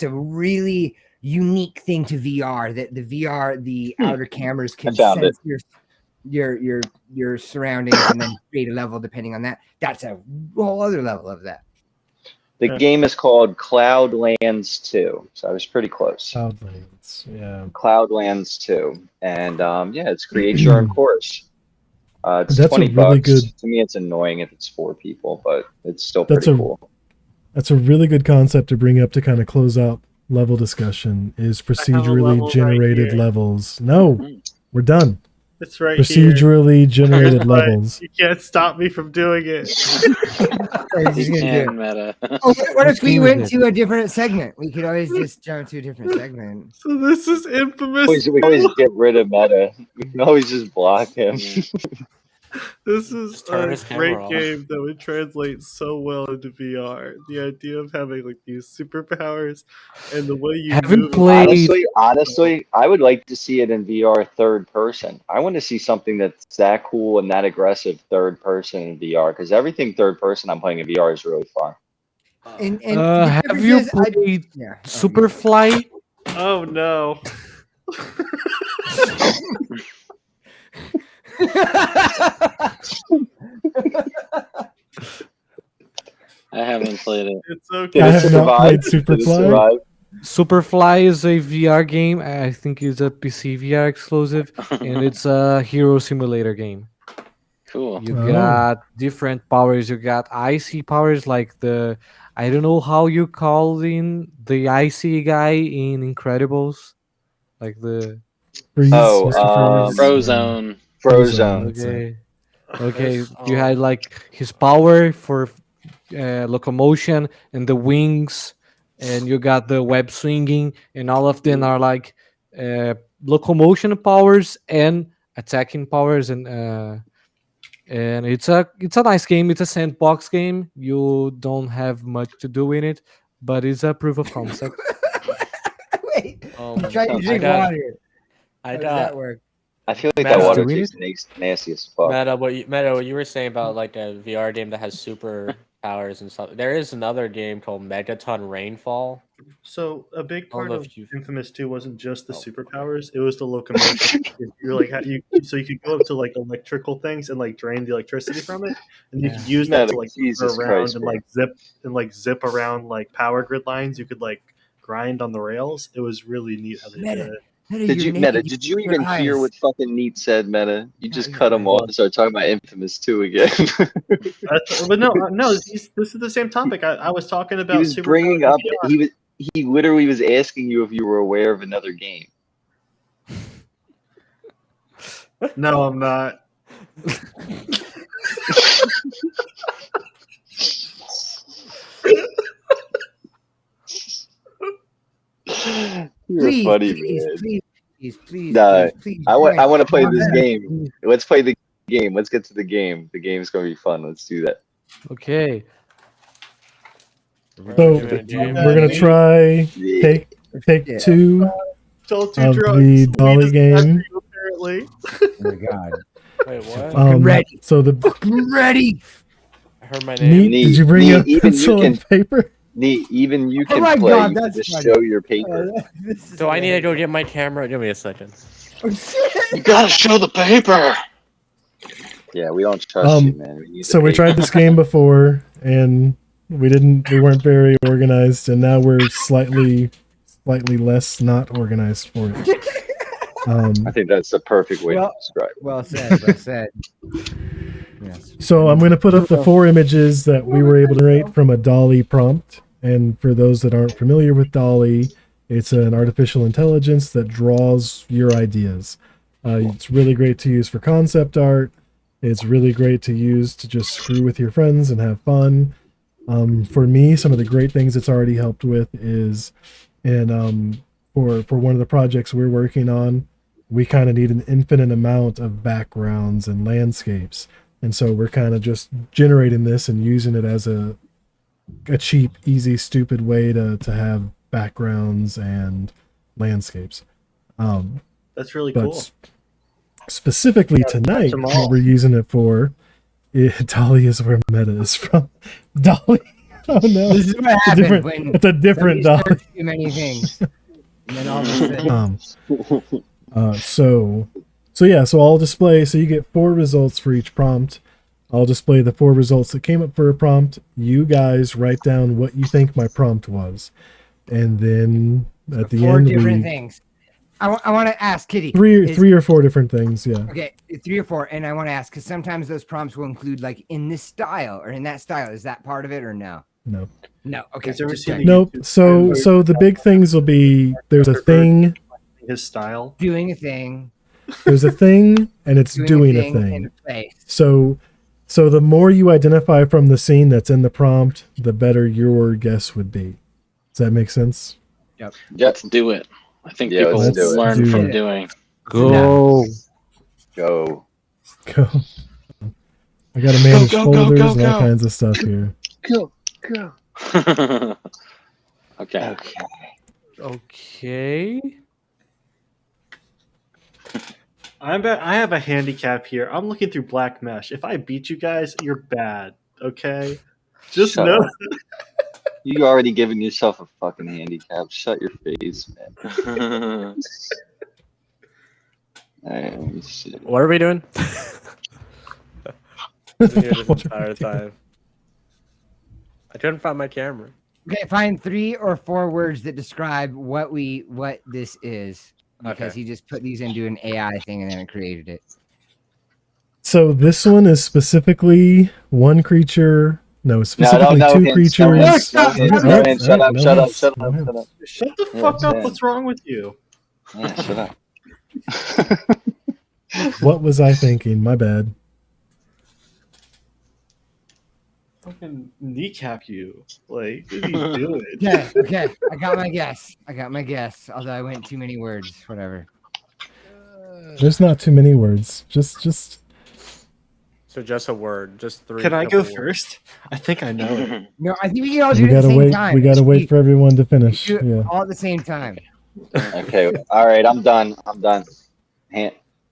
a really unique thing to VR, that the VR, the outer cameras can found sense your surroundings and then create a level depending on that. That's a whole other level of that. The game is called Cloudlands 2, so I was pretty close. Cloudlands, yeah. Cloudlands 2, and yeah, it's create your own course. It's That's a $20. really good- To me, it's annoying if it's 4 people, but it's still That's pretty a- cool. That's a really good concept to bring up to kind of close out level discussion, is procedurally level right generated here. levels. No, we're done. It's right here. procedurally generated That's right. levels. You can't stop me from doing it. He's gonna do it. And meta. Oh, what if we game is went it? to a different segment? We could always just jump to a different segment. So this is infamous. We can always get rid of Meta. We can always just block him. This is Just turn a his camera great off. game that would translate so well into VR. The idea of having like these superpowers and the way you Haven't move. played- Honestly, I would like to see it in VR third person. I want to see something that's that cool and that aggressive third person in VR, because everything third person I'm playing in VR is really fun. And the have difference you is I- played yeah. Superfly? Oh no! I haven't played it. It's I okay. have not played Did it Superfly. survive? Superfly is a VR game. I think it's a PC VR exclusive, and it's a hero simulator game. Cool. You Oh. got different powers. You got icy powers like the I don't know how you call in the icy guy in Incredibles, like the Freeze, Oh, Mr. Freeze. Frozone. Frozone. That's it. okay. Okay, There's, you had like his power for locomotion and the wings, and you got the web swinging, and all of them are like locomotion powers and attacking powers, and it's a nice game. It's a sandbox game. You don't have much to do in it, but it's a proof of concept. Wait, Um, try to I drink got- water. I How does that got work? I feel like Meta. that water Doing tastes nasty as fuck. Meta. What you were saying about like a VR game that has super powers and stuff. There is another game called Megaton Rainfall. So a big I don't part know of if you've- Infamous 2 wasn't just the Oh. superpowers; it was the locomotion. You're like, so you could go up to like electrical things and like drain the electricity from it, and you could use that to like Jesus go around Christ, and man. like zip around like power grid lines. You could like grind on the rails. It was really neat how they did Meta. it. Did you even hear what fucking Neat said, Meta? You just cut him off and started talking about Infamous 2 again. But no, this is the same topic. I was talking about. He was superpowers bringing in up. VR. He literally was asking you if you were aware of another game. No, I'm not. You're Please, funny, please, man. please, Nah, please. I want to play Come this on. game. Let's play the game. Let's get to the game. The game's gonna be fun. Let's do that. Okay. So Yeah. we're gonna try Yeah. take Yeah. 2 Told of drugs. the Weed Dall-E is game. nasty, apparently. Oh my god. Wait, what? Ready. So the Fucking ready. I heard my Neat, name. did you bring Neat, a even you pencil and paper? Neat, even you Oh can my play. God, You can that's just funny. show your paper. This is So I need to go hilarious. get my camera. Give me a second. Oh, shit. You gotta show the paper. Yeah, we don't trust you, Um, man. We need So the we paper. tried this game before, and we weren't very organized, and now we're slightly less not organized for it. I think that's the perfect way Well- to describe it. Well said. Well said. Yes. So I'm going to put up the 4 images that we were able to generate from a Dall-E prompt. And for those that aren't familiar with Dall-E, it's an artificial intelligence that draws your ideas. It's really great to use for concept art. It's really great to use to just screw with your friends and have fun. For me, some of the great things it's already helped with is, and for one of the projects we're working on, we kind of need an infinite amount of backgrounds and landscapes. And so we're kind of just generating this and using it as a cheap, easy, stupid way to have backgrounds and landscapes. That's really But cool. specifically tonight, them all. what we're using it for, Dall-E is where Meta is from. Dall-E. Oh no, This is what it's a happens different. when It's a different somebody Dall-E. starts too many things. And then all of a sudden, So I'll display. So you get 4 results for each prompt. I'll display the 4 results that came up for a prompt. You guys write down what you think my prompt was, and then at the 4 end different we things. I want to ask Kitty. is- 3 or 4 different things. Yeah. Okay, 3 or 4, and I want to ask because sometimes those prompts will include like in this style or in that style. Is that part of it or no? No. No. Okay. Has there ever just seen checking. Nope. So the big things will be there's a thing. His style. Doing a thing. There's a thing, and it's doing a in thing. a place. So the more you identify from the scene that's in the prompt, the better your guess would be. Does that make sense? Yep. Let's do it. I think Yeah, people let's do it. learn Do from it. doing. Go. Go. Go. I gotta manage go, folders go, and all go. kinds of stuff here. Go. Go. Okay. Okay. I have a handicap here. I'm looking through black mesh. If I beat you guys, you're bad. Okay, just Shut know. up. You already given yourself a fucking handicap. Shut your face, man. Alright, let me see. What are we doing? I've been here this entire time. I couldn't find my camera. Okay, find 3 or 4 words that describe what this is. Because Okay. he just put these into an AI thing and then it created it. So this one is specifically one creature. No, specifically no two hints, creatures. no hints, no All hints, right, no all hints. right, Shut up, no shut up, hints, shut no up, hints. shut up. Shut the Yeah, fuck up. yeah. What's wrong with you? Yeah, shut up. What was I thinking? My bad. Fucking kneecap you. Like, what are you doing? Okay. I got my guess. Although I went too many words. Whatever. There's not too many words. Just So just a word, just 3. Can I go couple words. first? I think I know it. No, I think we can all do we it at the gotta same wait. time. We gotta We wait for everyone to finish. do it Yeah. all at the same time. Okay, all right, I'm done.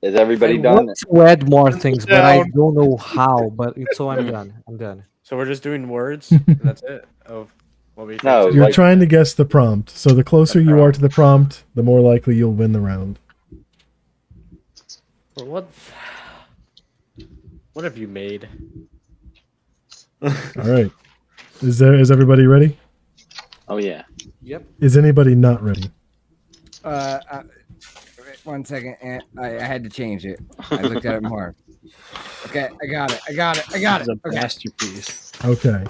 Is everybody I done? want to add more things, but I Down. don't know how. But so I'm done. I'm done. So we're just doing words, and that's it. Of what we think. No, You're like- trying to guess the prompt. So the closer The you are prompt. to the prompt, the more likely you'll win the round. What? What have you made? All right. Is everybody ready? Oh yeah. Yep. Is anybody not ready? One second. I had to change it. I looked at it more. Okay, I got it. It's a Okay. masterpiece. Okay.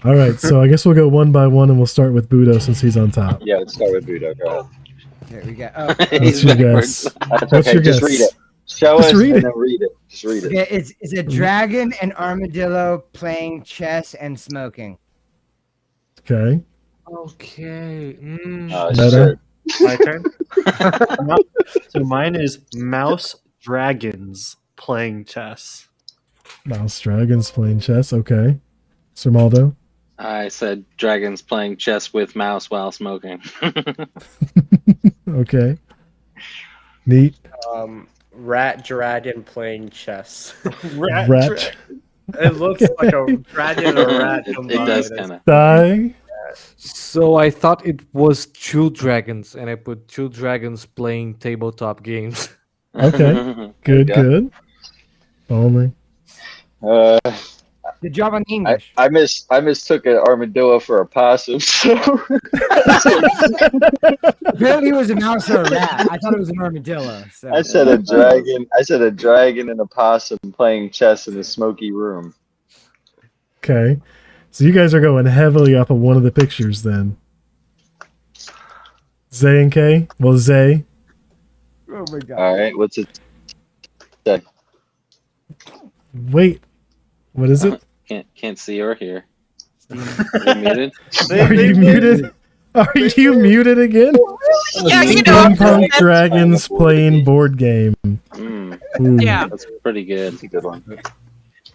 All right. So I guess we'll go one by one, and we'll start with Budo since he's on top. Yeah, let's start with Budo. Go ahead. Okay, we got. He's What's your backwards. guess? That's What's okay. your Just guess? read it. Show Just us read and it. then read it. Just read it. Okay, it's a dragon, an armadillo playing chess and smoking. Okay. Okay. Meta. Shit. My turn. So mine is mouse dragons playing chess. Mouse dragons playing chess. Okay. Sir Maldo. I said dragons playing chess with mouse while smoking. Okay. Neat. Rat dragon playing chess. Rat. It looks like a dragon or a rat It combined. does kind of. Die. So I thought it was two dragons, and I put two dragons playing tabletop games. Okay. Good. Yeah. Good. Only. Good job on the English. I mistook an armadillo for a possum. So Apparently, it was a mouse or a rat. I thought it was an armadillo. So. I said a dragon. I said a dragon and a possum playing chess in a smoky room. Okay. So you guys are going heavily off of one of the pictures then. Zay and K? Well, Zay. Oh my god. All right, what's it say? Wait. What is it? Can't see or hear. You muted? Are you muted? Are you muted again? Yeah, you know. Steampunk dragons playing board game. Mm, Ooh. Yeah. that's pretty good. That's a good one.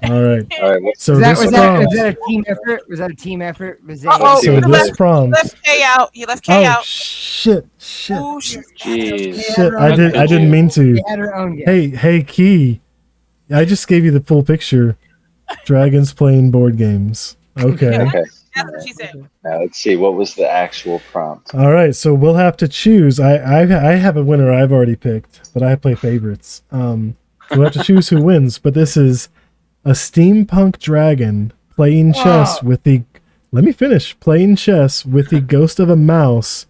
All right. All right, So Was this prompt. that a team effort? Was that a team effort? Was Uh-oh. So You this left- prompt. Left K out. You left K Oh out. shit! Shit! Ooh, she's Jeez. Shit! I didn't mean to. She had her own guess. Hey, Key. I just gave you the full picture. Dragons playing board games. Okay. okay. That's what she said. Now let's see. What was the actual prompt? All right. So we'll have to choose. I have a winner I've already picked, but I play favorites. We'll have to choose who wins. But this is a steampunk dragon playing chess with the. Let me finish. Playing chess with the ghost of a mouse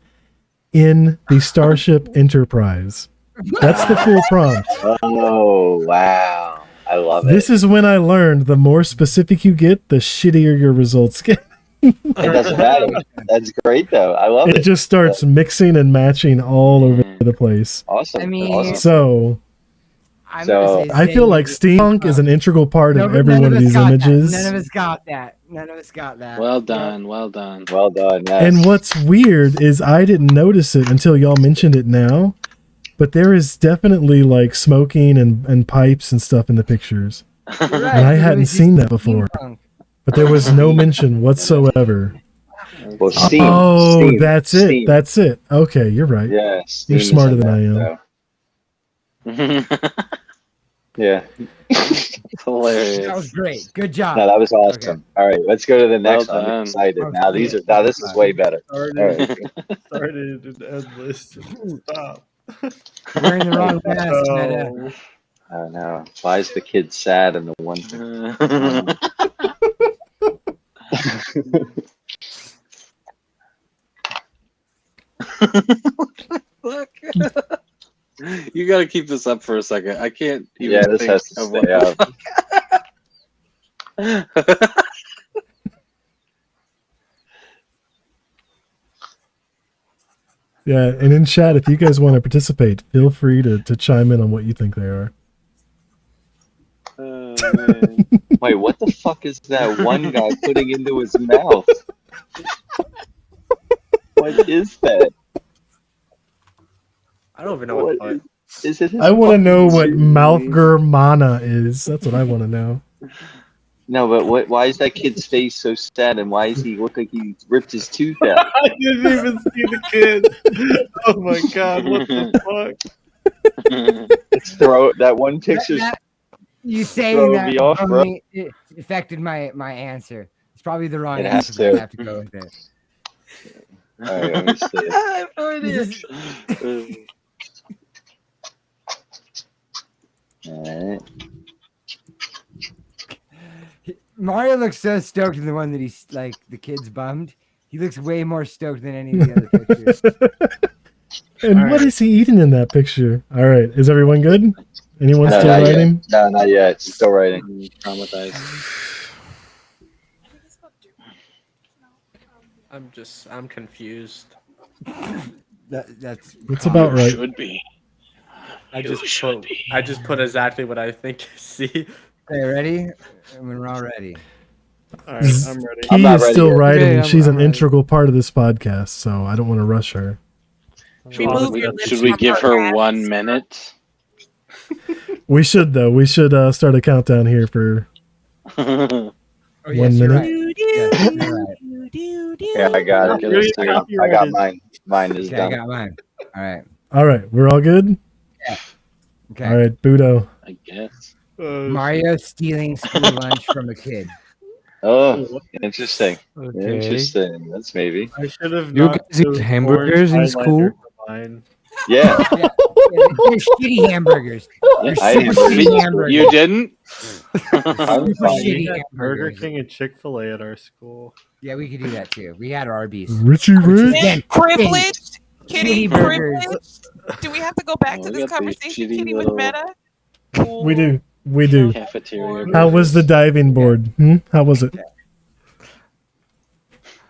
in the Starship Enterprise. That's the full prompt. Oh wow! I love it. This is when I learned the more specific you get, the shittier your results get. It doesn't matter. That's great though. I love It it. just starts mixing and matching all over the place. Awesome. I mean, awesome. So I'm So, gonna say I feel like steampunk is an integral part of every one of these images. None of us got that. None of us got that. Well done. Well done. well done. Yes. And what's weird is I didn't notice it until y'all mentioned it now, but there is definitely like smoking and pipes and stuff in the pictures. You're right, And I it hadn't was just seen that before. steampunk. But there was no mention whatsoever. Well, steam. Oh, steam, that's steam. it. That's it. Okay, you're right. Yeah. You're steam is smarter in than I am. that, though. Yeah. Hilarious. That was great. Good job. No, that was awesome. All right, let's go to the next Well one. I'm done. excited. Okay. Now this is way better. Started, All right. started and endless. Stop. We're in the wrong mask, Meta. Oh. I don't know. Why is the kid sad in the one thing? You got to keep this up for a second. I can't even Yeah, this think has to of stay up. Yeah, and in chat, if you guys want to participate, feel free to chime in on what you think they are. Oh, man. Wait, what the fuck is that one guy putting into his mouth? What is that? I don't even know what. What is it? His I want to fucking know what shoe? Malfger Mana is. That's what I want to know. No, but what? Why is that kid's face so sad, and why does he look like he ripped his tooth out? I didn't even see the kid. Oh my god, what the fuck? Let's throw that one picture. You saying Throw that me off, bro. only it affected my answer. It's probably the wrong It has answer, but I to. have to go with it. All right, let me see it. I have no idea. All right. Mario looks so stoked in the one that he's like the kid's bummed. He looks way more stoked than any of the other pictures. And what is he eating in that picture? All right, is everyone good? Anyone No, still not yet. writing? No, not yet. Still writing. Traumatized. I'm confused. That's It's about right. Should be. I just put exactly what I think. See, okay. Ready? And we're all ready. Alright, I'm ready. I'm He not is ready still yet. writing, Okay, and she's I'm an ready. integral part of this podcast, so I don't want to rush her. Remove your lips Should we from give her ass. 1 minute? We should, though. We should start a countdown here for Oh, 1 yes, you're minute. right. Do, Yes, do, you're right. do, do, do. Yeah, I got it. Get us I to- got mine. Mine is Okay, I done. got mine. All right. All right, we're all good? Okay. All right, Budo. I guess. Mario stealing school lunch from a kid. Oh, interesting. Okay. Interesting. That's maybe. I should have You not guys eat used hamburgers in orange school? highlighter for mine. Yeah. Yeah, they're shitty hamburgers. They're I super am. shitty hamburgers. You didn't? I'm Super fine. shitty We had Burger hamburgers. King and Chick-fil-A at our school. Yeah, we could do that too. We had Arby's. Richie Rich? Again, Privileged? Kitty Shitty burgers. privileged? Do we have to go back Oh, to we this got these conversation, shitty Kitty, with little- Meta? We do. We do. Cafeteria. How was the diving board? How was it?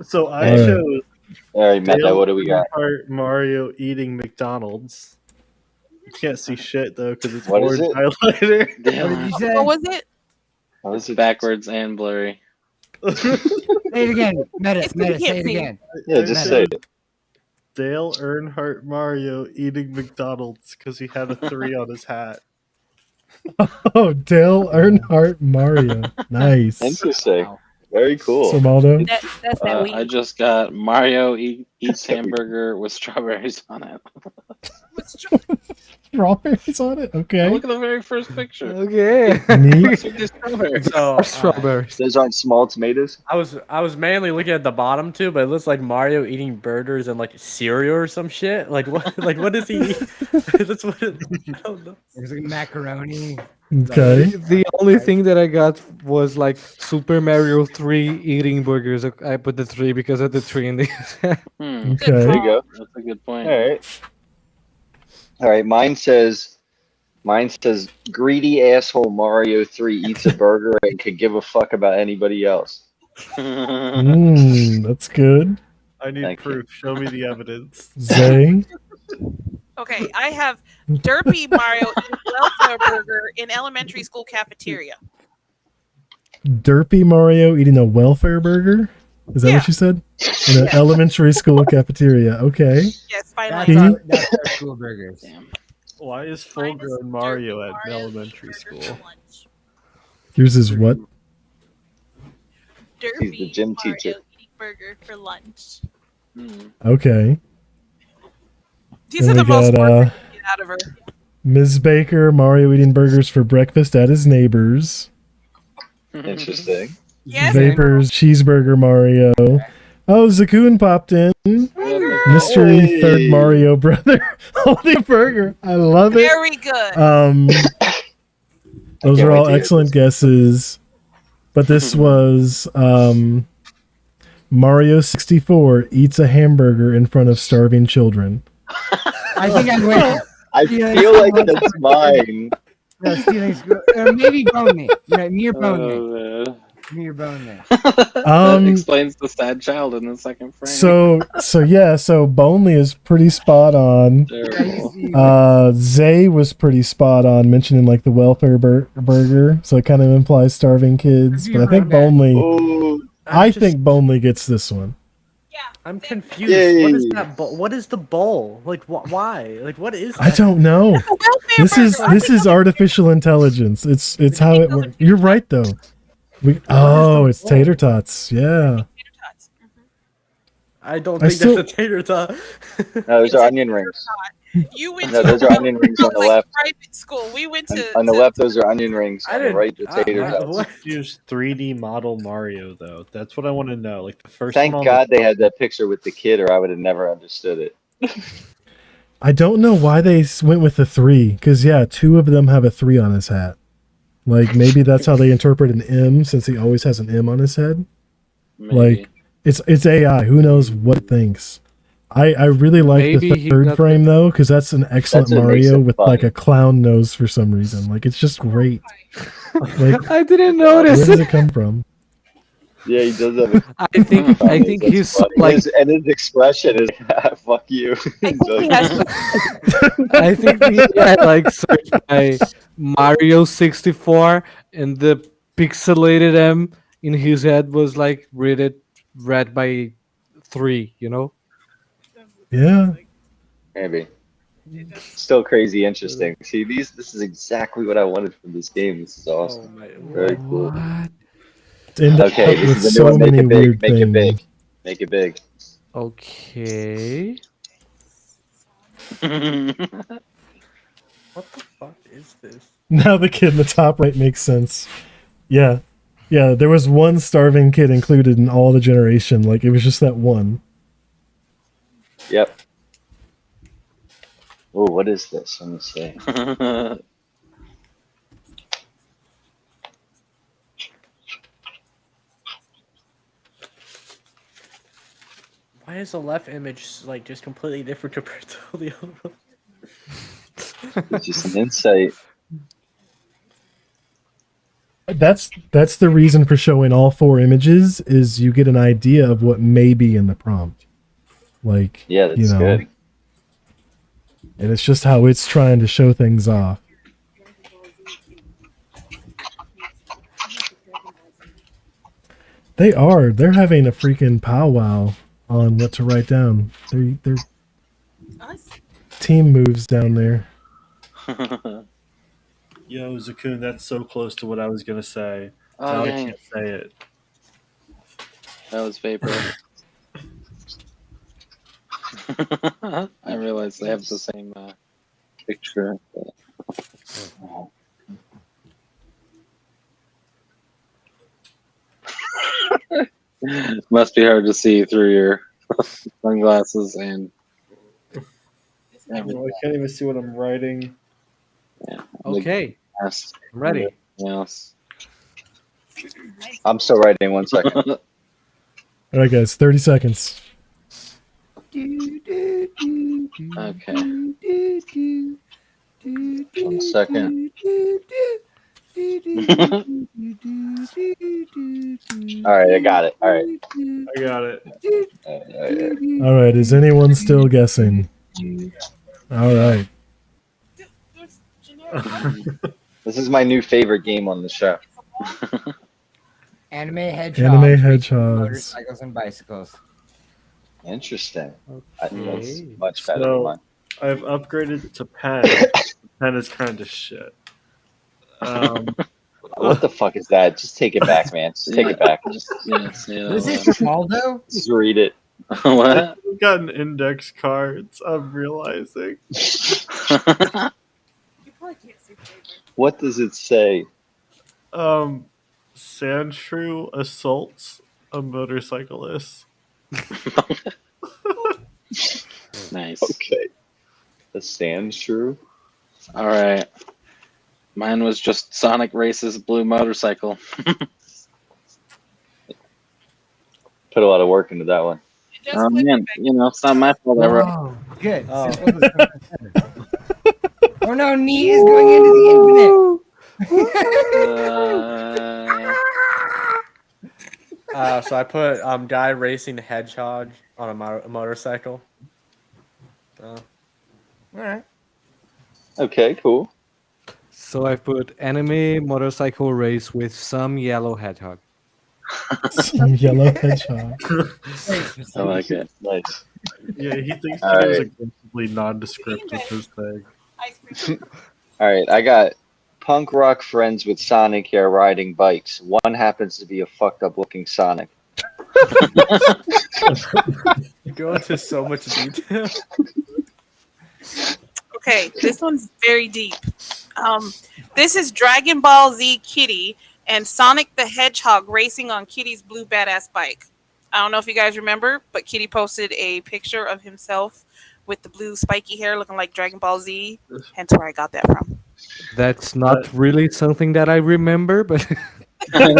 So I Alright. chose All right, Meta, what do we got? Earnhardt Mario eating McDonald's. You can't see shit though because it's What is orange it? highlighter. What did Damn. you say? What was it? What was it? Backwards and blurry. Say it again. Meta, It's 'cause Meta, you say can't it see. again. Yeah, just say it. Dale Earnhardt Mario eating McDonald's because he had a 3 on his hat. Oh, Dale Earnhardt Mario. Nice. Interesting. Very cool. Somaldo? That's that I just got Mario eats hamburger with strawberries on it. Strawberries on it? Okay. Look at the very first picture. Okay. Neat. Look at strawberries. so Strawberries. Those aren't small tomatoes? I was mainly looking at the bottom too, but it looks like Mario eating burgers and like cereal or some shit. Like what? Like what does he eat? That's what. I don't know. There's like macaroni. Okay. The only thing that I got was like Super Mario 3 eating burgers. I put the 3 because of the 3 in the. Hmm, Okay. There you go. that's a good point. All right. All right. Mine says, greedy asshole Mario 3 eats a burger and could give a fuck about anybody else. That's good. I need Thank you. proof. Show me the evidence. Zay, Okay, I have Derpy Mario eating welfare burger in elementary school cafeteria. Derpy Mario eating a welfare burger. Is that Yeah. what you said? In an Yeah. elementary school cafeteria. Okay. Yes, That's finally. that's our school burgers. Damn. Why is Mine is full-grown Mario Derpy at Mario elementary eating burger school? for lunch. Yours is what? Derpy the gym Mario teacher. eating burger for lunch. Okay. These And are we the most got work I can get out of her. Ms. Baker, Mario eating burgers for breakfast at his neighbors. Interesting. Yes. Vapors, cheeseburger Mario. Oh, Zakoon popped in. Mystery Hey. third Mario brother holding a burger. I love it. Very good. Those can't are wait all to hear excellent this. guesses. But this was Mario 64 eats a hamburger in front of starving children. I think I went. I Yeah, feel like someone's- that's mine. No, stealing school. Maybe Bone Man. Right, near Bone Man. Oh, man. Near Bone Man. That explains the sad child in the second frame. So Bonely is pretty spot on. Terrible. Zay was pretty spot on, mentioning like the welfare burger, so it kind of implies starving kids. But I think Bonely, Oh, I think Bonely gets this one. I'm confused. Yay. What is that? What is the bowl? Like, why? Like, what is that? I don't know. That's a welfare This is burger. I this think is artificial intelligence. It's how it works. You're right though. It's tater tots. Yeah. tater tots. Mhm. I don't I think still- that's a tater tot. no, those It's are a onion tater rings. tot. You went No, to those are onion rings on the like left. private school. We went to On the to- left, those are onion rings. I On the didn't- right, the tater tots. what? Use 3D model Mario though. That's what I want to know. Like the first Thank one. God they had that picture with the kid, or I would have never understood it. I don't know why they went with the 3, because yeah, 2 of them have a 3 on his hat. Like maybe that's how they interpret an M, since he always has an M on his head. Maybe. Like it's AI. Who knows what it thinks? I really like Maybe the he third got frame though, because that's an excellent That's what makes Mario it with fun. like a clown nose for some reason. Like it's just great. Like I didn't where notice. does it come from? Yeah, he does have a I think That's he's funny. like. and his expression is "fuck you." I think he has I think he had like searched by Mario 64, and the pixelated M in his head was like read by 3. You know. Yeah. Maybe. Still crazy interesting. See, this is exactly what I wanted from this game. This is awesome. my. Very cool. What? It's ended Okay, up this with is a new so one. Make many it big. weird Make it big. things. Make it big. Okay. What the fuck is this? Now the kid in the top right makes sense. Yeah. Yeah, there was one starving kid included in all the generation. Like, it was just that one. Yep. Oh, what is this? Let me see. Why is the left image like just completely different compared to the other one? It's just an insight. That's the reason for showing all 4 images, is you get an idea of what may be in the prompt. Like, Yeah, that's you know, good. and it's just how it's trying to show things off. They're having a freaking powwow on what to write down. They're us. team moves down there. Yo, Zakoon, that's so close to what I was gonna say. Oh, Now I dang. can't say it. That was Vapor. I realized they have the same picture. Must be hard to see through your sunglasses and Oh, I can't even see what I'm writing. Okay, mask I'm ready. and everything else. I'm still writing. 1 second. All right, guys, 30 seconds. Okay. 1 second. All right, I got it. All right. I got it. All right, is anyone still guessing? All right. There's generic This is my new favorite game on the show. Anime hedgehogs. Anime racing hedgehogs. Motorcycles and bicycles. Interesting. That's Okay. much better than So mine. I've upgraded to pen. The pen is kind of shit. What the fuck is that? Just take it back, man. Just take it back. Just Yes, This is Waldo. read it. What? I've gotten index cards. I'm realizing. You probably can't see the paper. What does it say? Sandshrew assaults a motorcyclist. Nice. Okay. The sand shrew? All right. Mine was just Sonic Race's blue motorcycle. Put a lot of work into that one. Just Oh flip man, it back. you know it's not my fault. I wrote. Oh, good. Oh. Simple is better. Oh no, Neat is going into the infinite. So I put guy racing hedgehog on a motorcycle. All right. Okay, cool. So I put anime motorcycle race with some yellow hedgehog. Some yellow hedgehog. I like it. Nice. Yeah, he thinks All he is right. aggressively nondescript with his thing. Ice cream. All right, I got punk rock friends with Sonic here riding bikes. One happens to be a fucked up looking Sonic. You go into so much detail. Okay, this one's very deep. This is Dragon Ball Z Kitty and Sonic the Hedgehog racing on Kitty's blue badass bike. I don't know if you guys remember, but Kitty posted a picture of himself with the blue spiky hair looking like Dragon Ball Z. Hence where I got that from. That's not really something that I remember, but Hey,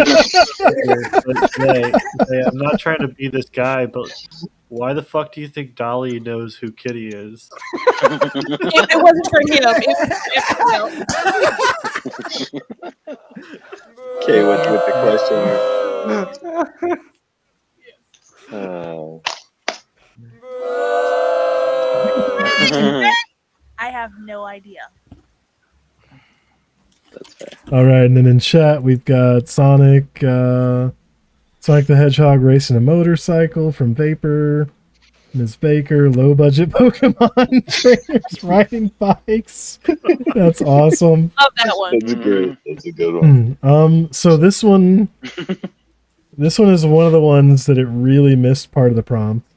I'm not trying to be this guy, but why the fuck do you think Dall-E knows who Kitty is? If it wasn't for him, it Okay, with the question mark. I have no idea. That's fair. All right, and then in chat we've got Sonic the Hedgehog racing a motorcycle from Vapor. Ms. Baker, low budget Pokemon trainers riding bikes. That's awesome. love that one. That's great. That's a good one. So this one is one of the ones that it really missed part of the prompt.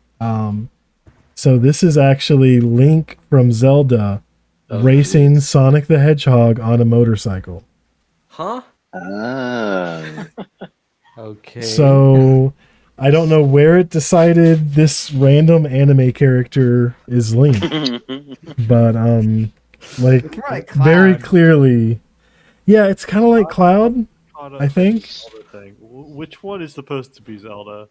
So this is actually Link from Zelda racing Sonic the Hedgehog on a motorcycle. Huh? okay. So I don't know where it decided this random anime character is Link, but like Right, very Cloud. clearly, yeah, it's kind of like Cloud. I think. Zelda thing. Which one is supposed to be Zelda?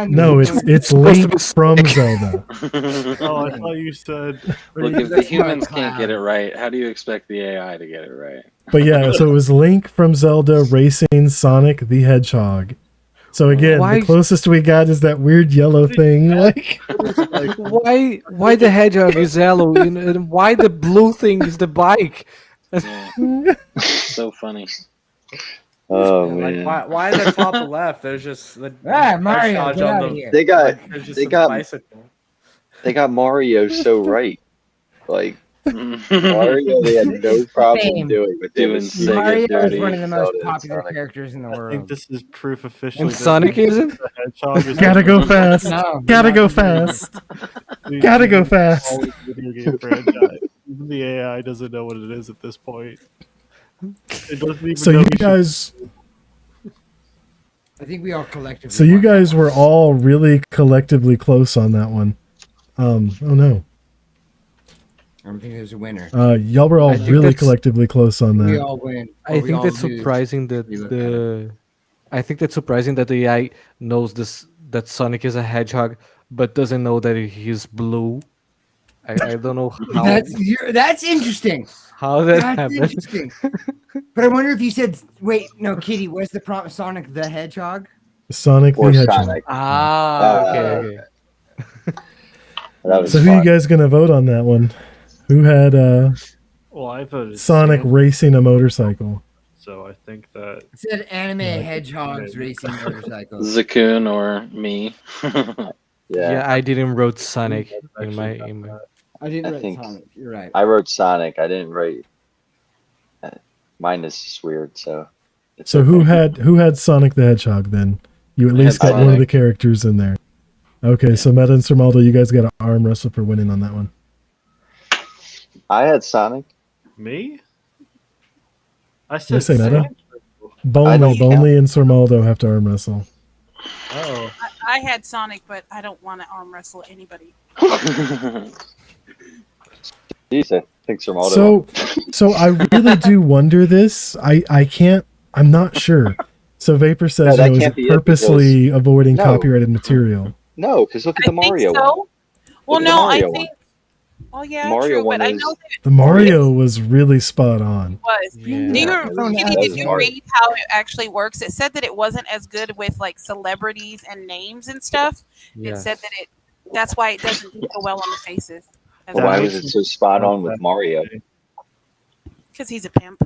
No, it's Link from Zelda. Oh, I thought you said. Look, if the That's humans not can't get Cloud. it right, how do you expect the AI to get it right? But yeah, so it was Link from Zelda racing Sonic the Hedgehog. So again, Why- the closest we got is that weird yellow thing. Like, Why the hedgehog is yellow and why the blue thing is the bike? Yeah. So funny. Oh Like man. why in the top left? There's just the Mario, hedgehog get on out the- of here. They got like, there's just they a got bicycle. they got Mario so right. Like Mario, they had no problem Same. doing, but they Doing was Sega Mario dirty. is one of the most Zelda and popular Sonic. characters in the I think world. this is proof officially. And that Sonic isn't? the Hedgehog is gotta go fast. No, Gotta not go the video game. fast. Gotta go fast. Always a video game franchise. Even the AI doesn't know what it is at this point. It doesn't even So know you we should- guys, I think we all collectively. so you won that guys one. were all really collectively close on that one. Oh no, I don't think there's a winner. y'all were all I think really that's- collectively close on We that. all win. or I we think all that's lose. surprising that We look at I think that's surprising that the AI knows this that Sonic is a hedgehog, but doesn't know that he's blue. I don't know how That's interesting. how that That's happened. interesting. But I wonder if you said, wait, no, Kitty, what's the prompt? Sonic the Hedgehog? Sonic Or the Hedgehog. Sonic. Ah, okay, Uh, okay. That was So who you fun. guys gonna vote on that one? Who had Well, I voted Sonic Sand, racing a motorcycle? so I think that It said anime Yeah. hedgehogs racing motorcycles. Zakun or me. Yeah, I didn't wrote Sonic That's in actually my. I didn't I write think- Sonic. You're right. I wrote Sonic. I didn't write. Mine is just weird. So. It's So who okay. had Sonic the Hedgehog then? You at I least had got one of Sonic. the characters in there. Okay, so Meta and Surmaldo, you guys got an arm wrestle for winning on that one. I had Sonic. me. I Did I said say Meta? Sand. I Bonley, don't count. Bonley and Surmaldo have to arm wrestle. Oh, I had Sonic, but I don't want to arm wrestle anybody. Jeez, I think Surmaldo. So I really do wonder this. I can't. I'm not sure. So Vapor says, No, that is can't it be it purposely avoiding No. copyrighted material? No, because look at I the think Mario one. so. Well, Look at the no, I Mario think. Well, yeah, Mario true, one but I is- know that The Mario was really spot on. it was. Yeah. Do you, Yeah. Kitty, That did was you Mario. read how it actually works? It said that it wasn't as good with like celebrities and names and stuff. It said that that's why it doesn't do so well on the faces. But why was makes it so spot on with sense. Mario? Because he's a pimp.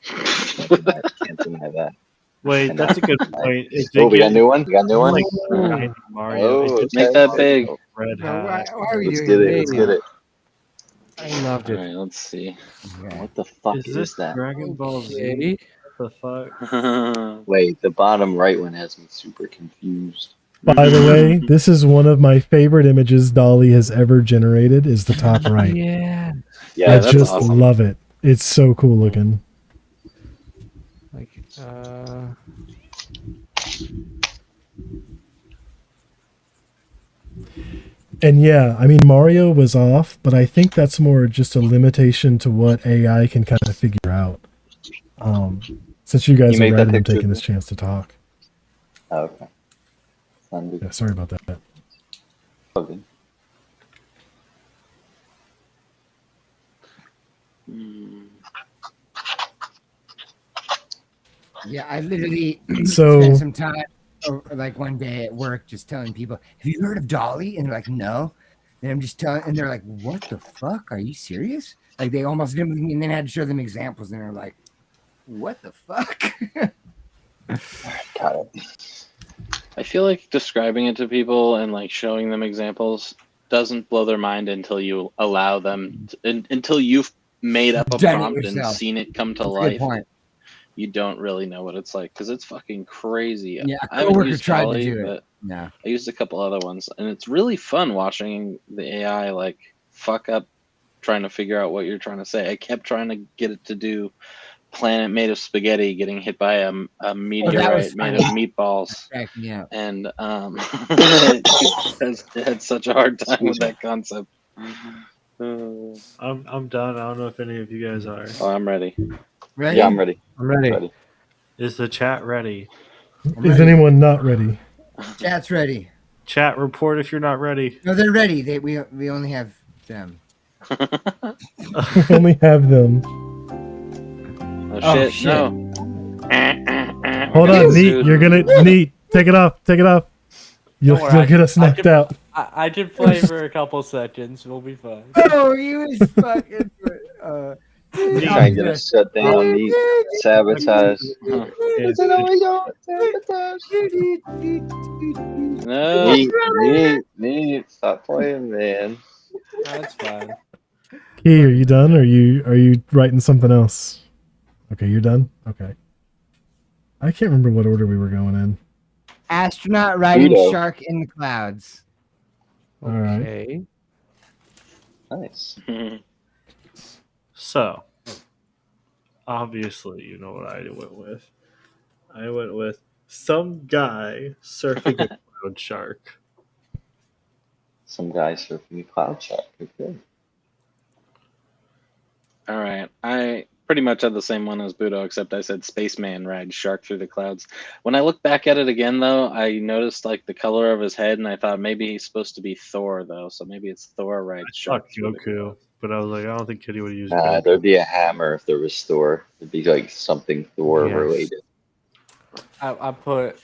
Can't deny that. wait, that's a good point. If they Oh, we got a get new one. We got a new one. like Shiny Mario, Oh, it just Make that big. red No, why hat. are we Let's doing get it. this? Let's get it. I loved All it. right, let's see. Okay. What the fuck Is is this that? Dragon Ball Z? Okay. What the fuck? Wait, the bottom right one has me super confused. By the way, this is one of my favorite images Dall-E has ever generated. Is the top right? Yeah. Yeah, I that's just awesome. love it. It's so cool looking. Like And yeah, I mean Mario was off, but I think that's more just a limitation to what AI can kind of figure out. Since you guys You are make that right, I'm picture taking too? this chance to talk. Oh, okay. Sounded Yeah, sorry about that. good. Yeah, I literally So- spent some time, like one day at work, just telling people, "Have you heard of Dall-E?" And they're like, "No." And I'm just telling, and they're like, "What the fuck? Are you serious?" Like they almost didn't believe me, and then I had to show them examples, and they're like, "What the fuck?" Got it. I feel like describing it to people and like showing them examples doesn't blow their mind until you allow them until you've made up a Done it prompt and yourself. seen it come to That's a good life. point. You don't really know what it's like because it's fucking crazy. Yeah, a I haven't coworker used tried to Dall-E, do it. but No. I used a couple other ones, and it's really fun watching the AI like fuck up trying to figure out what you're trying to say. I kept trying to get it to do planet made of spaghetti getting hit by a meteorite made of funny. meatballs, Crack me up. and it had such a hard time with that concept. I'm done. I don't know if any of you guys are. Oh, I'm ready. Ready? Yeah, I'm ready. I'm ready. Ready. Is the chat ready? Is anyone not ready? Chat's ready. Chat, report if you're not ready. No, they're ready. We only have them. We only have them. Oh, shit, shit. no. Hold on, Neat. Dude. You're gonna Neat. Take it off. Take it off. You'll, Don't worry, you'll get us I knocked can- out. I can play for a couple seconds. We'll be fine. Oh, you was fucking. Trying to get us shut down. Neat. Sabotage. No. Neat. Stop playing, man. That's fine. Key, are you done? Or are you writing something else? Okay, you're done. Okay. I can't remember what order we were going in. Astronaut riding Pluto. shark in the clouds. All right. Okay. Nice. So, obviously, you know what I went with. I went with some guy surfing a cloud shark. Some guy surfing a cloud shark. Okay. All right. I pretty much had the same one as Budo, except I said Spaceman rides shark through the clouds. When I look back at it again, though, I noticed like the color of his head, and I thought maybe he's supposed to be Thor, though. So maybe it's Thor rides Fuck shark through the Goku, clouds. but I was like, I don't think Kitty would use Nah, Goku. there'd be a hammer if there was Thor. It'd be like something Thor Yes. related. I put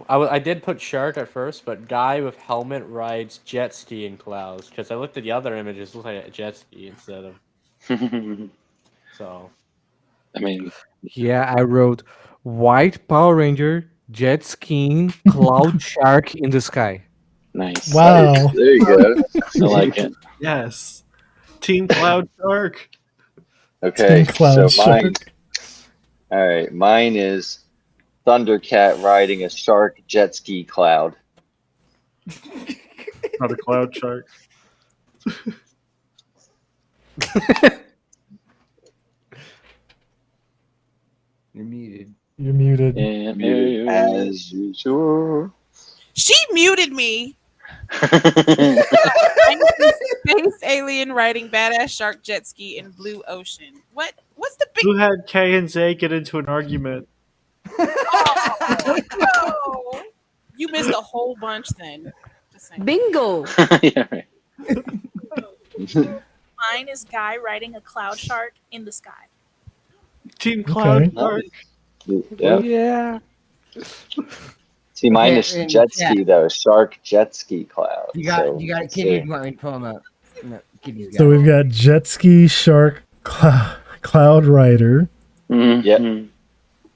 I did put shark at first, but guy with helmet rides jet ski in clouds because I looked at the other images, it looked like a jet ski instead of so. I mean, Yeah, I wrote white Power Ranger jet skiing cloud shark in the sky. nice. Wow. There you go. I like it. Yes, Team Cloud Shark. Okay, Team Cloud so mine. Shark. All right, mine is Thundercat riding a shark jet ski cloud. Not a Cloud Shark. You're muted. You're muted. Yeah, Muted as usual. She muted me. I'm space alien riding badass shark jet ski in blue ocean. What's the big Who had Kay and Zay get into an argument? no? You missed a whole bunch then. Just saying. Bingo. yeah, right. Mine is guy riding a cloud shark in the sky. Team Cloud Okay. Shark. Yeah. Yeah. See, mine Okay, is and jet chat. ski though. Shark jet ski cloud. You got So, it, let's Kitty. see. Do you want me to pull them up? No, Kitty's got So it. we've got jet ski, shark, cloud rider, Mhm. Yep.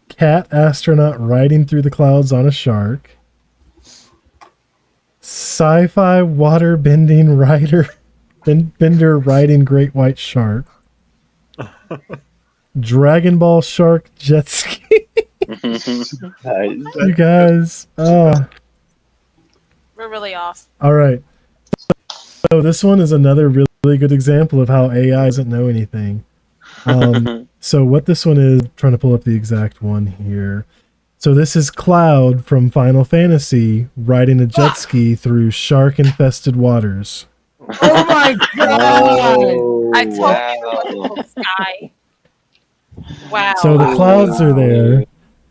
cat astronaut riding through the clouds on a shark, sci-fi water bending rider, bender riding great white shark, Dragon Ball shark jet ski. Nice. You guys, We're really off. all right. So this one is another really good example of how AI doesn't know anything. So what this one is, trying to pull up the exact one here. So this is Cloud from Final Fantasy riding a jet ski through shark-infested waters. Oh my god! Oh, I told wow. you it was the sky. Wow. So the clouds are there,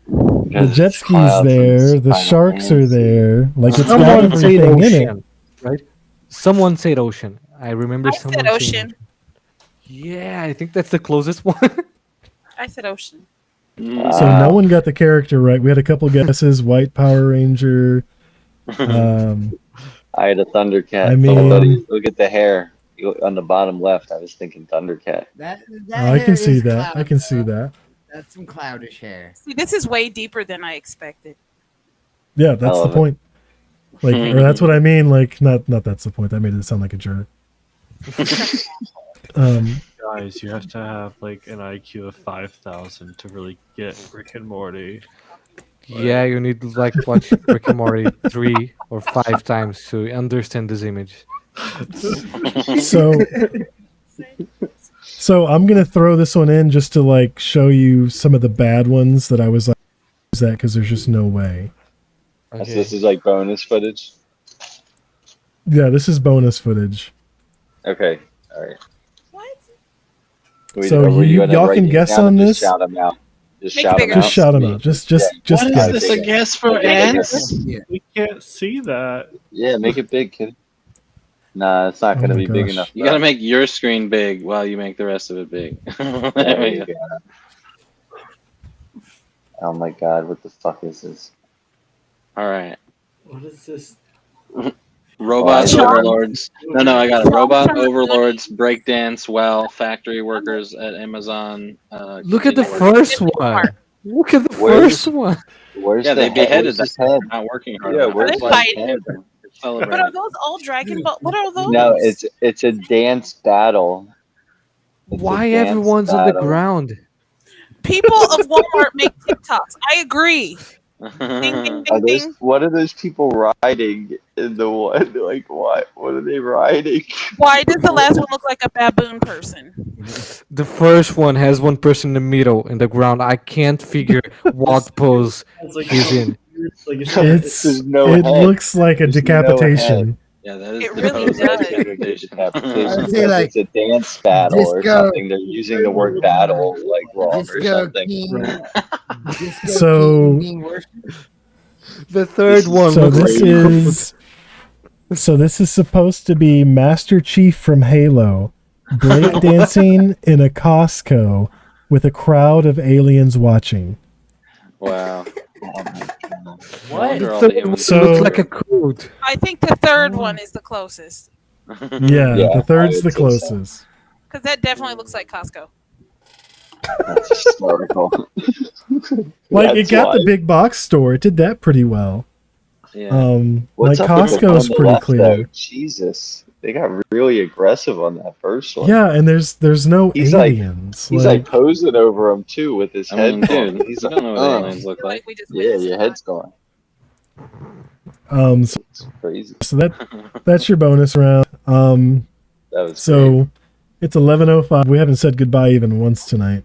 the jet ski's there, the sharks are there. Like it's got Someone said everything in it. ocean, right? Someone said ocean. I remember I said someone saying ocean. Yeah, I think that's the closest one. I said ocean. So no one got the character right. We had a couple guesses. White Power Ranger. I had a Thundercat. I mean- Somebody, look at the hair on the bottom left. I was thinking Thundercat. That I hair can see is that. I cloud, can see though. that. That's some cloudish hair. See, this is way deeper than I expected. Yeah, that's the love it. point. Like, or that's what I mean. Like, not that's the point. That made it sound like a jerk. Guys, you have to have like an IQ of 5,000 to really get Rick and Morty. Yeah, you need to like watch Rick and Morty 3 or 5 times to understand this image. So I'm gonna throw this one in just to like show you some of the bad ones that I was like, use that because there's just no way. So this is like bonus footage. Yeah, this is bonus footage. Okay. All right. What? So were you- gonna y'all write can these guess down on or this? Just shout them out. Just Make it shout them bigger. out. Just shout them out. Just Yeah. just What guess. is this a guess for Okay, ants? Yeah. We can't see that. Yeah, make it big, kid. Nah, it's not Oh gonna my be big gosh. enough. You gotta make your screen big while you make the rest of it big. There There we you go. go. Oh my god, what the fuck is this? All right. What is this? Robot Sean? overlords. No, I got it. Sean Robot from the overlords, breakdance, well, factory workers at Amazon. Look at the continue working. first one. Look at the Where's- first one. Where's Yeah, the they head? beheaded Where's that. his head? They're not working hard. Yeah, enough. where's they my fighting? head? Celebrate. What are those old Dragon Ball? What are those? No, it's a dance battle. It's a Why dance everyone's on the battle. ground? People of Walmart make TikToks. I agree. Ding, ding, Are ding, those, ding. what are those people riding in the one? Like what? What are they riding? Why does the last one look like a baboon person? The first one has one person in the middle in the ground. I can't figure what pose It's like he's in. Like, It's There's no it head. looks like a There's no decapitation. Yeah, that is It the really pose does. of Decapitation. decapitation. I'd say, Because like, it's a dance battle or disco- something. They're using the word battle like wrong or Disco something. King, Disco So- King being worshipped. The third is one So looks this like is so this is supposed to be Master Chief from Halo breakdancing in a Costco with a crowd of aliens watching. Wow. Oh my God. No What? wonder the all the third one humans. So- looks like a code. I think the third one is the closest Yeah, Yeah, the third's I the would say so. closest. because that definitely looks like Costco. That's historical. Like That's it got why. the big box store. It did that pretty well. Yeah. What's Like up with the one on Costco's the pretty left, clear. though? Jesus, they got really aggressive on that first one. Yeah, and there's no He's like- aliens. He's like posing over him too with his I head. mean, gone. dude, He's you like, don't know what "Oh, aliens look like. We just yeah, witnessed your it. head's gone. so, It's crazy. so that's your bonus round. That was great. So it's 11:05. We haven't said goodbye even once tonight.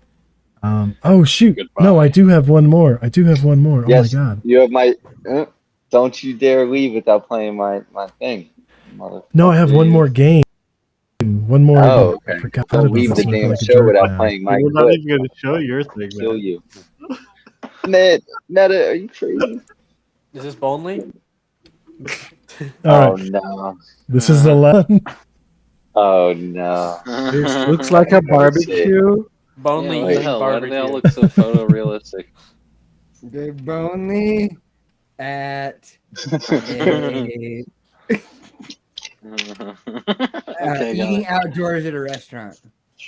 Oh shoot! Goodbye. No, I do have one more. Oh Yes, my god! you have my. Don't you dare leave without playing my thing. No, I have one more game. One more. Oh, I okay. forgot Don't about leave this. the I'm looking damn like a show jerk without now. playing my We're not clip. even going to show your thing, Kill man. you. Meta, are you crazy? Is this Bonely? All Oh right, no. this is the last. Oh no. This looks like a barbecue. Bonely Yeah, what the eating hell? Why do they all barbecue. look so photorealistic? Big Boney at a, Okay, got eating it. outdoors at a restaurant.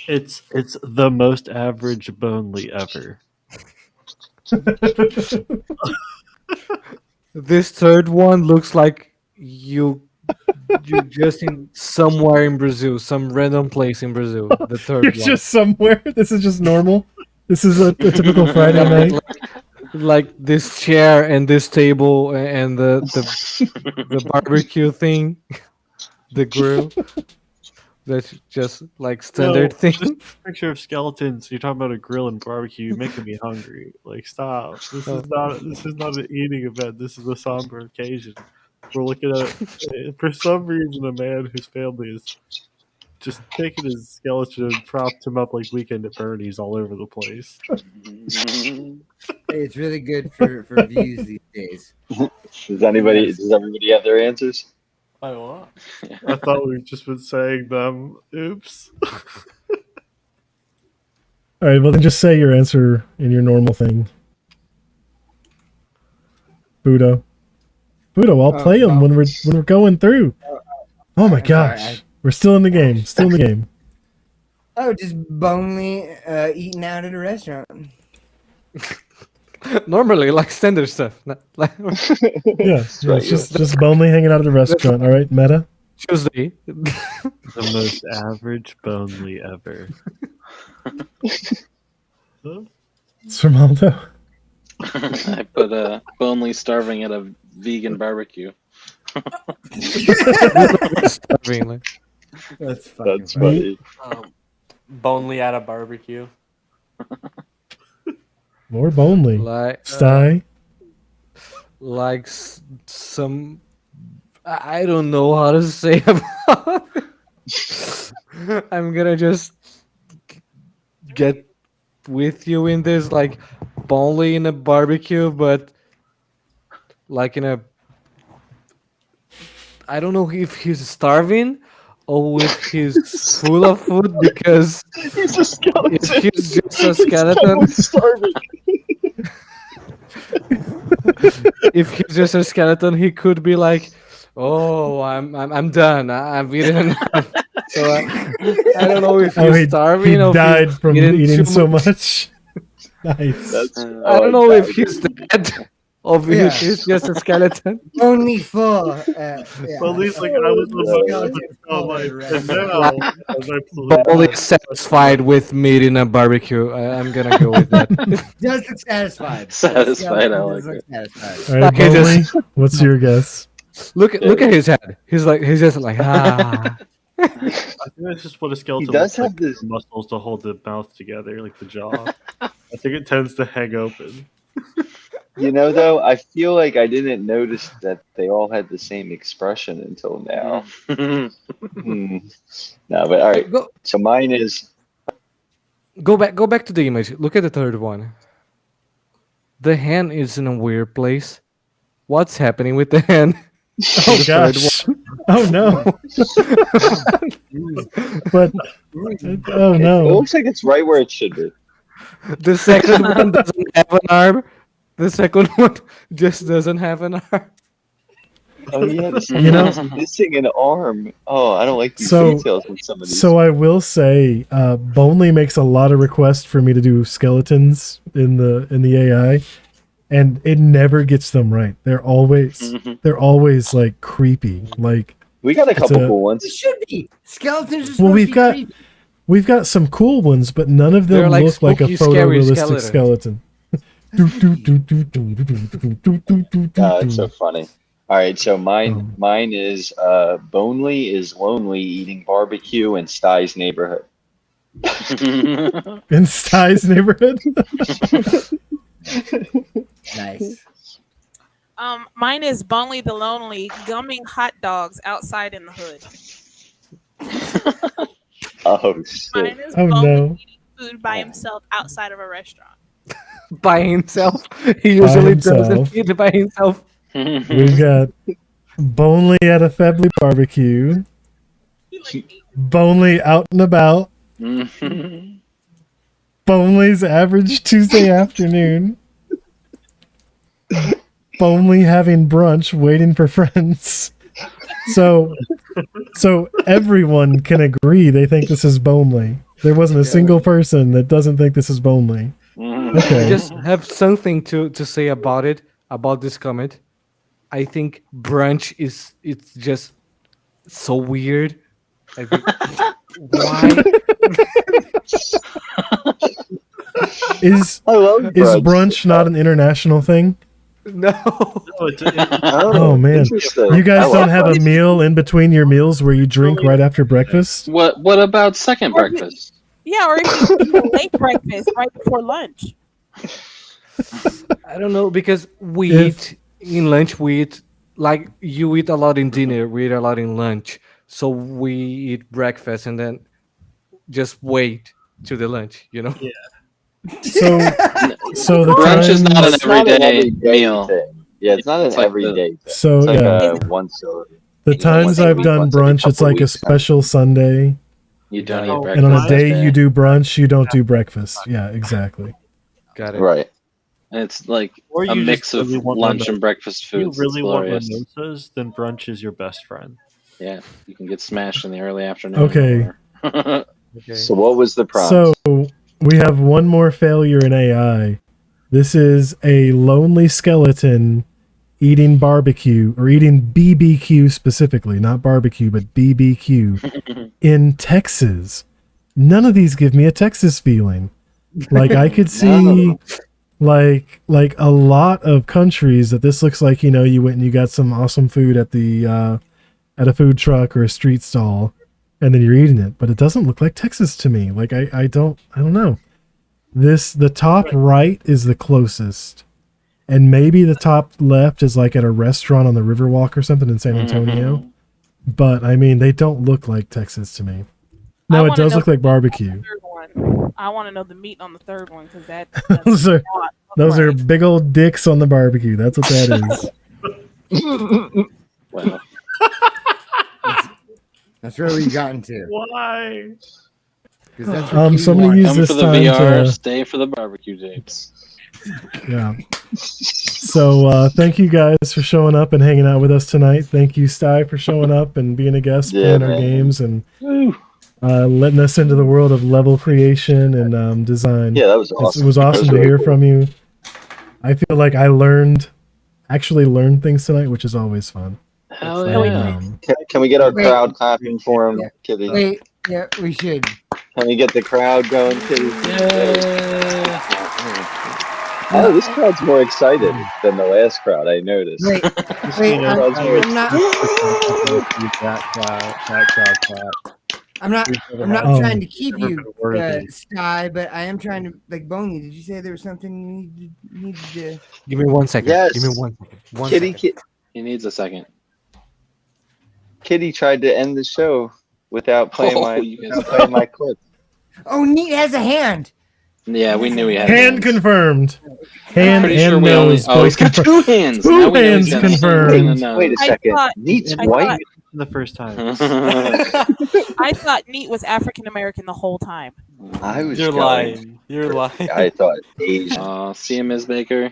It's the most average Bonely ever. This third one looks like you just in somewhere in Brazil, some random place in Brazil. The third You're one. just somewhere. This is just normal. This is a typical Friday night. Like this chair and this table and the barbecue thing, the grill. That's just like standard No, thing. just a picture of skeletons. You're talking about a grill and barbecue. You're making me hungry. Like, stop. This is not an eating event. This is a somber occasion. We're looking at for some reason a man whose family is just taking his skeleton and propped him up like Weekend at Bernie's all over the place. Hey, it's really good for views these days. Does everybody have their answers? Wait, what? I thought we've just been saying them. Oops. All right, well then just say your answer in your normal thing. Budo, I'll play them when we're going through. Oh my I'm sorry, gosh, we're still in the game. Oh, just Bonely eating out at a restaurant. Normally, like standard stuff. Like Yeah, right, it's just Bonely hanging out at a restaurant. All right, Meta. Tuesday. The most average Bonely ever. It's from Aldo. I put Bonely starving at a vegan barbecue. Starving, like. That's fucking That's funny. funny. Bonely at a barbecue. More Bonely. Like Stty. like some I don't know how to say about it. I'm gonna just get with you in this, like Bonely in a barbecue, but like in a I don't know if he's starving or if he's full of food, because He's a skeleton. if he's just a skeleton, starving. if he's just a skeleton, he could be like, "Oh, I'm done. I've eaten enough." So I don't know if he's he starving or if died he's from eating eating too so much. much. Nice. That's, I don't know if he's dead or Yeah. if he's just a skeleton. Only full. Yeah. Well, at least like I was Skeleton oh full my, at a and restaurant. now I'm absolutely Only satisfied with meat in a barbecue. I'm gonna go with that. Just look satisfied. Satisfied, I Skeleton like does look it. satisfied. All right, Okay, just- Bonely, what's your guess? Look at his head. He's just like ah. I think that's just what a skeleton does looks have like. this- The muscles to hold the mouth together, like the jaw. I think it tends to hang open. You know, though, I feel like I didn't notice that they all had the same expression until now. Hmm. No, but all right. Go So mine is go back to the image. Look at the third one. The hand is in a weird place. What's happening with the hand? Oh The third gosh. Oh no. But oh it no. looks like it's right where it should be. The second one doesn't have an arm. The second one just doesn't have an arm. Oh yeah, the You know- second one's missing an arm. Oh, I don't like these So- details with some of these. So I will say, Bonely makes a lot of requests for me to do skeletons in the AI, and it never gets them right. They're always like creepy. Like we got a it's couple a- cool It ones. should be. Skeletons are supposed Well, to we've be got- creepy. we've got some cool ones, but none of them They're like look like a spooky, scary photorealistic skeletons. skeleton. It's so funny. All right, so mine is Bonely is lonely eating barbecue in Stty's neighborhood. In Stty's neighborhood. Nice. Mine is Bonely the Lonely gumming hot dogs outside in the hood. Oh shit! Mine is Oh, Bonely no. eating food by himself outside of a restaurant. By himself. He usually himself. doesn't eat by himself. We've got Bonely at a Febley barbecue. He like ate Bonely out and about. Bonely's average Tuesday afternoon. Bonely having brunch, waiting for friends. So everyone can agree they think this is Bonely. There wasn't a single person that doesn't think this is Bonely. I Okay. just have something to say about it, about this comment. I think brunch it's just so weird. I think, why? Is I love brunch not an international thing? No. No, Oh man. Interesting. You guys I don't love have a brunch. meal in between your meals where you drink right after breakfast? What about second breakfast? Yeah, or if you eat a late breakfast right before lunch. I don't know because we If- eat in lunch. We eat like you eat a lot in dinner. We eat a lot in lunch. So we eat breakfast and then just wait to the lunch. You know. So the Brunch is not an times, It's not an everyday meal. thing. Yeah, it's not an It's like everyday thing. so It's like yeah, once a the once times every- I've done once every brunch, it's couple like a weeks. special Sunday, You don't Oh, eat breakfast. and on a day Tuesday. you do brunch, you don't do breakfast. Yeah, exactly. Got it. Right. And it's like Or a you just mix of really want lunch mimosas. and breakfast If you foods. really It's want glorious. mimosas, then brunch is your best friend. Yeah, you can get smashed in the early afternoon. Okay. or- Okay. So what was the prompt? So we have one more failure in AI. This is a lonely skeleton eating barbecue, or eating BBQ specifically, not barbecue, but BBQ in Texas. None of these give me a Texas feeling. Like I could see like a lot of countries that this looks like, you went and you got some awesome food at the at a food truck or a street stall, and then you're eating it, but it doesn't look like Texas to me. Like I don't know. The top right is the closest, and maybe the top left is like at a restaurant on the Riverwalk or something in San Antonio. But I mean, they don't look like Texas to me. I No, it wanna does know look like the barbecue. third one. I want to know the meat on the third one because that. Those are not those are right. big old dicks on the barbecue. That's what that is. well, That's where we got into. Why? 'Cause that's what Kitty Somebody wanted. use come this for the time VR, to stay for the barbecue dates. yeah. So thank you guys for showing up and hanging out with us tonight. Thank you, Stty, for showing up and being a guest, Yeah, playing our man. games, and Woo. letting us into the world of level creation and design. Yeah, that was It awesome. was That awesome to really hear cool. from you. I feel like I actually learned things tonight, which is always fun. Hell Yeah, we yeah. Can we get our Wait. crowd clapping for him, Yeah. Kitty? Wait, yeah, we should. Can we get the crowd going, Kitty? Yeah. Oh, this crowd's more excited than the last crowd, I noticed. Wait, Just, wait, you know, I'm not. That crowd. I'm not Oh. trying to keep Never you, been worthy. Sty, but I am trying to like Boney. Did you say there was something you needed to? Give me 1 second. Yes. Give me 1 second. One Kitty, second. He needs a second. Kitty tried to end the show without playing my clip. Oh, Neat has a hand. Yeah, we knew he had Hand hands. confirmed. I'm Hand pretty and sure we only. nose Oh, he's both got confirmed. 2 hands. Two Now we know hands he's got a hand confirmed. and a nose. Wait a second. thought- Neat's I white. The first time. I thought Neat was African American the whole time. I was You're going- lying. You're lying. I thought Asian. See him as Baker.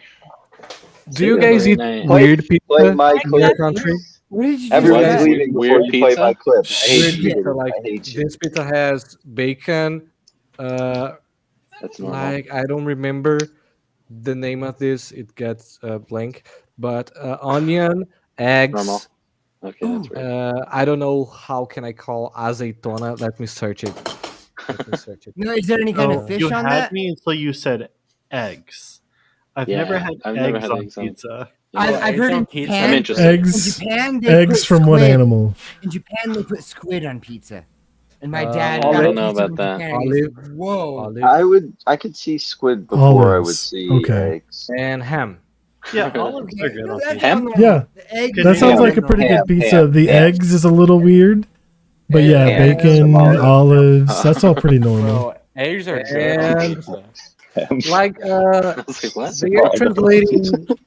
Do you guys eat Nice. weird Play pizza my in your clip. country? What did you do? Everyone's with that? leaving before Weird you play pizza? my clip. I Weird hate you. pizza, like I hate you. this pizza has bacon, That's normal. like I don't remember the name of this. It gets blank, but onion, eggs. Normal. Okay, that's weird. I don't know how can I call azeitona. Let me search it. Let me search it. No, is there any kind Oh, of fish you on had that? me until you said eggs. I've Yeah, never had I've eggs never had on eggs on- pizza. I've heard in on pizza. Japan. I'm interested. In Eggs. Japan, they Eggs put from what squid- animal? In Japan, they put squid on pizza. And my Uh, dad I got a don't know pizza about from that. Japan, and he said, Whoa. Olive I could see squid before I would Olives. see Okay. eggs. and ham. Yeah, olives are good on That's pizza. Ham? normal. Yeah. The egg That That is sounds like a normal. pretty good pizza. ham, The ham. eggs is a little weird, but yeah, Ham, bacon, some olives. That's all pretty normal. Bro, eggs are good on And- pizza. Like I was like, what? they are translating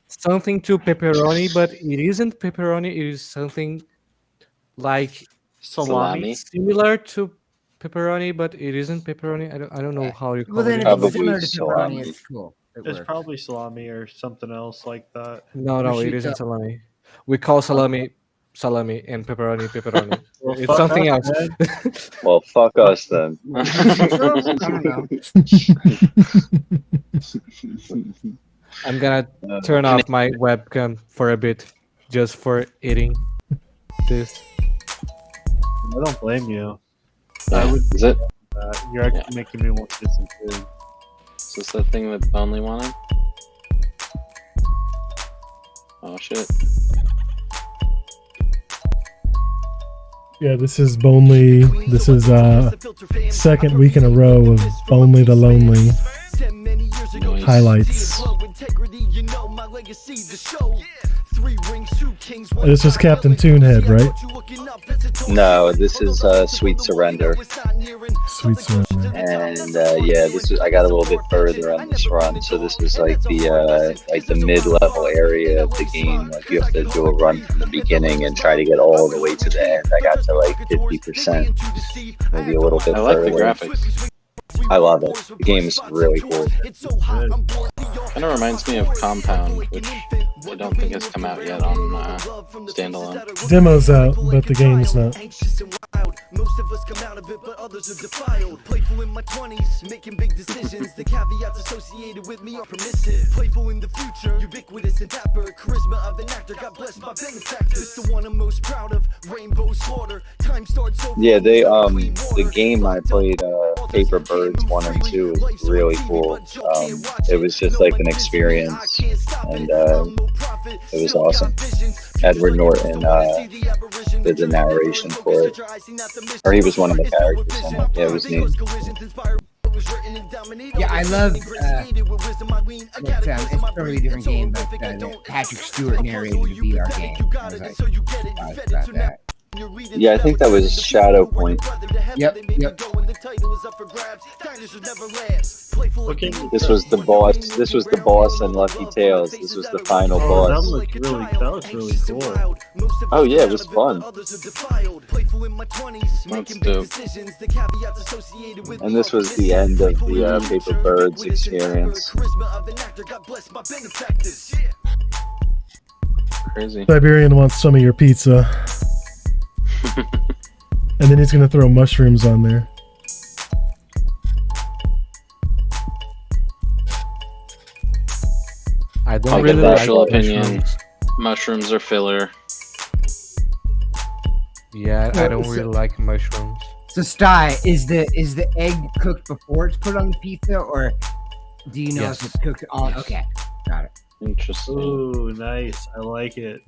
something to pepperoni, but it isn't pepperoni. It is something like Salami. similar to pepperoni, but it isn't pepperoni. I don't know how you call Well, then it. if in it's Probably similar to salami. pepperoni, it's cool. It It's works. probably salami or something else like that. No, it Prosciutto. isn't salami. We call salami and pepperoni pepperoni. Well, It's fuck something us, else. man. Well, fuck us then. I don't know. I'm gonna turn off my webcam for a bit, just for eating this. I don't blame you. Yeah, is it? You're actually making me want to get some food. Is this that thing that Bonley wanted? Oh shit. Yeah, this is Bonely. This is second week in a row of Bonely the Lonely highlights. This was Captain Toonhead, right? No, this is Sweet Surrender. Sweet Surrender. And yeah, this is I got a little bit further on this run, so this was like the mid-level area of the game. Like you have to do a run from the beginning and try to get all the way to the end. I got to like 50%, maybe a little bit I like further. the graphics. I love it. The game is really cool. Kind of reminds me of Compound, which I don't think has come out yet on standalone. Demo's out, but the game's not. Most of us come out of it, but others are defiled. Playful in my 20s, making big decisions. The caveats associated with me are permissive. Playful in the future, ubiquitous and dapper. Charisma of an actor, God bless my benefactor. It's the one I'm most proud of. Rainbow slaughter. Time starts over. Yeah, they the game I played, Paper Birds 1 and 2, is really cool. It was just like an experience, and it was awesome. Edward Norton did the narration for it, or he was one of the characters in it. Yeah, it was neat. Yeah, I love. It's a totally different game, but that Patrick Stewart narrated the VR game. I was like, surprised about that. Yeah, I think that was Shadow Point. Yep. Okay. This was the boss. This was the boss in Lucky Tales. This was the final Oh, that boss. looks really cool. Oh yeah, it was fun. That's dope. And this was the end of the Paper Birds experience. Crazy. Siberian wants some of your pizza. And then he's gonna throw mushrooms on there. I don't I'll really give like actual opinion. mushrooms. Mushrooms are filler. Yeah, I don't really like mushrooms. So, Stty, is the egg cooked before it's put on the pizza, or do you know Yes. if it's cooked on? Okay, got it. Interesting. Ooh, nice. I like it.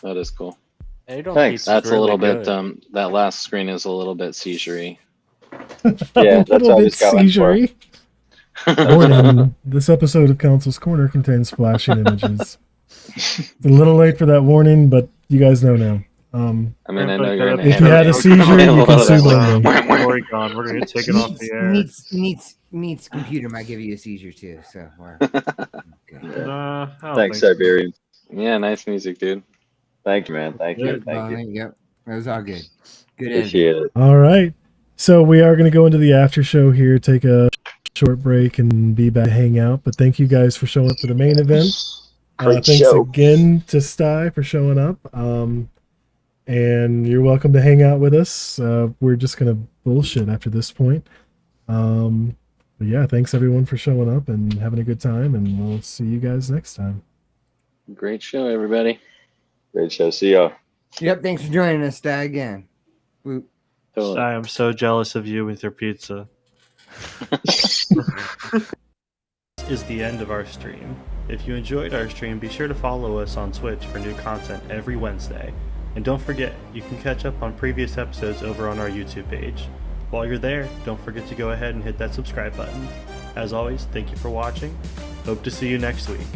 That is cool. Egg-roll Thanks. pizza's That's a really little bit. good. That last screen is a little bit seizure-y. Yeah, A that's little what I bit was going for. seizure-y. Warning, this episode of Council's Corner contains flashing images. It's a little late for that warning, but you guys know now. I mean, I know But you're gonna If you had a seizure, you can sue Bumble. Oregon, we're gonna get taken off the air. Neat's computer might give you a seizure too. So we're good. I don't Thanks, think so. Siberian. Yeah, nice music, dude. Thank you, man. Thank you. Yeah. Thank you. Yep, it was all good. Good ending. Appreciate it. All right. So we are going to go into the after show here, take a short break, and be back to hang out. But thank you guys for showing up for the main event. Great Thanks show. again to Stty for showing up. And you're welcome to hang out with us. We're just going to bullshit after this point. But yeah, thanks everyone for showing up and having a good time. And we'll see you guys next time. Great show, everybody. Great show. See ya. Yep, thanks for joining us, Stag, again. Woo. Totally. I am so jealous of you with your pizza. Is the end of our stream. If you enjoyed our stream, be sure to follow us on Twitch for new content every Wednesday. And don't forget, you can catch up on previous episodes over on our YouTube page. While you're there, don't forget to go ahead and hit that subscribe button. As always, thank you for watching. Hope to see you next week.